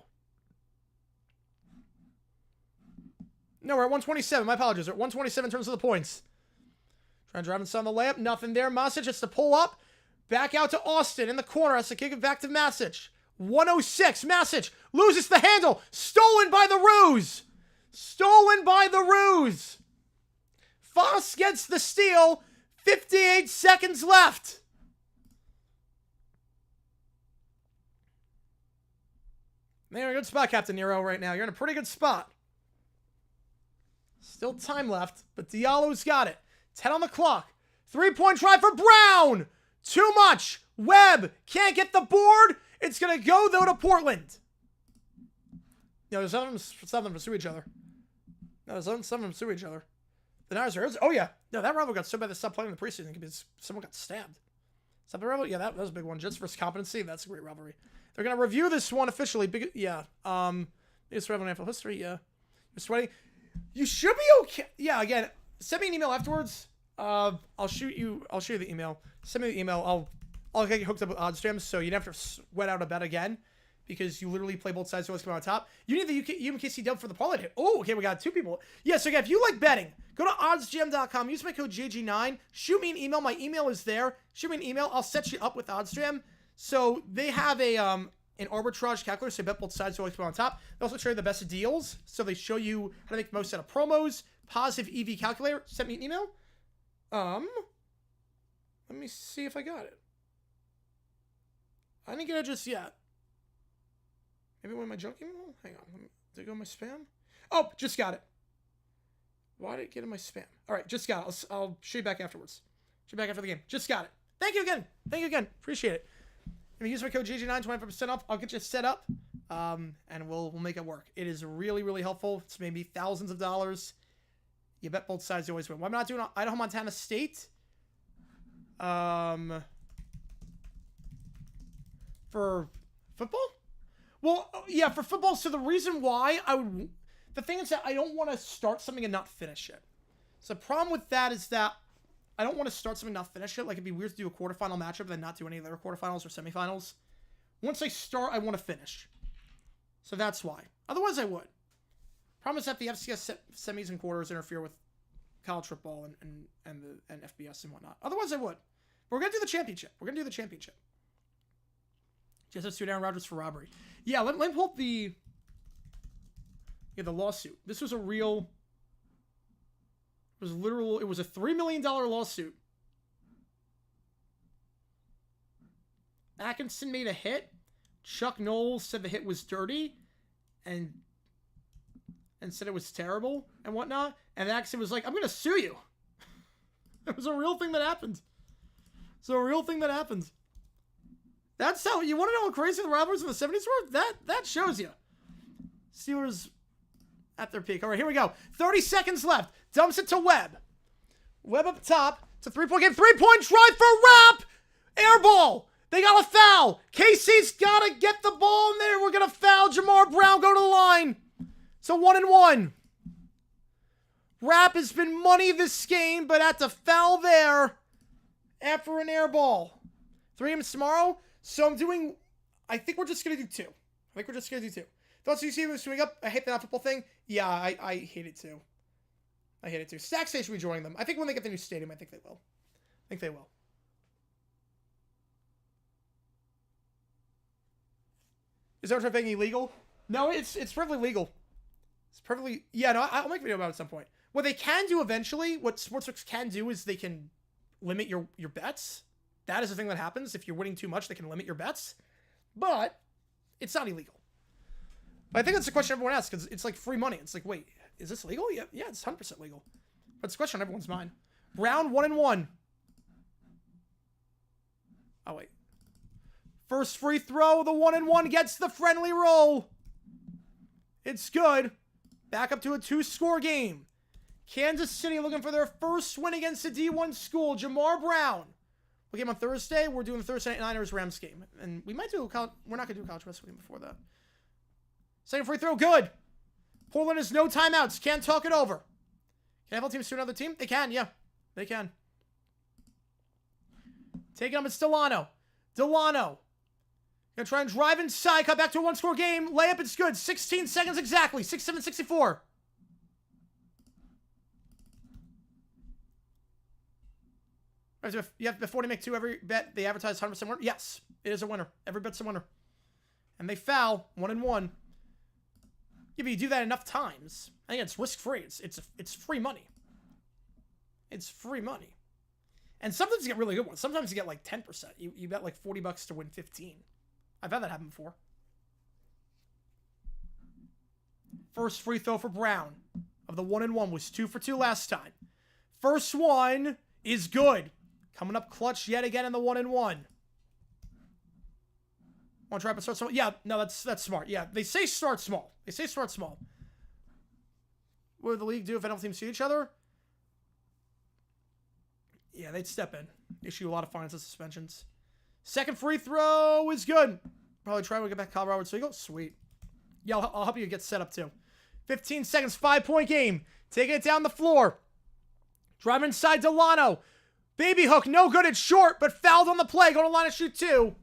No, we're at 127. My apologies. We're at 127 in terms of the points. Trying to drive inside on the layup. Nothing there. Masic has to pull up. Back out to Austin in the corner. Has to kick it back to Masic. 106. Masic loses the handle. Stolen by the Roos. Stolen by the Roos. Foss gets the steal. 58 seconds left. Man, you're in a good spot, Captain Nero, right now. You're in a pretty good spot. Still time left, but Diallo's got it. 10 on the clock. 3-point try for Brown. Too much. Webb can't get the board. It's going to go, though, to Portland. No, there's some of them sue each other. No, some of them sue each other. The Niners are... Oh, yeah. No, that rival got so bad they stopped playing in the preseason because someone got stabbed. Is that the rivalry? Yeah, that was a big one. Jets versus competency. That's a great rivalry. They're going to review this one officially. Yeah. It's rivalry NFL history. Yeah. You're sweating. You should be okay. Yeah, again, send me an email afterwards. I'll shoot you the email. Send me the email. I'll get you hooked up with OddsJam so you don't have to sweat out a bet again because you literally play both sides so it's coming on top. You need the UMKC dub for the parlay hit. Oh, okay, we got 2 people. Yeah, so again, if you like betting, go to oddsjam.com. Use my code JG9. Shoot me an email. My email is there. Shoot me an email. I'll set you up with OddsJam. So they have an arbitrage calculator, so you bet both sides so always come on top. They also show you the best deals, so they show you how to make the most out of promos. Positive EV calculator. Send me an email. Let me see if I got it. I didn't get it just yet. Maybe one of my junk email? Hang on. Did it go in my spam? Oh, just got it. Why did it get in my spam? All right, just got it. I'll show you back afterwards. Show you back after the game. Just got it. Thank you again. Thank you again. Appreciate it. If you use my code GG9, 25% off, I'll get you set up, and we'll make it work. It is really, really helpful. It's made me thousands of dollars. You bet both sides, you always win. Why am I not doing Idaho, Montana State? For football? Well, yeah, for football. So the reason why the thing is that I don't want to start something and not finish it. So the problem with that is that I don't want to start something and not finish it. Like, it'd be weird to do a quarterfinal matchup and then not do any of the other quarterfinals or semifinals. Once I start, I want to finish. So that's why. Otherwise, I would. Problem is that the FCS semis and quarters interfere with college football and FBS and whatnot. Otherwise, I would. But we're going to do the championship. We're going to do the championship. Just let's do Aaron Rodgers for robbery. Yeah, let me pull up the lawsuit. This was a real... It was a $3 million lawsuit. Atkinson made a hit. Chuck Knowles said the hit was dirty and said it was terrible and whatnot. And Atkinson was like, I'm going to sue you. It was a real thing that happened. That's how, you want to know how crazy the rivalries in the 70s were? That shows you. Steelers at their peak. All right, here we go. 30 seconds left. Dumps it to Webb. Webb up top. It's a 3-point game. 3-point try for Rapp. Air ball. They got a foul. KC's got to get the ball in there. We're going to foul Jamar Brown. Go to the line. So 1-1. Rapp has been money this game, but had to foul there after an air ball. 3 games tomorrow. So I think we're just going to do 2. Thoughts you see them swimming up? I hate the football thing. Yeah, I hate it too. Stack Station will be joining them. I think when they get the new stadium, I think they will. Is overtime thing illegal? No, it's perfectly legal. Yeah, no, I'll make a video about it at some point. What they can do eventually, what sportsbooks can do is they can limit your bets. That is the thing that happens. If you're winning too much, they can limit your bets. But it's not illegal. But I think that's the question everyone asks, because it's like free money. It's like, wait, is this legal? Yeah, it's 100% legal. But it's a question on everyone's mind. Round 1-1. Oh, wait. First free throw, the 1-1 gets the friendly roll. It's good. Back up to a 2-score game. Kansas City looking for their first win against a D1 school. Jamar Brown. We game on Thursday. We're doing the Thursday Night Niners Rams game. And we might do we're not going to do a college basketball game before that. Second free throw, good. Portland has no timeouts. Can't talk it over. Can NFL teams sue another team? They can, yeah. They can. Taking him, it's Delano. Gonna try and drive inside. Cut back to a 1-score game. Layup, it's good. 16 seconds exactly. 6-7-64. You have before they make 2 every bet. They advertise 100% winner. Yes, it is a winner. Every bet's a winner. And they foul 1-1. If you do that enough times, I think it's risk-free. It's free money. It's free money. And sometimes you get really good ones. Sometimes you get like 10%. You bet like $40 to win 15. I've had that happen before. First free throw for Brown of the 1-1 was 2 for 2 last time. First one is good. Coming up clutch yet again in the 1-1. Want to try to start small? Yeah, no, that's smart. Yeah, they say start small. What would the league do if NFL teams see each other? Yeah, they'd step in. Issue a lot of fines and suspensions. Second free throw is good. Probably try to get back Colorado so you go. Sweet. Yeah, I'll help you get set up too. 15 seconds, 5-point game. Taking it down the floor. Driving inside Delano. Baby hook, no good. It's short, but fouled on the play. Going to line and shoot 2.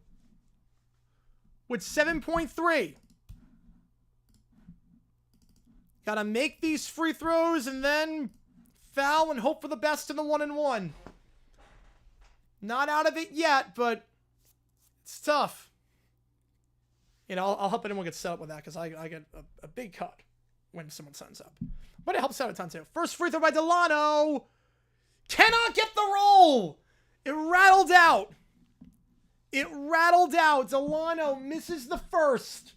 With 7.3. Got to make these free throws and then foul and hope for the best in the 1-1. Not out of it yet, but it's tough. You know, I'll help anyone get set up with that because I get a big cut when someone signs up. But it helps out a ton too. First free throw by Delano. Cannot get the roll. It rattled out. Delano misses the first.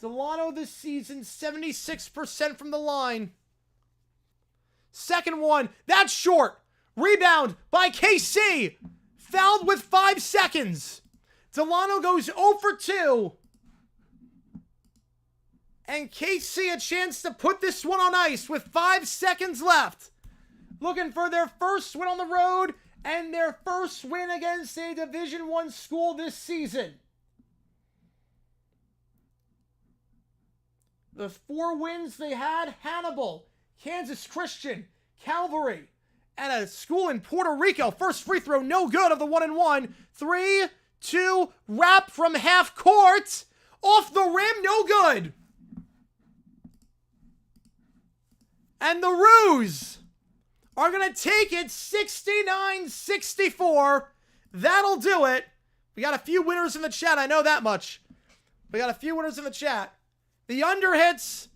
Delano this season, 76% from the line. Second one, that's short. Rebound by KC. Fouled with 5 seconds. Delano goes 0 for 2. And KC a chance to put this one on ice with 5 seconds left. Looking for their first win on the road and their first win against a Division I school this season. The 4 wins they had: Hannibal, Kansas Christian, Calvary, and a school in Puerto Rico. First free throw, no good of the 1-1. 3, 2, wrap from half court. Off the rim, no good. And the Roos are going to take it 69-64. That'll do it. We got a few winners in the chat. I know that much. We got a few winners in the chat. The under hits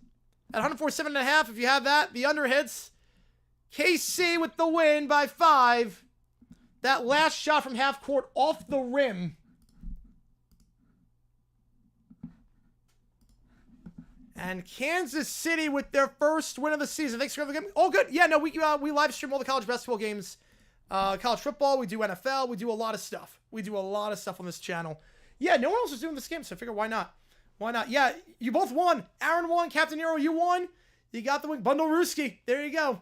at 147.5. If you have that, the under hits. KC with the win by 5. That last shot from half court off the rim. And Kansas City with their first win of the season. Thanks for the game. Oh, good. Yeah, no, we live stream all the college basketball games. College football, we do NFL, we do a lot of stuff. We do a lot of stuff on this channel. Yeah, no one else is doing this game, so I figure why not? Why not? Yeah, you both won. Aaron won. Captain Nero, you won. You got the win. Bundle Ruski. There you go.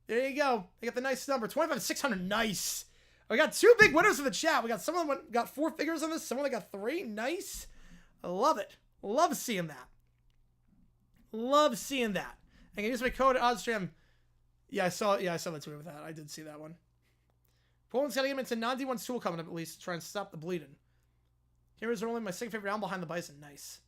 There you go. I got the nice number. 25,600. Nice. We got 2 big winners in the chat. We got someone that got 4 figures on this. Someone that got 3. Nice. I love it. Love seeing that. Love seeing that. I can use my code OddsJam. Yeah, I saw that tweet with that. I did see that one. Portland's got to get into non-D1 stool coming up at least to try and stop the bleeding. Heroes are only my second favorite album behind the Bison. Nice.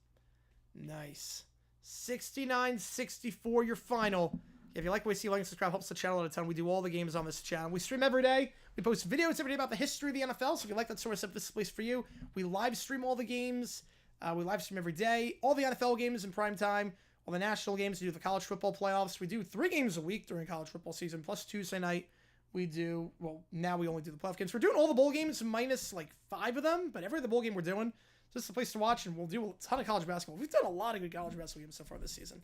Nice. 69-64 your final. If you like what we see, like and subscribe. Helps the channel out a ton. We do all the games on this channel. We stream every day. We post videos every day about the history of the NFL. So if you like that sort of stuff, this is the place for you. We live stream all the games. We live stream every day. All the NFL games in prime time. All the national games. We do the college football playoffs. We do 3 games a week during college football season. Plus Tuesday night, we do, well, now we only do the playoff games. We're doing all the bowl games minus like 5 of them. But every other bowl game we're doing, this is the place to watch. And we'll do a ton of college basketball. We've done a lot of good college basketball games so far this season.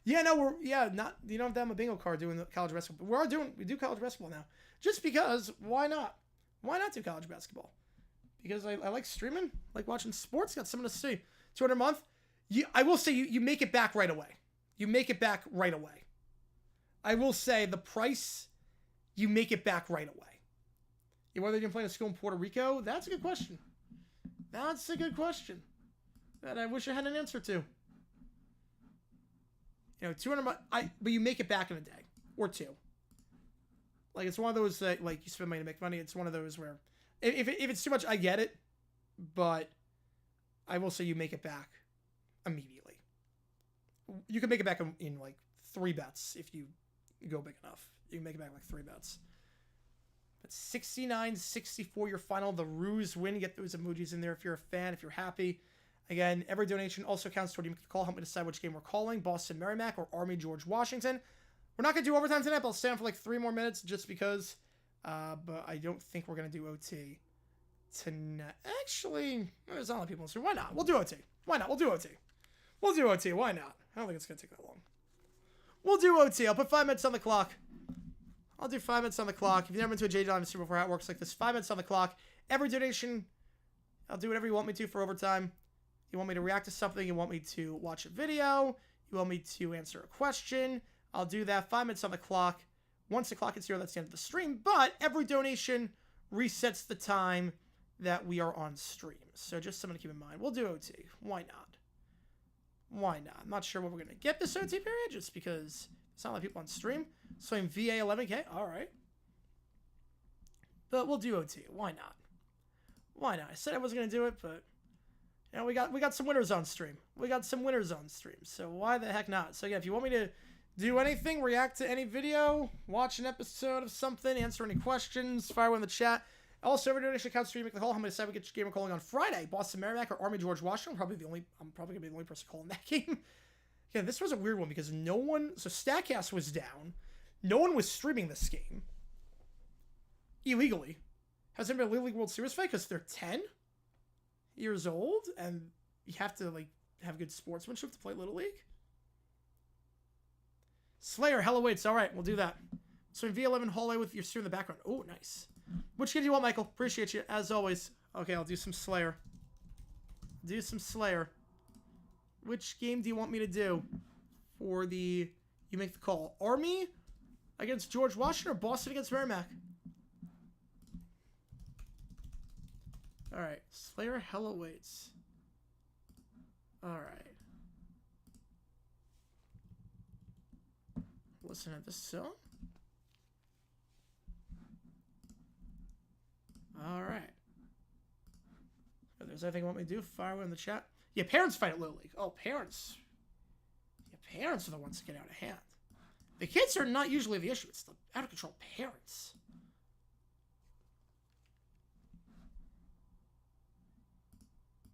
Yeah, no, you don't have to have a bingo card doing the college basketball. But we do college basketball now. Just because, why not? Why not do college basketball? Because I like streaming, like watching sports, got something to see. $200 a month. I will say you make it back right away. You make it back right away. I will say the price, you make it back right away. Whether you're playing a school in Puerto Rico, that's a good question. That's a good question that I wish I had an answer to. $200, but you make it back in a day or 2. Like, it's one of those that, like, you spend money to make money. It's one of those where, if it's too much, I get it, but I will say you make it back immediately. You can make it back in like 3 bets if you go big enough. You can make it back in like 3 bets. But 69-64 your final. The Ruse win. Get those emojis in there if you're a fan, if you're happy. Again, every donation also counts toward you make the call. Help me decide which game we're calling. Boston Merrimack or Army George Washington. We're not going to do overtime tonight, but I'll stay on for like 3 more minutes just because. But I don't think we're going to do OT tonight. Actually, there's not a lot of people in this room. Why not? We'll do OT. Why not? We'll do OT. We'll do OT. Why not? I don't think it's going to take that long. We'll do OT. I'll put 5 minutes on the clock. I'll do 5 minutes on the clock. If you've never been to a JJ Super before, how it works like this. 5 minutes on the clock. Every donation, I'll do whatever you want me to for overtime. You want me to react to something, you want me to watch a video, you want me to answer a question, I'll do that. 5 minutes on the clock. Once the clock hits 0, that's the end of the stream. But every donation resets the time that we are on stream. So just something to keep in mind. We'll do OT. Why not? Why not? I'm not sure what we're going to get this OT period, just because it's not a lot of people on stream. So I'm VA 11K. All right. But we'll do OT. Why not? Why not? I said I wasn't going to do it, but we got some winners on stream. We got some winners on stream. So why the heck not? So again, if you want me to do anything, react to any video, watch an episode of something, answer any questions, fire one in the chat. Also, every donation counts for you. Make the call. How many decide we get your game we're calling on Friday? Boston Merrimack or Army George Washington? I'm probably gonna be the only person calling that game. Yeah, this was a weird one because no one. So Statcast was down. No one was streaming this game illegally. Has there been a Little League World Series fight because they're 10 years old and you have to like have good sportsmanship to play Little League? Slayer, hello, waits. All right, we'll do that. So in V11 hallway with your stream in the background. Oh, nice. Which game do you want, Michael? Appreciate you, as always. Okay, I'll do some Slayer. Do some Slayer. Which game do you want me to do for the... You make the call. Army against George Washington or Boston against Merrimack? Alright, Slayer, hell awaits. Alright. Listen to this song. Alright. If there's anything you want me to do, fire away in the chat. Yeah, parents fight at Little League. Oh, parents. Yeah, parents are the ones that get out of hand. The kids are not usually the issue. It's the out-of-control parents.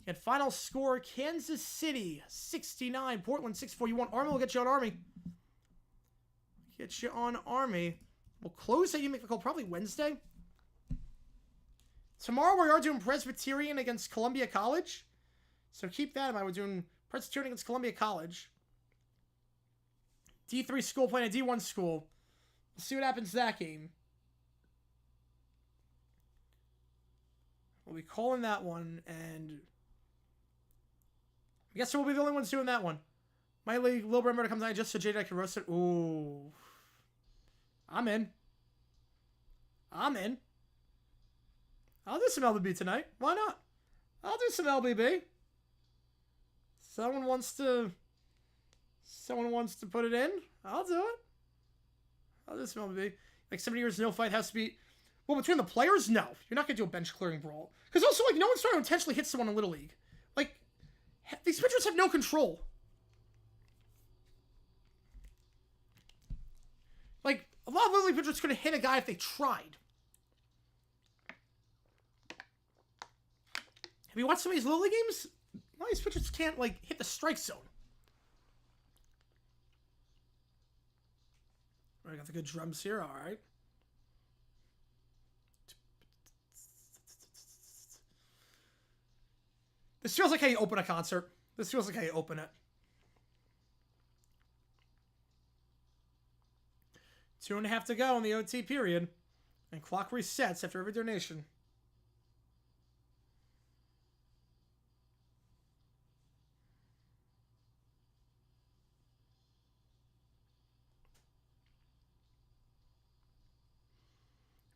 And final score, Kansas City 69, Portland 64. You want Army? We'll get you on Army. Get you on Army. We'll close that. You make the call probably Wednesday. Tomorrow we are doing Presbyterian against Columbia College. So keep that in mind. We're doing Presbyterian against Columbia College. D3 school playing a D1 school. We'll see what happens to that game. We'll be calling that one, and I guess we'll be the only ones doing that one. My league, Lil Bremmer comes on just so JJ can roast it. Ooh. I'm in. I'm in. I'll do some LBB tonight. Why not? I'll do some LBB. Someone wants to Someone wants to put it in? I'll do it. I'll just be like 70 years no fight has to be. Well, between the players, no. You're not gonna do a bench clearing brawl. Because also, like, no one's trying to intentionally hit someone in Little League. Like, these pitchers have no control. Like, a lot of Little League pitchers could have hit a guy if they tried. Have you watched some of these Little League games? A lot of these pitchers can't, like, hit the strike zone. I got the good drums here, alright. This feels like how you open a concert. This feels like how you open it. 2.5 to go in the OT period. And clock resets after every donation.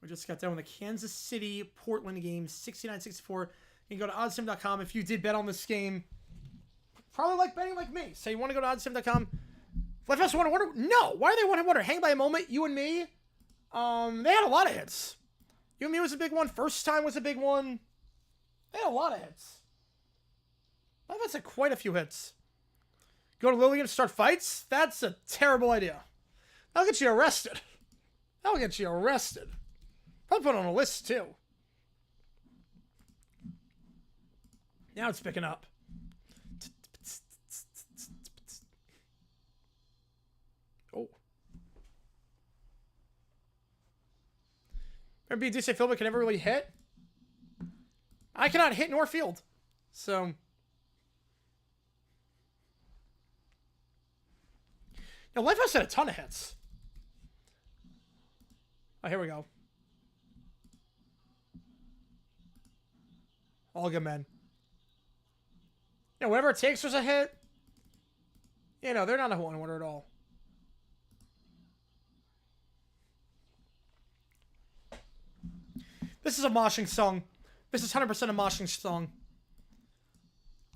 We just got done with the Kansas City-Portland game, 69-64. You can go to oddsim.com if you did bet on this game. Probably like betting like me. So you want to go to oddsim.com. Flyfest Wonder Wonder? No. Why are they Wonder? Hang by a moment. You and me. They had a lot of hits. You and me was a big one. First time was a big one. They had a lot of hits. Flyfest had quite a few hits. Go to Lillian to start fights? That's a terrible idea. That'll get you arrested. That'll get you arrested. Probably put on a list too. Now it's picking up. Oh. Remember, you say Philbin can never really hit? I cannot hit nor field. So. Now, Lifehouse had a ton of hits. Oh, here we go. All good men. You know, whatever it takes, there's a hit. You know, they're not a one order at all. This is a moshing song. This is 100% a moshing song.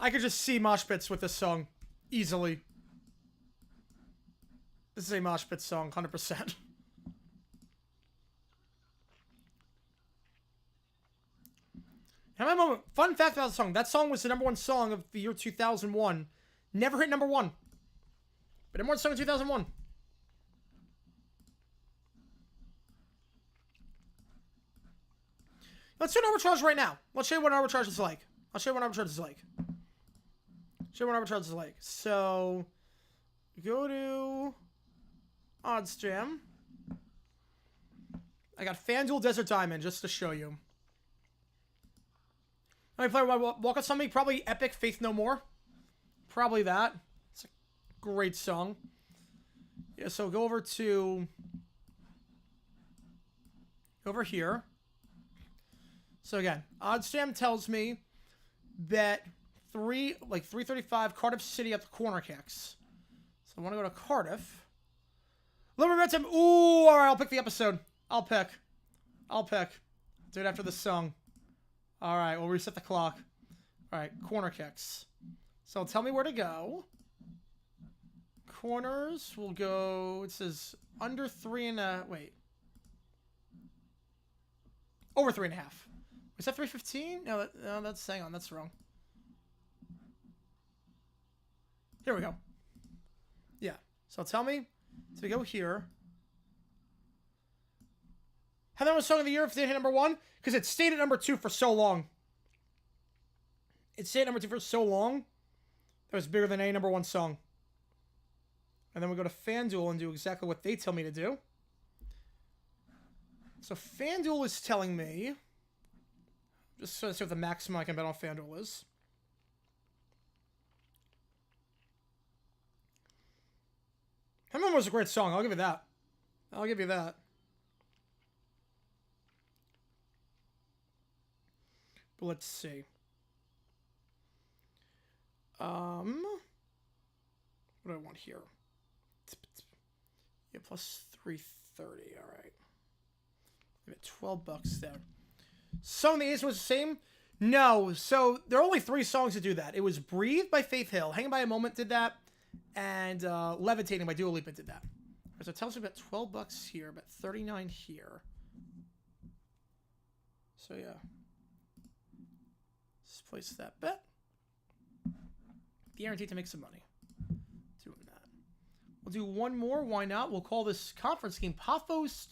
I could just see mosh pits with this song. Easily. This is a mosh pit song, 100%. Fun fact about the song. That song was the #1 song of the year 2001. Never hit #1. But #1 song in 2001. Let's do an arbitrage right now. Let's show you what an arbitrage is like. I'll show you what an arbitrage is like. Show you what an arbitrage is like. So, go to Odds Jam. I got FanDuel Desert Diamond just to show you. Let me play Walk on Something. Probably Epic Faith No More. Probably that. It's a great song. Yeah, so go over to... over here. So again, OddsJam tells me that 335 Cardiff City up the corner kicks. So I want to go to Cardiff. Liberty Red Team. Ooh, all right, I'll pick the episode. I'll pick. Do it after the song. All right, we'll reset the clock. All right, corner kicks. So tell me where to go. Corners will go, it says under 3.5, wait. Over 3.5. Is that 315? No, that's, hang on, that's wrong. Here we go. Yeah, so tell me, so we go here. How that was song of the year if they hit #1? Because it stayed at #2 for so long. It stayed at #2 for so long. That was bigger than any #1 song. And then we go to FanDuel and do exactly what they tell me to do. So FanDuel is telling me, just so see what the maximum I can bet on FanDuel is. #1 was a great song. I'll give you that. I'll give you that. But let's see. What do I want here? Yeah, plus 330. All right. Give it $12 there. Song the Ace was the same? No. So there are only 3 songs that do that. It was Breathe by Faith Hill. Hanging by a Moment did that. and Levitating by Dua Lipa did that. So it tells me about $12 here, about $39 here. So yeah, let's place that bet. Guaranteed to make some money doing that. We'll do one more. Why not? We'll call this conference game Paphos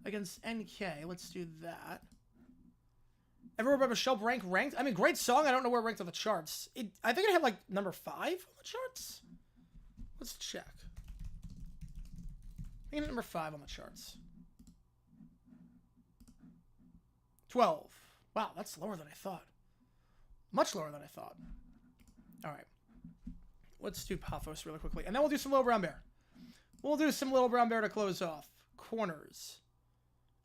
against NK. Let's do that. Everywhere by Michelle Brank ranked. I mean, great song. I don't know where it ranked on the charts. I think it had like number 5 on the charts. Let's check. I think it's number 5 on the charts. 12. Wow, that's lower than I thought. Much lower than I thought. All right. Let's do Paphos really quickly. And then we'll do some Little Brown Bear. We'll do some Little Brown Bear to close off. Corners.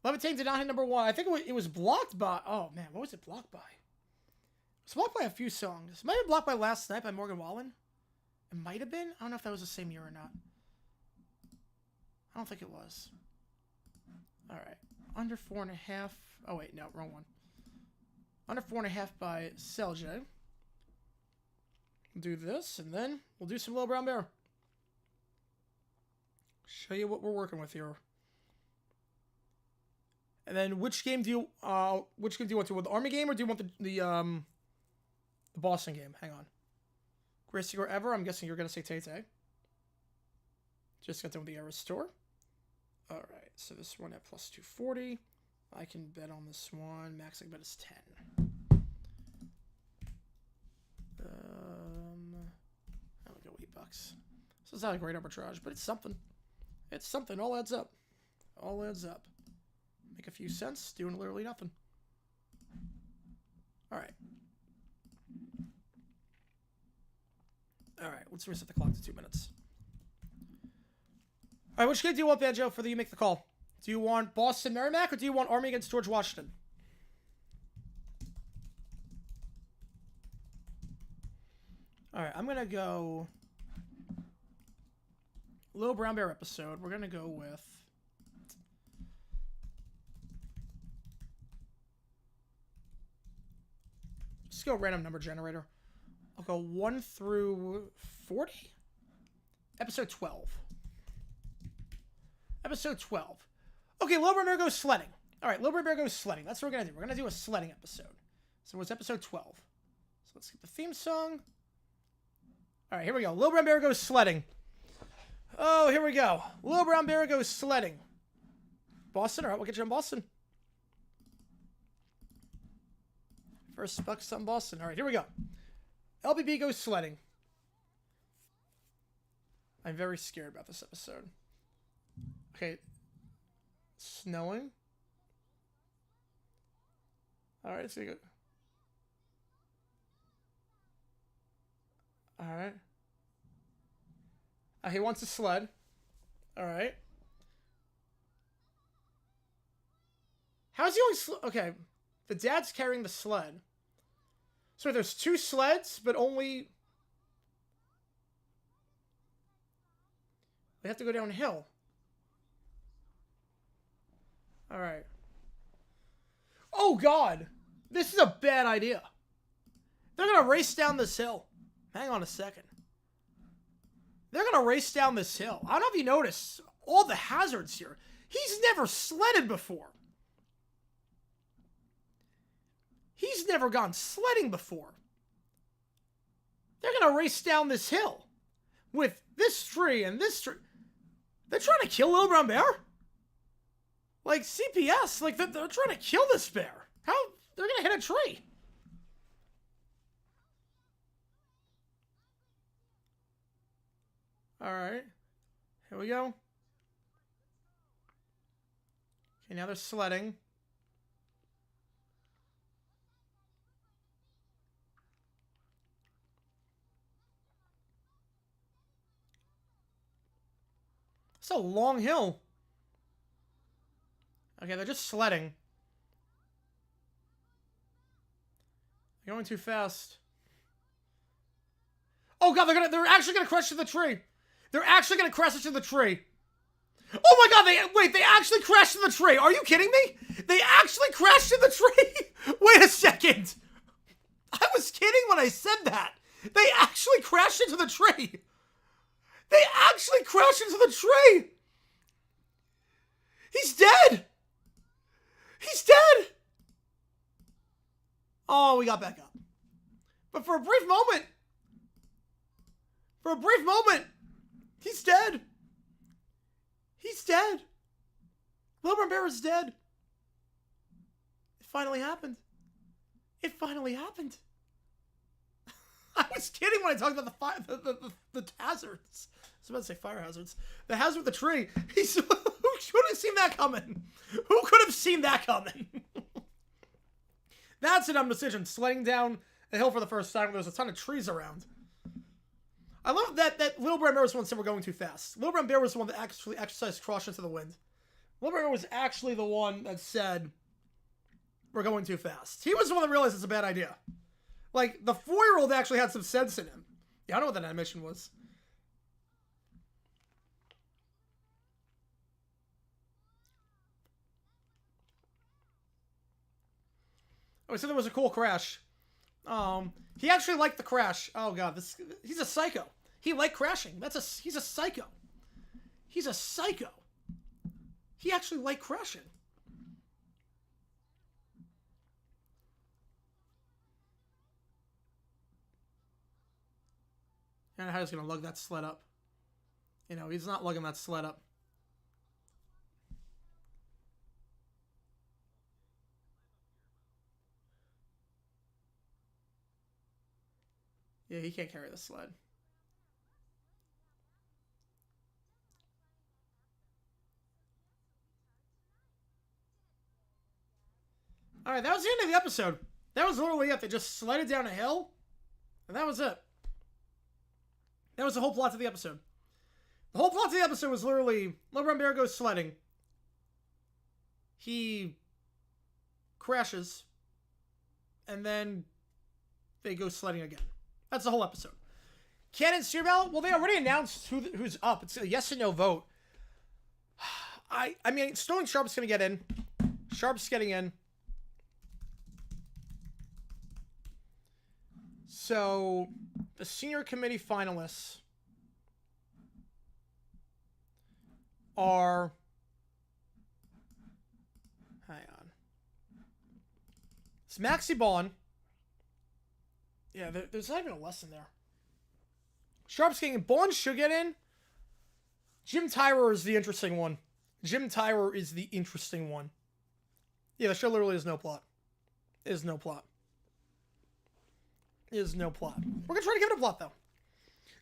Levitating did not hit number 1. I think it was blocked by... Oh, man. What was it blocked by? It was blocked by a few songs. It might have been blocked by Last Night by Morgan Wallen. It might have been. I don't know if that was the same year or not. I don't think it was. All right. Under 4.5. Oh, wait. No, wrong one. Under 4.5 by Selja. Do this, and then we'll do some Little Brown Bear. Show you what we're working with here. And then which game do you want to? Want the Army game or do you want the Boston game? Hang on. Greatest score ever. I'm guessing you're gonna say Tay-Tay. Just got done with the Era Store. All right, so this one at plus 240. I can bet on this one. Max I can bet is 10. I'll go $8. So it's not a great arbitrage, but it's something. It's something. All adds up. All adds up. Make a few cents, doing literally nothing. All right. All right, let's reset the clock to 2 minutes. All right, which game do you want, Banjo, for the You Make the Call? Do you want Boston Merrimack or do you want Army against George Washington? All right, I'm going to go Little Brown Bear episode. We're going to go with just go random number generator. I'll go 1 through 40. Episode 12. Episode 12. Okay, Little Brown Bear goes sledding. All right, Little Brown Bear goes sledding. That's what we're going to do. We're going to do a sledding episode. So it's episode 12. So let's get the theme song. All right, here we go. Little Brown Bear goes sledding. Oh, here we go. Little Brown Bear goes sledding. Boston. All right, we'll get you in Boston. First bucks on Boston. All right, here we go. LBB goes sledding. I'm very scared about this episode. Okay. Snowing. All right, let's see. All right. He wants a sled. All right. How's he going? Okay. The dad's carrying the sled. So there's 2 sleds, but only... They have to go downhill. All right. Oh, God. This is a bad idea. They're going to race down this hill. Hang on a second. They're going to race down this hill. I don't know if you noticed all the hazards here. He's never sledded before. He's never gone sledding before. They're going to race down this hill with this tree and this tree. They're trying to kill Little Brown Bear? Like CPS. Like they're trying to kill this bear. How? They're going to hit a tree. All right. Here we go. Okay, now they're sledding. It's a long hill. Okay, they're just sledding. They're going too fast. Oh God, they're actually gonna crash into the tree. They're actually gonna crash into the tree. Oh my God, they actually crashed into the tree. Are you kidding me? They actually crashed into the tree. Wait a second. I was kidding when I said that. They actually crashed into the tree. They actually crashed into the tree! He's dead! He's dead! Oh, we got back up. But for a brief moment, he's dead. He's dead. Little Brown Bear is dead. It finally happened. It finally happened. I was kidding when I talked about the hazards. I was about to say fire hazards. The hazard with the tree. Who could have seen that coming? Who could have seen that coming? That's a dumb decision. Sledding down a hill for the first time when there's a ton of trees around. I love that Little Brown Bear was the one that said we're going too fast. Little Brown Bear was the one that actually exercised caution to the wind. Little Brown Bear was actually the one that said we're going too fast. He was the one that realized it's a bad idea. Like, the 4-year-old actually had some sense in him. Yeah, I don't know what that animation was. Oh, he said there was a cool crash. He actually liked the crash. Oh god, he's a psycho. He liked crashing. He's a psycho. He's a psycho. He actually liked crashing. I don't know how he's gonna lug that sled up. You know, he's not lugging that sled up. Yeah, he can't carry the sled. Alright, that was the end of the episode. That was literally it. They just sledded down a hill, and that was it. That was the whole plot of the episode. The whole plot of the episode was literally Little Brown Bear goes sledding. He crashes, and then they go sledding again. That's the whole episode. Canon Steer Ballot? Well, they already announced who's up. It's a yes and no vote. I mean, Sterling Sharp's going to get in. Sharp's getting in. So, the senior committee finalists are... Hang on. It's Maxie Bond. Yeah, there's not even a lesson there. Sharp's getting in. Bond should get in. Jim Tyrer is the interesting one. Jim Tyrer is the interesting one. Yeah, the show literally has no plot. Is no plot. Is no plot. We're gonna try to give it a plot though.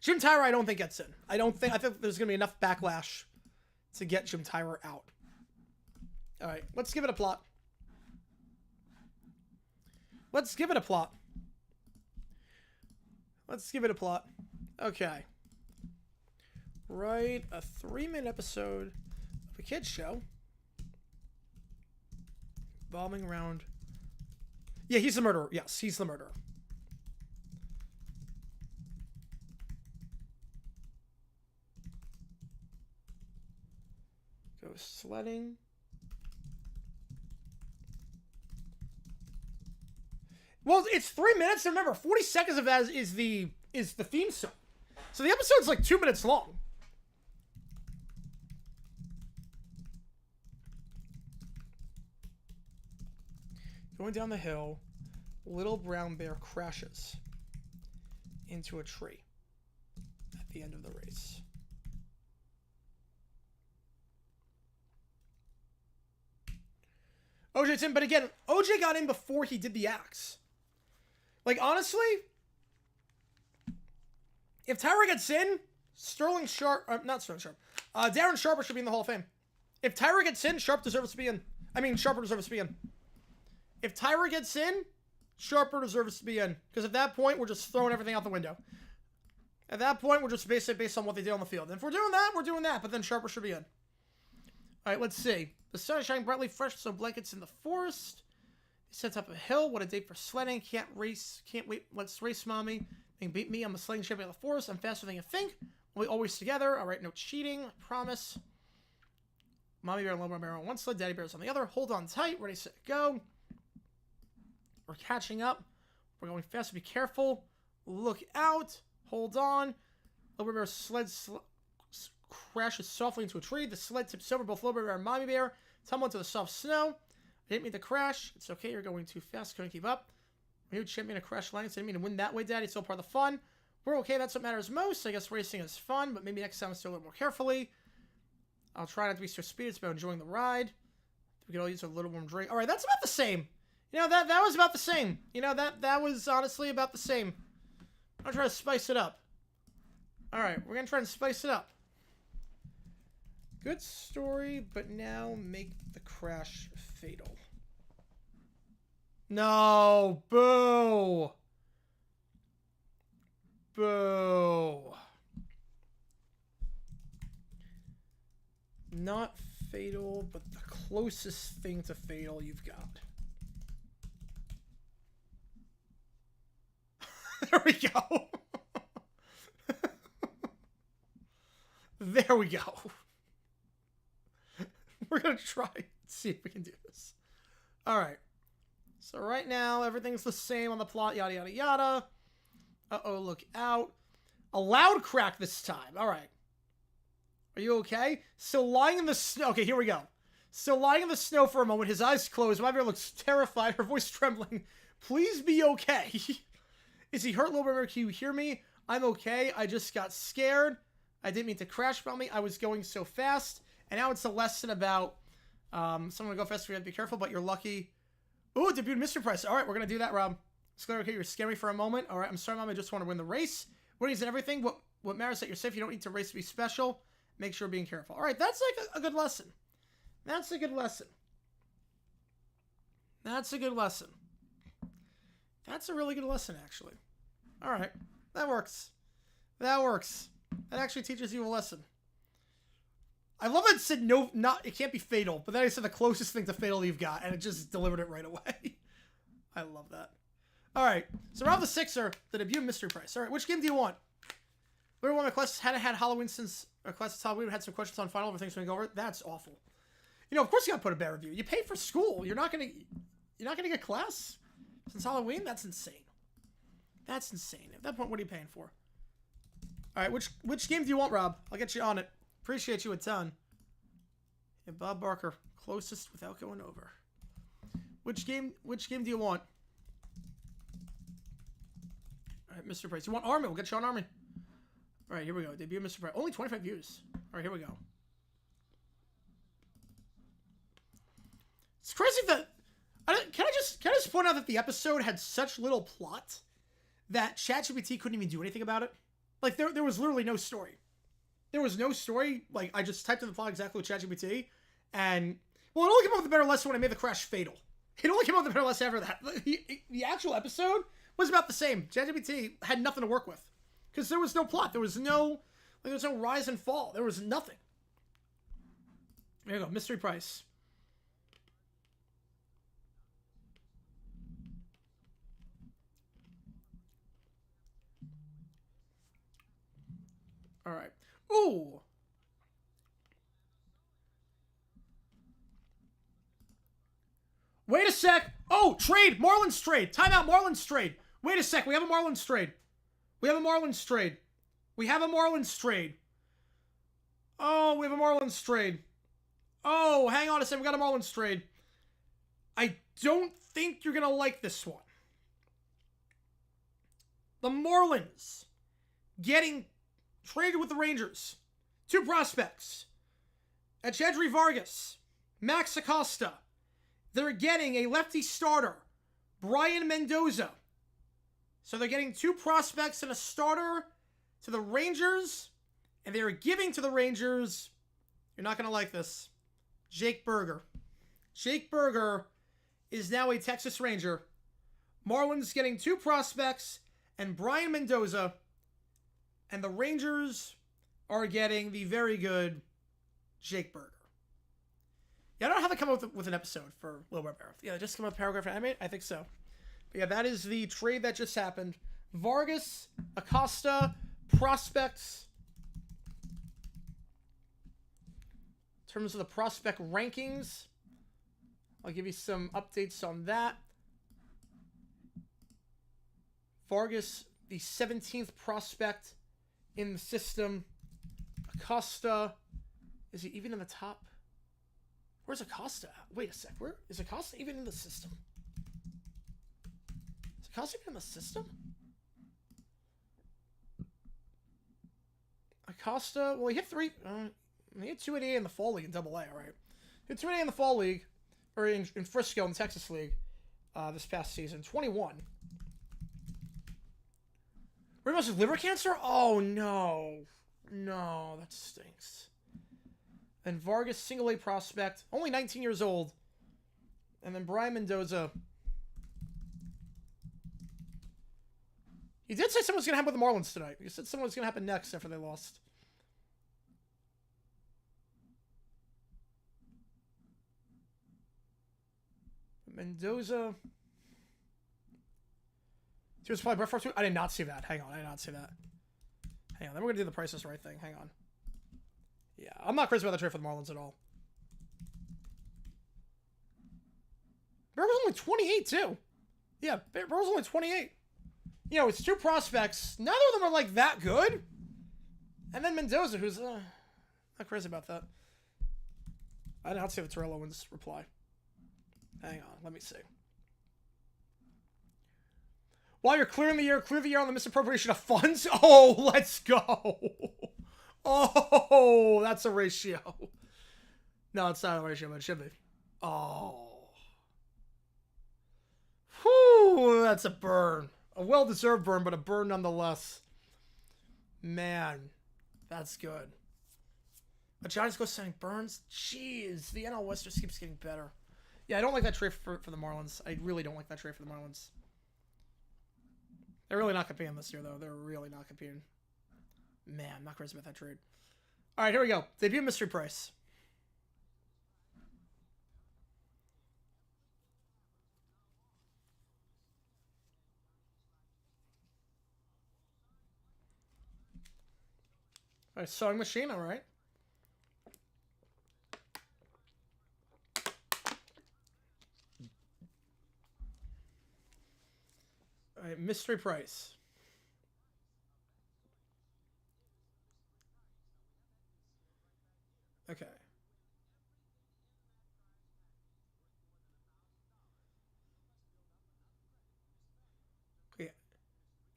Jim Tyrer, I don't think gets in. I think there's gonna be enough backlash to get Jim Tyrer out. All right, let's give it a plot. Let's give it a plot. Let's give it a plot. Okay. Write a 3-minute episode of a kid's show revolving around... Yeah, he's the murderer. Yes, he's the murderer. Go sledding. Well, it's 3 minutes. Remember, 40 seconds of that is the theme song. So the episode's like 2 minutes long. Going down the hill, Little Brown Bear crashes into a tree at the end of the race. OJ's in, but again, OJ got in before he did the axe. Like, honestly, if Tyra gets in, Darren Sharper should be in the Hall of Fame. If Tyra gets in, Sharper deserves to be in. If Tyra gets in, Sharper deserves to be in. Because at that point, we're just throwing everything out the window. At that point, we're just based on what they did on the field. And if we're doing that, we're doing that. But then Sharper should be in. All right, let's see. The sun is shining brightly, fresh, so blankets in the forest. He sets up a hill. What a day for sledding. Can't wait. Let's race, mommy. You can beat me. I'm a sledding champion of the forest. I'm faster than you think. We're always together. All right, no cheating. I promise. Mommy bear and Little Brown Bear on one sled. Daddy bear's on the other. Hold on tight. Ready, set, go. We're catching up. We're going fast. Be careful. Look out. Hold on. Little Brown Bear sled. crashes softly into a tree. The sled tips over. Both Low Bear and Mommy Bear tumble into the soft snow. I didn't mean to crash. It's okay. You're going too fast. Couldn't keep up. You champion a crash landing. So I didn't mean to win that way, Daddy. It's still part of the fun. We're okay. That's what matters most. I guess racing is fun, but maybe next time let's do a little more carefully. I'll try not to be so speedy. It's about enjoying the ride. We could all use a little warm drink. All right, that's about the same. You know, that was about the same. You know, that was honestly about the same. I'll try to spice it up. All right, we're going to try and spice it up. Good story, but now make the crash fatal. No, boo. Boo. Not fatal, but the closest thing to fatal you've got. There we go. There we go. We're going to try and see if we can do this. All right. So right now, everything's the same on the plot, yada, yada, yada. Uh-oh, look out. A loud crack this time. All right. Are you okay? So lying in the snow. Okay, here we go. So lying in the snow for a moment, his eyes closed. My bear looks terrified, her voice trembling. Please be okay. Is he hurt, Little Bear? Can you hear me? I'm okay. I just got scared. I didn't mean to crash about me. I was going so fast. And now it's a lesson about someone go fast. We have to be careful, but you're lucky. Ooh, debut mystery prize. All right, we're going to do that, Rob. Okay, you're scary for a moment. All right, I'm sorry, Mom. I just want to win the race. Winnings and everything. What matters is that you're safe. You don't need to race to be special. Make sure you're being careful. All right, that's like a good lesson. That's a good lesson. That's a good lesson. That's a really good lesson, actually. All right, that works. That works. That actually teaches you a lesson. I love that it said no, it can't be fatal, but then I said the closest thing to fatal you've got, and it just delivered it right away. I love that. All right, so Rob the Sixer, the debut mystery prize. All right, which game do you want? We were one of my questions. Hadn't had Halloween since our class Halloween. We had some questions on final. Everything's going to go over. That's awful. You know, of course you got to put a bad review. You pay for school. You're not gonna get class since Halloween. That's insane. That's insane. At that point, what are you paying for? All right, which game do you want, Rob? I'll get you on it. Appreciate you a ton. Yeah, Bob Barker, closest without going over. Which game do you want? All right, Mr. Price. You want Army? We'll get you on Army. All right, here we go. Debut Mr. Price. Only 25 views. All right, here we go. It's crazy that... Can I just point out that the episode had such little plot that ChatGPT couldn't even do anything about it? Like, there was literally no story. There was no story. Like, I just typed in the plot exactly with ChatGPT, and... Well, it only came up with a better lesson when I made the crash fatal. It only came up with a better lesson after that. The actual episode was about the same. ChatGPT had nothing to work with. Because there was no plot. There was no rise and fall. There was nothing. There you go. Mystery price. All right. Ooh. Wait a sec. Oh, trade. Marlins trade. Timeout. Marlins trade. Wait a sec. We have a Marlins trade. We have a Marlins trade. We have a Marlins trade. Oh, we have a Marlins trade. Oh, hang on a second. We got a Marlins trade. I don't think you're going to like this one. The Marlins getting traded with the Rangers. 2 prospects. Echedri Vargas. Max Acosta. They're getting a lefty starter. Brian Mendoza. So they're getting 2 prospects and a starter to the Rangers. And they're giving to the Rangers, you're not going to like this, Jake Berger. Jake Berger is now a Texas Ranger. Marlins getting 2 prospects and Brian Mendoza. And the Rangers are getting the very good Jake Berger. Yeah, I don't know how they come up with an episode for Little Bear. Yeah, just come up with a paragraph and animate? I think so. But yeah, that is the trade that just happened. Vargas, Acosta, prospects. In terms of the prospect rankings, I'll give you some updates on that. Vargas, the 17th prospect in the system. Acosta. Is he even in the top? Where's Acosta at? Wait a sec. Where is Acosta even in the system? Is Acosta even in the system? Acosta, well, he hit he hit 288 in the fall league in Double A, right? He hit 288 in the fall league, or in Frisco in the Texas League, this past season. 21. Ramos with liver cancer? Oh no, no, that stinks. And Vargas, single A prospect, only 19 years old. And then Brian Mendoza. He did say something was going to happen with the Marlins tonight. He said something was going to happen next after they lost. Mendoza. He was probably Brett Forte. I did not see that. Hang on. I did not see that. Hang on. Then we're going to do the Price is Right thing. Hang on. Yeah, I'm not crazy about the trade for the Marlins at all. Bear was only 28, too. Yeah, Bear was only 28. You know, it's two prospects. Neither of them are, like, that good. And then Mendoza, who's not crazy about that. I did not see the Terrell Owens reply. Hang on, let me see. While you're clear the year on the misappropriation of funds. Oh, let's go. Oh, that's a ratio. No, it's not a ratio, but it should be. Oh. Whew, that's a burn. A well-deserved burn, but a burn nonetheless. Man, that's good. A Giants go signing Burns? Jeez, the NL West just keeps getting better. Yeah, I don't like that trade for the Marlins. I really don't like that trade for the Marlins. They're really not competing this year, though. They're really not competing. Man, I'm not crazy about that trade. All right, here we go. Debut mystery price. All right, sewing machine, all right. All right, mystery price. Okay. Yeah. You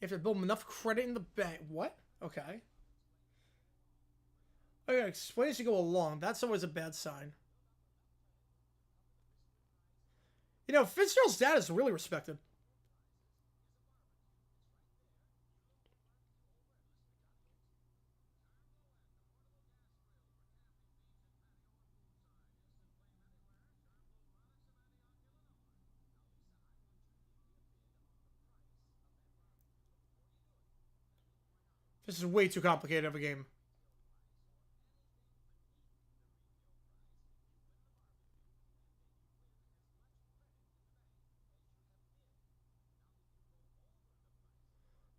have to build enough credit in the bank. What? Okay. Okay, explain as you go along. That's always a bad sign. You know, Fitzgerald's dad is really respected. This is way too complicated of a game.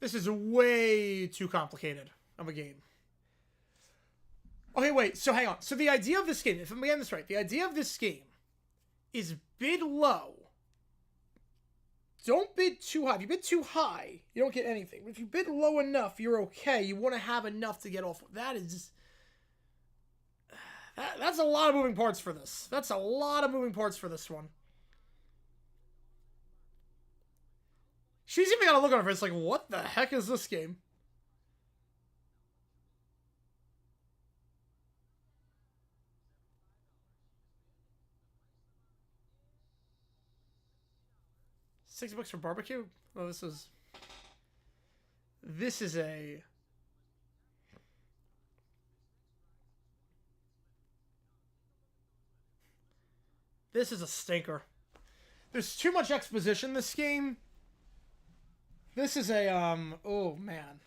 This is way too complicated of a game. Okay, wait. So hang on. So the idea of this game, if I'm getting this right, the idea of this game is bid low. Don't bid too high. If you bid too high, you don't get anything. But if you bid low enough, you're okay. You want to have enough to get off. That is... That's a lot of moving parts for this. That's a lot of moving parts for this one. She's even got to look at her face like, what the heck is this game? $60 for barbecue? Oh, this is a... This is a stinker. There's too much exposition in this game. This is a, oh, man.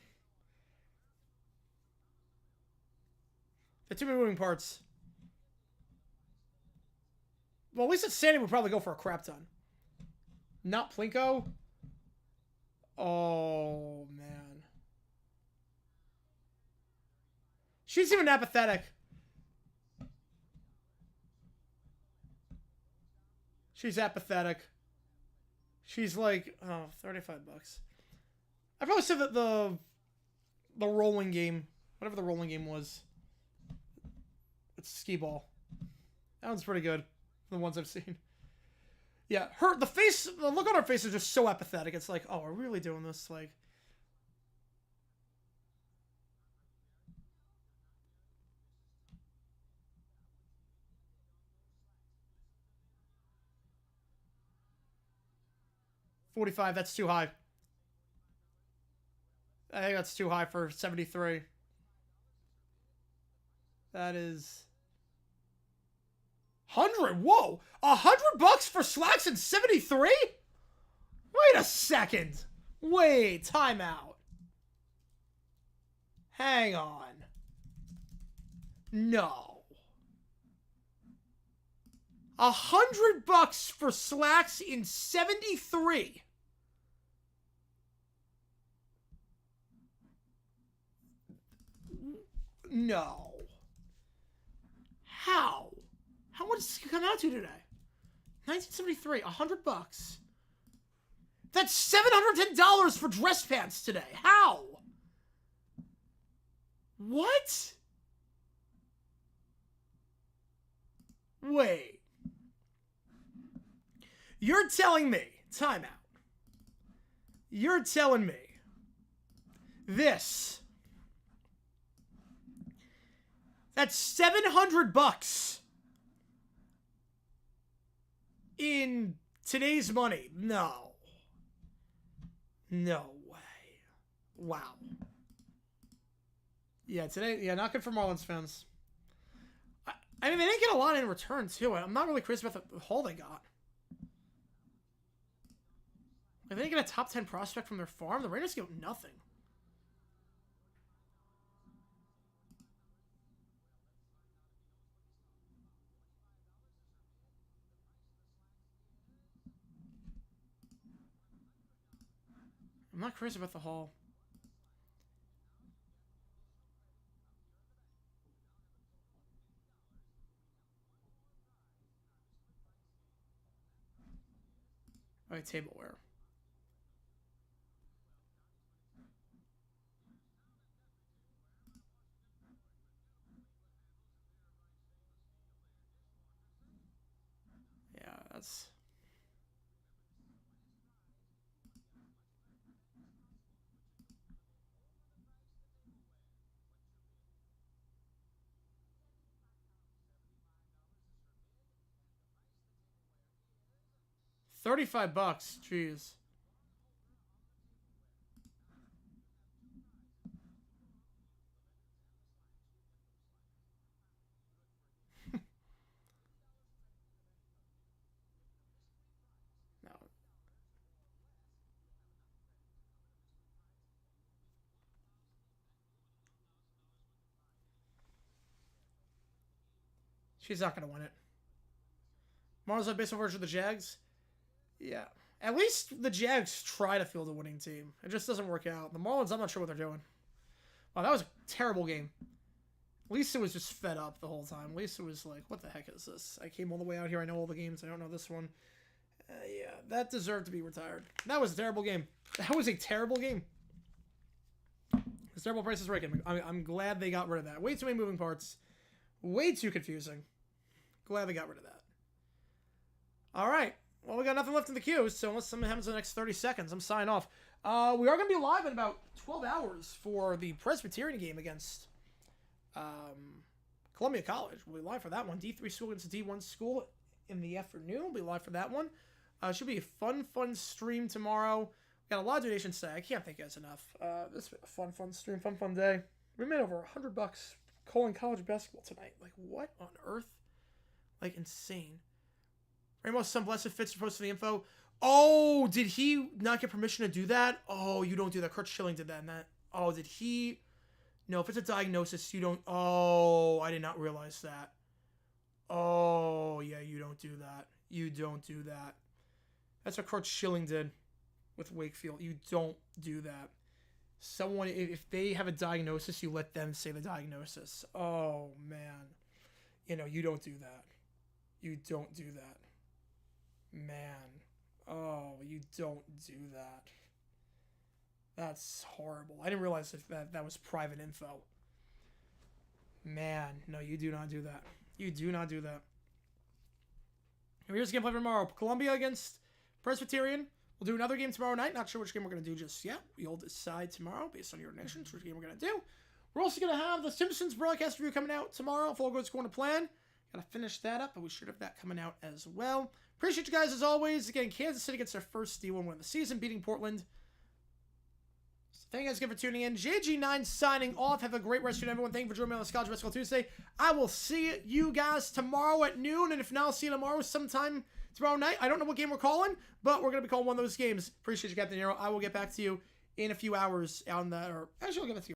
The too many moving parts. Well, at least it's Sandy would probably go for a crap ton. Not Plinko? Oh, man. She's even apathetic. She's apathetic. She's like, oh, $35. I probably said that the rolling game, whatever the rolling game was, It's skee ball. That one's pretty good. The ones I've seen. Yeah, the look on her face is just so apathetic. It's like, oh, are we really doing this? Like, $45, that's too high. I think that's too high for 73. That is 100. Whoa, $100 for slacks in 73? Wait a second. Wait, timeout. Hang on. No. $100 for slacks in 73. No. How? How much does it come out to today? 1973, $100. That's $710 for dress pants today. How? What? Wait. You're telling me, timeout. You're telling me this. That's $700 in today's money. No. No way. Wow. Yeah, today, yeah, not good for Marlins fans. I mean, they didn't get a lot in return, too. I'm not really crazy about the haul they got. If they get a top 10 prospect from their farm, the Raiders get nothing. I'm not crazy about the haul. All right, tableware. Yeah, that's... $35, jeez. No. She's not going to win it. Marlins have baseball version of the Jags? Yeah. At least the Jags try to field a winning team. It just doesn't work out. The Marlins, I'm not sure what they're doing. Wow, that was a terrible game. Lisa was just fed up the whole time. Lisa was like, what the heck is this? I came all the way out here. I know all the games. I don't know this one. Yeah, that deserved to be retired. That was a terrible game. That was a terrible game. It's terrible Price is Right. I'm glad they got rid of that. Way too many moving parts. Way too confusing. Glad they got rid of that. All right. Well, we got nothing left in the queue, so unless something happens in the next 30 seconds, I'm signing off. We are going to be live in about 12 hours for the Presbyterian game against Columbia College. We'll be live for that one. D3 school against D1 school in the afternoon. We'll be live for that one. Should be a fun stream tomorrow. We got a lot of donations today. I can't thank you guys enough. This has been a fun stream, fun day. We made over $100 calling college basketball tonight. Like, what on earth? Like, insane. Rainbow's son Blessed Fitz posted the info. Oh, did he not get permission to do that? Oh, you don't do that. Kurt Schilling did that. And that. Oh, did he? No, if it's a diagnosis, you don't. Oh, I did not realize that. Oh, yeah, you don't do that. You don't do that. That's what Kurt Schilling did with Wakefield. You don't do that. Someone, if they have a diagnosis, you let them say the diagnosis. Oh, man. You know, you don't do that. You don't do that. Man. Oh, you don't do that. That's horrible. I didn't realize that was private info. Man, no, you do not do that. You do not do that. Here's the gameplay for tomorrow. Columbia against Presbyterian. We'll do another game tomorrow night. Not sure which game we're going to do just yet. We'll decide tomorrow based on your donations which game we're going to do. We're also going to have the Simpsons broadcast review coming out tomorrow. If all goes according to plan. Got to finish that up, but we should have that coming out as well. Appreciate you guys as always. Again, Kansas City gets their first D1 win of the season, beating Portland. So thank you guys again for tuning in. JG9 signing off. Have a great rest of your day, everyone. Thank you for joining me on the College Basketball Tuesday. I will see you guys tomorrow at noon, and if not, I'll see you tomorrow sometime tomorrow night. I don't know what game we're calling, but we're going to be calling one of those games. Appreciate you, Captain Nero. I will get back to you in a few hours on that, or actually I'll get back to you.